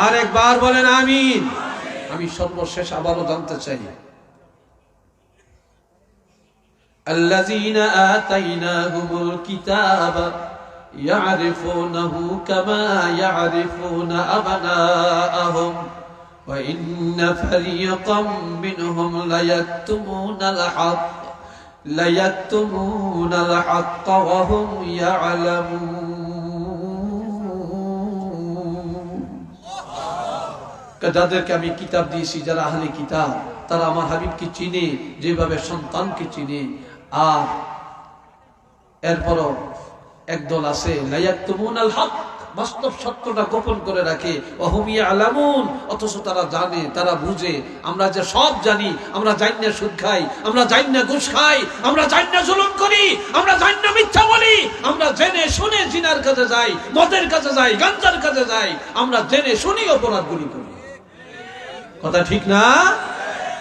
আর একবার বলেন আমিন। আমি সর্বশেষ আবারও জানতে চাই, আল্লাযীনা আতাইনাহুমুল কিতাবা ইয়ারিফুনাহু কামা ইয়ারিফুনা আবনাআহুম ওয়া ইন্না ফারীকাম মিনহুম লায়াকতুমুনাল হাক্কা ওয়া হুম ইয়ালামুন। যাদেরকে আমি কিতাব দিয়েছি, যারা আহলে কিতাব, তারা আমার হাবিবকে চিনে যেভাবে সন্তানকে চিনে। আর এরপরও একদল আছে লায়াকতুমুনাল হক, বাস্তব সত্যটা গোপন করে রাখে, ওয়া হুম ইয়ালামুন, অথচ তারা জানে, তারা বুঝে। আমরা যে সব জানি, আমরা জানি না সুদ খাই, আমরা জানি না ঘুষ খাই, আমরা জানি না জুলুম করি, আমরা জানি না মিথ্যা বলি, আমরা জেনে শুনে জিনার কাছে যাই, মদের কাছে যাই, গাঞ্জার কাছে যাই, আমরা জেনে শুনি অপরাধগুলি করি। কথা ঠিক না?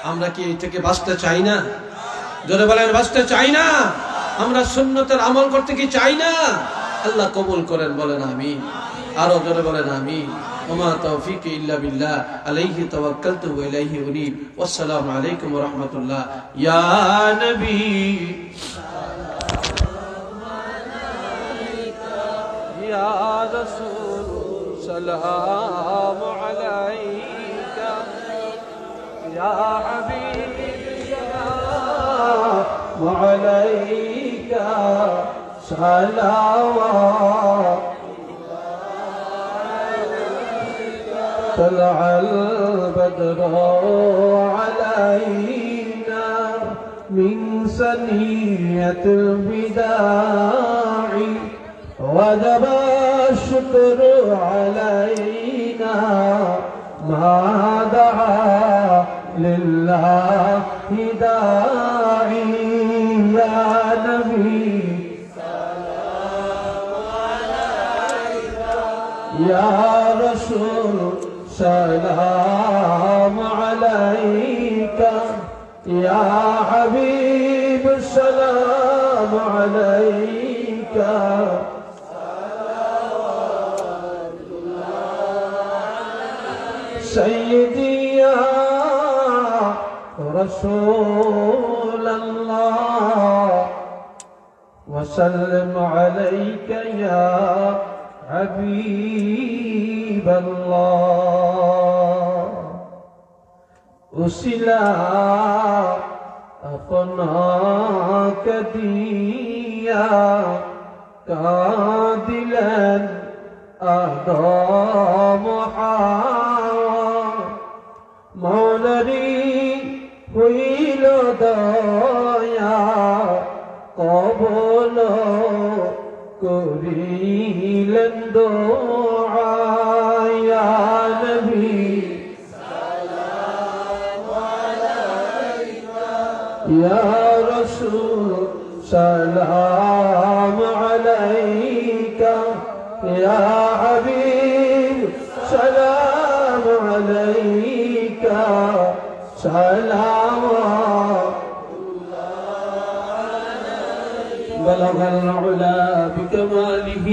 আমরা কি এই থেকে বাঁচতে চাই না? জোরে বলেন বাঁচতে চাই না? আমরা সুন্নতের আমল করতে কি চাই না? আল্লাহ কবুল করেন, বলেন আমিন। আরো জোরে বলেন আমিন। ওমা তাওফীকি ইল্লা বিল্লাহ, আলাইহি তাওয়াক্কালতু ওয়া ইলাইহি উনীব। ওয়াসসালামু আলাইকুম ওয়া রাহমাতুল্লাহ। ইয়া নবী ইয়া রাসূল সালামু আলাইকা ইয়া হাবিবি সালামু আলাইকা صلوات طلع البدر علينا من ثنية الوداع وجب الشكر علينا ما دعا لله داعي يا نبي سلام عليك يا رسول سلام عليك يا حبيب السلام عليك صلوات الله سيدي يا رسول الله وسلم عليك يا حبيب الله أسلا أفناك ديا قادلا أدام حاوى مولري হইল দয়া কবল করিলেন দোয়া ইয়া নবী সালাম আলাইকা ইয়া রাসূল সালাম আলাইকা ইয়া হাবিব সালাম আলাইকা صلوات بلغ العلا بكماله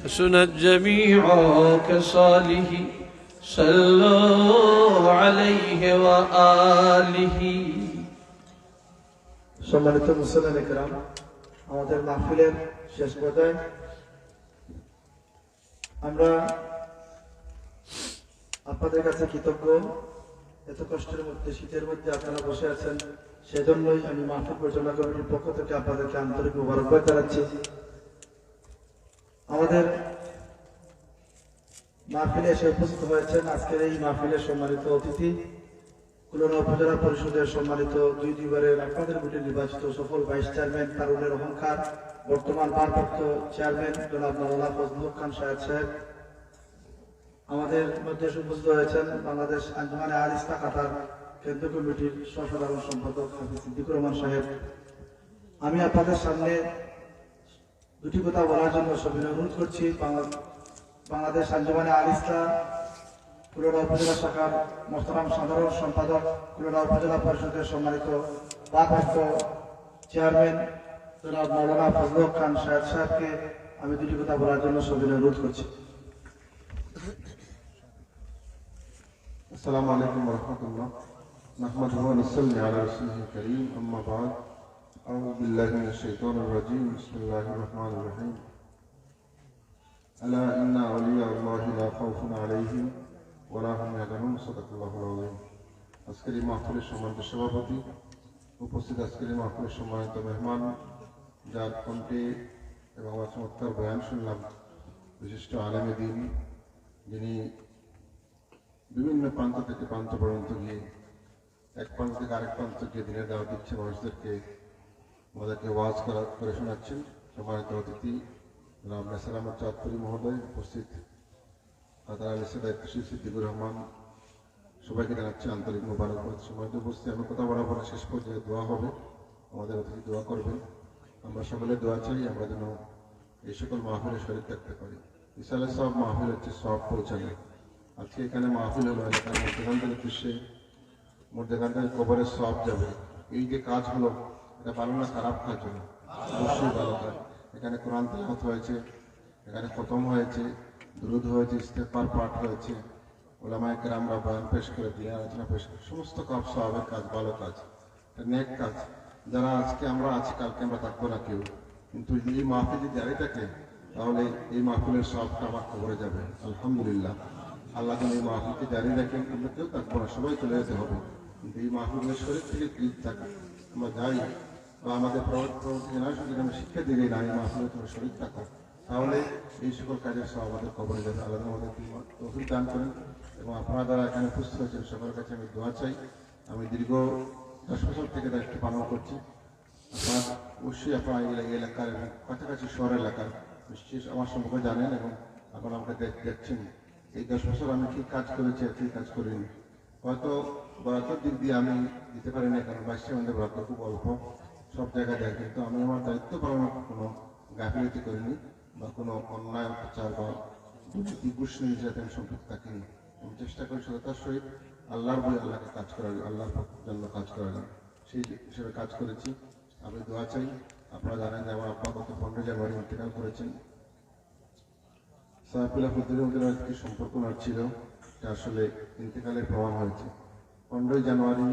حسنت جميع كصاله صلوا عليه وآله সম্মানিত মুসলিম کرام আমাদের মাহফিলের শেষ পর্যায়ে আমরা আপনাদের কাছে কৃতজ্ঞ। এত কষ্টের মধ্যে শীতের মধ্যে আপনারা বসে আছেন, সেজন্যই আমি মাহফিল পরিচালনা কমিটির পক্ষ থেকে আপনাদেরকে আন্তরিক মোবারকবাদ জানাচ্ছি। আমাদের মাহফিলে এসে উপস্থিত হয়েছেন আজকের এই মাহফিলের সম্মানিত অতিথি, খুলনা উপজেলা পরিষদের সম্মানিত দুইবারের আপনাদের ভোটে নির্বাচিত সফল ভাইস চেয়ারম্যান তারুণের অহংকার বর্তমান ভারপ্রাপ্ত চেয়ারম্যান জনাব মাওলানা ফজলুল হক খান সাহেব। আমাদের মধ্যে উপস্থিত হয়েছেন বাংলাদেশ আঞ্জুমানে আল ইসলাহ কাতার কেন্দ্র কমিটির সহসাধারণ সম্পাদক হাফিজ সিদ্দিকুর রহমান সাহেব। আমি আপনাদের সামনে দুটি কথা বলার জন্য সবিনয় অনুরোধ করছি। বাংলাদেশ আঞ্জুমানে আল ইসলাহ খুলনা উপজেলা শাখার মোহতারাম সাধারণ সম্পাদক, খুলনা উপজেলা পরিষদের সম্মানিত ভারপ্রাপ্ত চেয়ারম্যান জনাব মাওলানা ফজলুল হক খান সাহেবকে আমি দুটি কথা বলার জন্য সবিনয় অনুরোধ করছি। السلام عليكم ورحمة الله نحمده ونصلي على رسوله الكريم أما بعد أعوذ بالله من الشيطان الرجيم بسم الله الرحمن الرحيم ألا إن أولياء الله لا خوف عليهم ولا هم يحزنون صدق الله العظيم আজকের মাহফিলের সম্মানিত সভাপতি, উপস্থিত আজকের মাহফিলের সম্মানিত মেহমান, যার কণ্ঠে এবং চমৎকার বয়ান শুনলাম বিশিষ্ট আলেমে দ্বীন, যিনি বিভিন্ন প্রান্ত থেকে প্রান্ত পর্যন্ত গিয়ে এক প্রান্ত থেকে আরেক প্রান্ত গিয়ে দিনের দাওয়াত দিচ্ছে মানুষদেরকে, আমাদেরকে ওয়াজ করে শোনাচ্ছেন। সম্মানিত অতিথি জনাব নাসির আহমদ চাঁদপুরি মহোদয়, উপস্থিত কাতার আল ইসলাহ দায়িত্বশীল সিদ্দিকুর রহমান, সবাইকে জানাচ্ছি আন্তরিক মোবারকবাদ। সম্মানিত উপস্থিত, আমি কথা বলার পরে শেষ পর্যায়ে দোয়া হবে, আমাদের অতিথি দোয়া করবেন। আমরা সকলে দোয়া চাই আমরা যেন এই সকল মাহফিলে শরীর থাকতে পারি। ইসালে সব মাহফিল হচ্ছে সব পৌঁছানো। আজকে এখানে মাহফিল হলো, এলাকার মধ্যেখানদের উদ্দেশ্যে মধ্যেখানদের কবরে সব যাবে। এই যে কাজ হলো, এটা ভালো না খারাপ কাজ হলো? অবশ্যই ভালো কাজ। এখানে কোরআন তেলাওয়াত হয়েছে, এখানে খতম হয়েছে, দুরূদ হয়েছে, ইস্তেগফার পাঠ হয়েছে, উলামায়ে কেরামরা বয়ান পেশ করে দিয়ে আলোচনা পেশ করে, সমস্ত কাজ সওয়াবের কাজ, ভালো কাজ, নেক কাজ। যারা আজকে আমরা আছি, কালকে আমরা থাকবো না কেউ, কিন্তু এই মাহফিল যদি জারি থাকে তাহলে এই মাহফিলের সবটা আমার কবরে যাবে। আলহামদুলিল্লাহ, আল্লাহ যেন এই মাহফিলকে জারি রাখেন। আমরা কেউ থাকবো না, সবাই চলে যেতে হবে। কিন্তু এই মাহফিলের শরীর থেকে দূর থাকে আমরা যাই বা আমাদের প্রবর্তন থেকে না শুধু আমি শিক্ষা দিলে না এই মাহফিলে তোমার শরীর থাকো, তাহলে এই সকল কাজের সব আমাদের কবরে যাবে। আল্লাহ আমাদের তৌফিক দান করেন এবং আপনারা যারা এখানে উপস্থিত হয়েছেন সকলের কাছে আমি দোয়া চাই। আমি দীর্ঘ 10 বছর থেকে দায়িত্ব পালন করছি। আপনারা অবশ্যই আপনারা এই এলাকার এবং কাছাকাছি শহর এলাকার নিশ্চয়ই আমার সম্পর্কে জানেন এবং আপনারা আমাকে দেখছেন এই 10 বছর আমি কি কাজ করেছি আর কি কাজ করিনি। হয়তো বরাদ্দের দিক দিয়ে আমি দিতে পারি না, কারণ বাইশে আমাদের বরাদ্দ খুব অল্প, সব জায়গায় দেয়, কিন্তু আমি আমার দায়িত্ব পালনের কোনো গাফিলতি করিনি বা কোনো অন্যায় অত্যাচার বা ঘুষ নির্যাতন সম্পর্কে থাকিনি। আমি চেষ্টা করি সততার সহিত আল্লাহর বই আল্লাহকে কাজ করার, আল্লাহর জন্য কাজ করার সেই হিসেবে কাজ করেছি। আমি দোয়া চাই। আপনারা জানেন যে আমার আব্বা গত 15 জানুয়ারি ইন্তেকাল করেছেন। সাহেবুল্লাহ ফজলুদ্দিনের কি সম্পর্ক ওনার ছিল এটা আসলে ইন্তেকালের প্রমাণ হয়েছে। 15 জানুয়ারি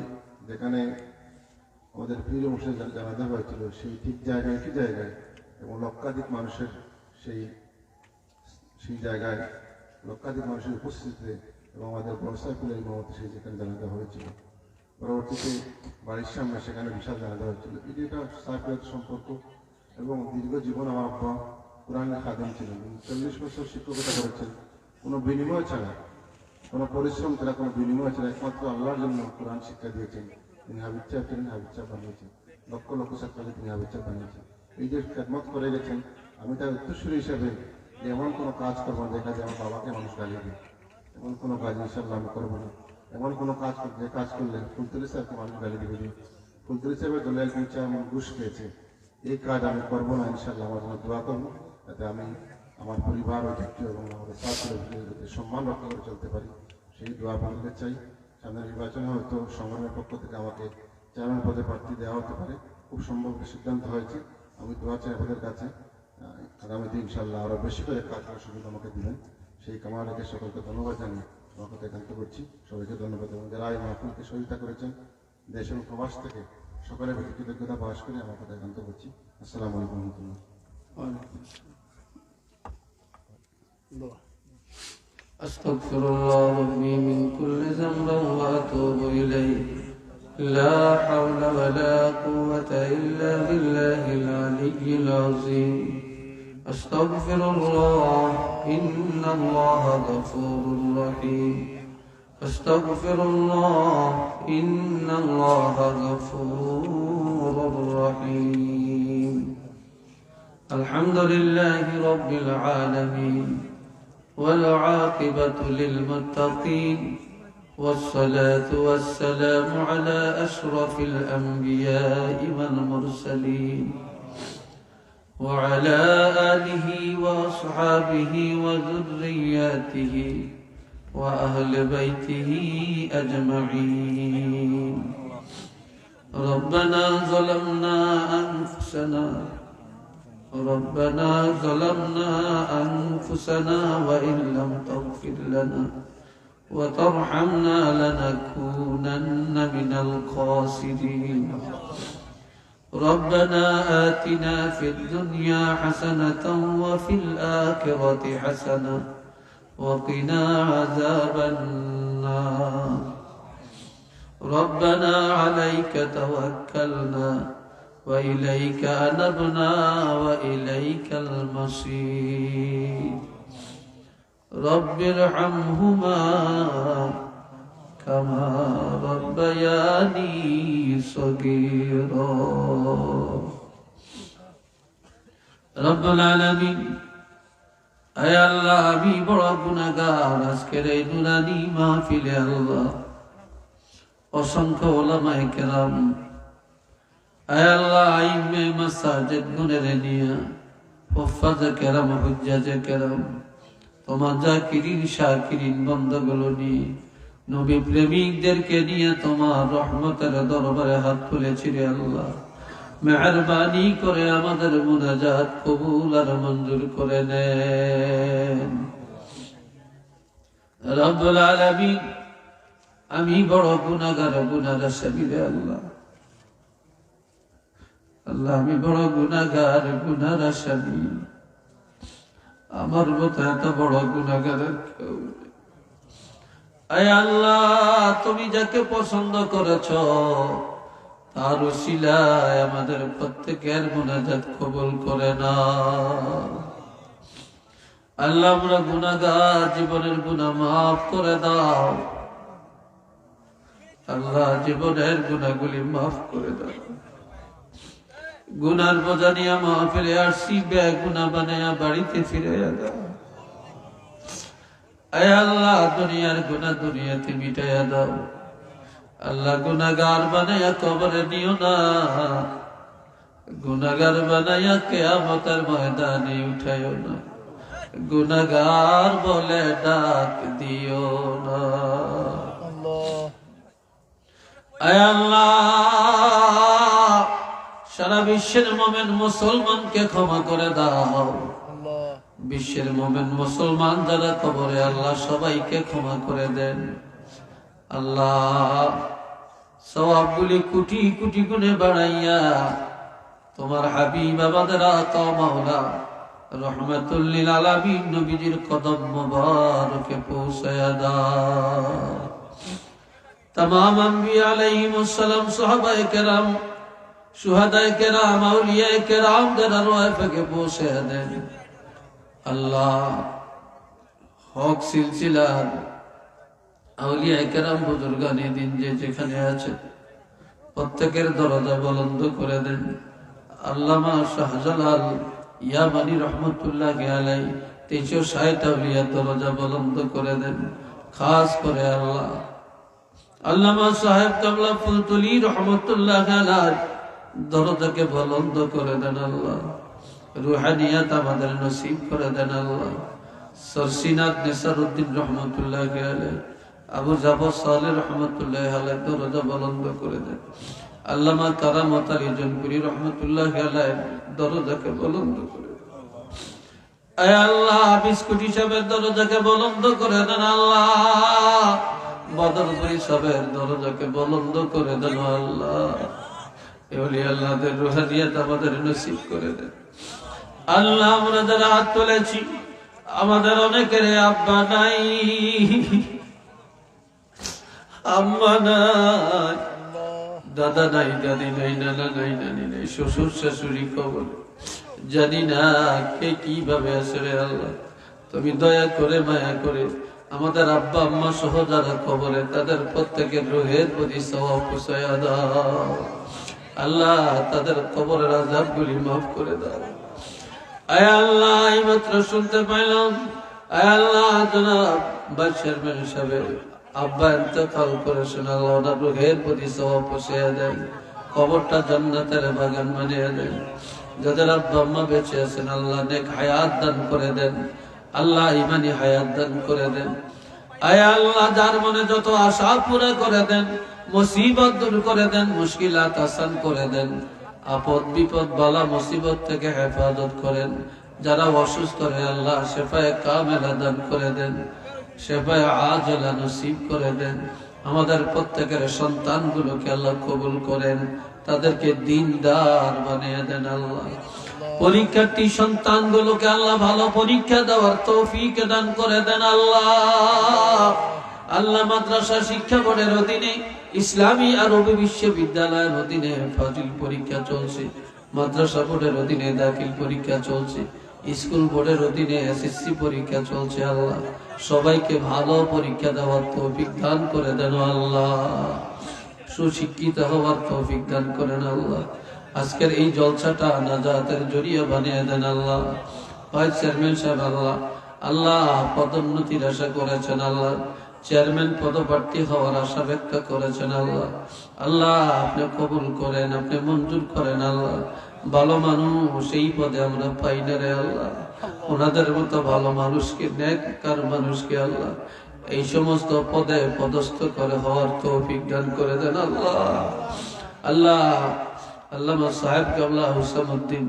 যেখানে আমাদের প্রিয় মুর্শিদ জানাজা হয়েছিল সেই ঠিক জায়গায় একই জায়গায় এবং লক্ষাধিক মানুষের সেই জায়গায় লক্ষাধিক মানুষের উপস্থিতিতে এবং আমাদের বড় সাহেবুল্লাহ ইমামতে সেই যেখানে জানাজা হয়েছিল। পরবর্তীতে বাড়ির সামনে সেখানে বিশাল জানাজা হয়েছিল। এটা সাহেবুল্লাহ সম্পর্ক এবং দীর্ঘ জীবন আমার আব্বা কোরআনের খাদেম ছিলেন। 40 বছর শিক্ষকতা করেছেন কোনো বিনিময় ছাড়া, কোনো পরিশ্রম ছাড়া, কোনো বিনিময় ছাড়া, একমাত্র আল্লাহর জন্য কোরআন শিক্ষা দিয়েছেন। তিনি হাবিজ সাহেব ছিলেন, হাবিজ সাহেব বানিয়েছেন, লক্ষ লক্ষ ছাত্রকে তিনি হাবিজ সাহেব বানিয়েছেন। এই যে খেদমত করে গেছেন, আমি তার উত্তরসূরি হিসেবে এমন কোনো কাজ করবো না দেখা যায় আমার বাবাকে মানুষ গালিয়ে দেয়, এমন কোনো কাজ ইনশাল্লাহ আমি করবো না। এমন কোনো কাজ যে কাজ করলে ফুলতলি সাহেবকে মানুষ গালি দেবে যে ফুলতলি সাহেবের দলে একজন চেয়ারম্যান ঘুষ পেয়েছে, এই কাজ আমি করবো না। ইনশাল্লাহ আমার জন্য দোয়া করবো যাতে আমি আমার পরিবার ঐতিহ্য এবং আমাদের ছাত্রদের সম্মান রক্ষা করে চলতে পারি, সেই দোয়া আপনাদের চাই। সামনে নির্বাচনে হয়তো সংগ্রামের পক্ষ থেকে আমাকে চেয়ারম্যান পদে প্রার্থী দেওয়া হতে পারে, খুব সম্ভব সিদ্ধান্ত হয়েছে। আমি দোয়া চাই আপনাদের কাছে আগামীতে ইনশাল্লাহ আরো বেশি করে কাজ করার সুযোগ আমাকে দিবেন, সেই কামনা রেখে সকলকে ধন্যবাদ জানিয়ে আমার কথা একান্ত করছি। সবাইকে ধন্যবাদ এবং যারা এই মাহফিলকে সহযোগিতা করেছেন দেশ এবং প্রবাস থেকে সকলের প্রতি কৃতজ্ঞতা প্রকাশ করে আমার কথা একান্ত করছি। আসসালামু আলাইকুম রহমতুল্লাহ। أستغفر الله ربي من كل ذنب وأتوب إليه. لا حول ولا قوة إلا بالله العلي العظيم. أستغفر الله إن الله غفور رحيم. أستغفر الله إن الله غفور رحيم. الحمد لله رب العالمين والعاقبة للمتقين والصلاة والسلام على أشرف الأنبياء والمرسلين وعلى آله وأصحابه وذرياته وأهل بيته أجمعين. ربنا ظلمنا أنفسنا وإن لم تغفر لنا وترحمنا لنكونن من الخاسرين. ربنا آتنا في الدنيا حسنة وفي الآخرة حسنة وقنا عذاب النار. ربنا عليك توكلنا وإليك أنبنا وإليك المصير. رب ارحمهما كما ربياني صغيرا. رب العالمين আয় আল্লাহ, আমি বড় গুনাহগার। আজকের এই নুরানি মাহফিলে আল্লাহ অসংখ্য উলামায়ে কেরাম, আয় আল্লাহ আইমে মাসাজিদ গুণের নিয়া হুফাজ কেরাম, হুজ্জাজ কেরাম, তোমার জাকিরিন শাকিরিন বান্দাগুলো নিয়ে, নবী প্রেমিকদেরকে নিয়ে তোমার রহমতের দরবারে হাত তুলেছি রে আল্লাহ। মেহেরবানি করে আমাদের মুনাজাত কবুল আর মঞ্জুর করে নেন রব্বুল আলামিন। আমি বড় গুনাহগার, গুনাহর আসামি রে আল্লাহ। আল্লাহ আমি বড় গুনাহগার, গুনাহর আসামি। আমার মতো এত বড় গুনাহগার কেউ নেই। আয় আল্লাহ, তুমি যাকে পছন্দ করেছ তার উসিলায় আমাদের প্রত্যেকের মুনাজাত কবুল করে নাও। আল্লাহ, আমরা গুনাহগার, জীবনের গুনাহ মাফ করে দাও। আল্লাহ, জীবনের গুনাহগুলি মাফ করে দাও। গুনার বোঝা নিয়ে মাহফিলে আসছি, বেগুনাহ বানায়া বাড়িতে ফিরে দাও। আয় আল্লাহ, দুনিয়ার গুনাহ দুনিয়াতে মিটাইয়া দাও। আল্লাহ, গুনাহগার বানায়া কবরে নিও না, গুনাহগার বানায়া কিয়ামতের ময়দানে উঠাইও না, গুনাহগার বলে ডাক দিও না। আয় আল্লাহ, সারা বিশ্বের মোমেন মুসলমানকে ক্ষমা করে দাও। বিশ্বের মোমেন মুসলমান যারা কবরে, আল্লাহ সবাইকে ক্ষমা করে দেন। আল্লাহ, সওয়াবগুলি কোটি কোটি গুণে বাড়াইয়া তোমার হাবিব আমাদের আকা মাওলা রহমাতুল লিল আলামিন নবীজির কদম মুবারকে পৌঁছায়া দাও। तमाम अंबिया अलैहिमुस्सलाम, সাহাবায়ে কেরাম, শুহাদায়ে কেরাম, আউলিয়ায়ে কেরাম যারা রোয়ে থেকে পৌঁছে দেন। আল্লাহ, হক সিলসিলার আউলিয়ায়ে কেরাম বুজুর্গানে দিন যে যেখানে আছে প্রত্যেকের দরজা বুলন্দ করে দেন। আল্লামা শাহজালাল ইয়ামানি রহমতুল্লাহি আলাইহি 360 আউলিয়ার দরজা বুলন্দ করে দেন। খাস করে আল্লাহ আল্লামা সাহেব কাবলা ফুলতুলি রহমতুল্লাহি আলাইহি দরজাকে বুলন্দ করে দেন। আল্লাহ, রুহানিয়াত আমাদের নসিব করে দেন। আল্লাহ, সরসিনাত নেসারউদ্দিন রহমতুল্লাহি আলাইহি, আবু জাফর সালেহ রহমতুল্লাহি আলাইহি দরজা বুলন্দ করে দেন। আল্লামা কারামত আলী জনপুরি রহমতুল্লাহি আলাইহি দরজাকে বুলন্দ করে দেন। আয় আল্লাহ, বিস্কুটি সাহেবের দরজাকে বুলন্দ করে দেন। আল্লাহ, বদরপুরি সাহেবের দরজাকে বুলন্দ করে দেন। আল্লাহ, এওলি আল্লাহদের রুহানিয়াত আমাদের নসিব করে দেন। আল্লাহ, আমরা যারা হাত তুলেছি আমাদের অনেকের আব্বা নাই, আম্মা নাই, দাদা নাই, দাদি নাই, নানা নাই, নানি নাই, শ্বশুর শাশুড়ি কবর, জানি না কে কিভাবে আছে রে আল্লাহ। তুমি দয়া করে মায়া করে আমাদের আব্বা আম্মা সহ যারা কবরে তাদের প্রত্যেকের রুহের প্রতি সওয়াব পৌঁছায়া দাও। আল্লাহ, তাদের কবরের আযাবগুলি মাফ করে দাও। আয় আল্লাহ, এইমাত্র শুনতে পাইলাম, আয় আল্লাহ, জনাব বাদশাহ মেন সাহেবের আব্বা ইন্তেকাল করেছেন। আল্লাহ, ওনার রুহের প্রতি সওয়াব পৌঁছায়া দেন, কবরটা জান্নাতের বাগান বানিয়ে দেন। যাদের আব্বা আম্মা বেঁচে আছেন আল্লাহ নেক হায়াত দান করে দেন। আল্লাহ, ইমানি হায়াত দান করে দেন। আয় আল্লাহ, যার মনে যত আশা পুরা করে দেন, মুসিবত দূর করে দেন, মুশকিলাত আসান করে দেন, আপদ বিপদ বালা মুসিবত থেকে হেফাজত করেন। যারা অসুস্থ রে আল্লাহ শেফায়ে কামেলা দান করে দেন, শেফায়ে আজলা নসিব করে দেন। আমাদের প্রত্যেকের সন্তানগুলোকে আল্লাহ কবুল করেন, তাদেরকে দিনদার বানিয়ে দেন। আল্লাহ, পরীক্ষার্থী সন্তানগুলোকে আল্লাহ ভালো পরীক্ষা দেওয়ার তৌফিক দান করে দেন। আল্লাহ, আল্লাহ, মাদ্রাসা শিক্ষা বোর্ডের অধীনে ইসলামী আরবি বিশ্ববিদ্যালয়ের অধীনে ফাজিল পরীক্ষা চলছে, মাদ্রাসা বোর্ডের অধীনে দাখিল পরীক্ষা চলছে, স্কুল বোর্ডের অধীনে এসএসসি পরীক্ষা চলছে। আল্লাহ, সবাইকে ভালো পরীক্ষা দেওয়ার তৌফিক দান করে দেন। আল্লাহ, সুশিক্ষিত হওয়ার তৌফিক দান করেন। আল্লাহ, আজকের এই জলসাটা নাজাতের জরিয়া বানিয়ে দেন। আল্লাহ, ভাইস চেয়ারম্যান সাহেব আল্লাহ আল্লাহ পদোন্নতির আশা করেছেন। আল্লাহ, চেয়ারম্যান পদপ্রার্থী হওয়ার আশা ব্যক্ত করেছেন। আল্লাহ, আল্লাহ, আপনি কবুল করেন, আপনি মঞ্জুর করেন। আল্লাহ, ভালো মানুষ এই পদে আমরা পাই না রে আল্লাহ। ওনাদের মতো ভালো মানুষকে, নেককার মানুষকে আল্লাহ এই সমস্ত পদে পদস্থ করে হওয়ার তৌফিক দান করে দেন। আল্লাহ, আল্লাহ, আল্লামা সাহেব কাবলা হুসামউদ্দিন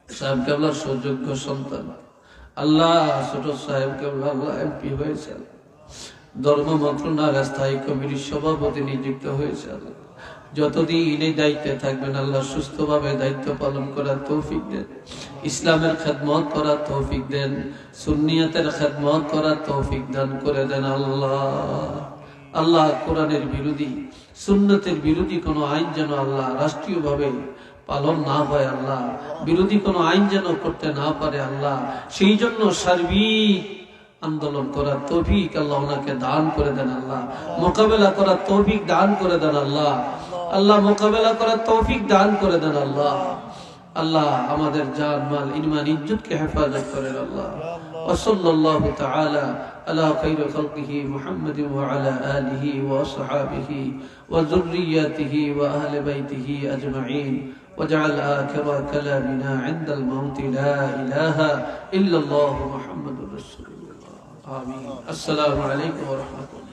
সাহেব কাবলার সুযোগ্য সন্তান। আল্লাহ, ছোট সাহেব কাবলা আল্লাহ এমপি হয়েছে, ধর্ম মন্ত্রণালয়ের স্থায়ী কমিটির সভাপতি নিযুক্ত হয়েছে। যতদিন এই দায়িত্বে থাকবেন আল্লাহ সুস্থভাবে দায়িত্ব পালন করার তৌফিক দেন, ইসলামের খেদমত করার তৌফিক দেন, সুন্নিয়তের খেদমত করার তৌফিক দান করে দেন আল্লাহ। আল্লাহ কোরআনের বিরোধী, সুন্নতের বিরোধী কোনো আইন যেন আল্লাহ রাষ্ট্রীয়ভাবে পালন না হয়, আল্লাহ বিরোধী কোনো আইন যেন করতে না পারে আল্লাহ, সেই জন্য সার্বিক আন্দোলন করার তৌফিক আল্লাহ ওনাকে দান করে দেন আল্লাহ, মোকাবেলা করার তৌফিক দান করে দেন আল্লাহ, আল্লাহ মোকাবেলা করার তৌফিক দান করে দেন আল্লাহ। আল্লাহ আমাদের জান মাল ঈমান ইজ্জতকে হেফাজত করেন আল্লাহ। وصلى الله تعالى على خير خلقه محمد وعلى آله وصحابه وذرياته وأهل بيته أجمعين، واجعل آخر كلامنا عند الموت لا إله إلا الله محمد رسول الله. آمين. السلام عليكم ورحمة الله.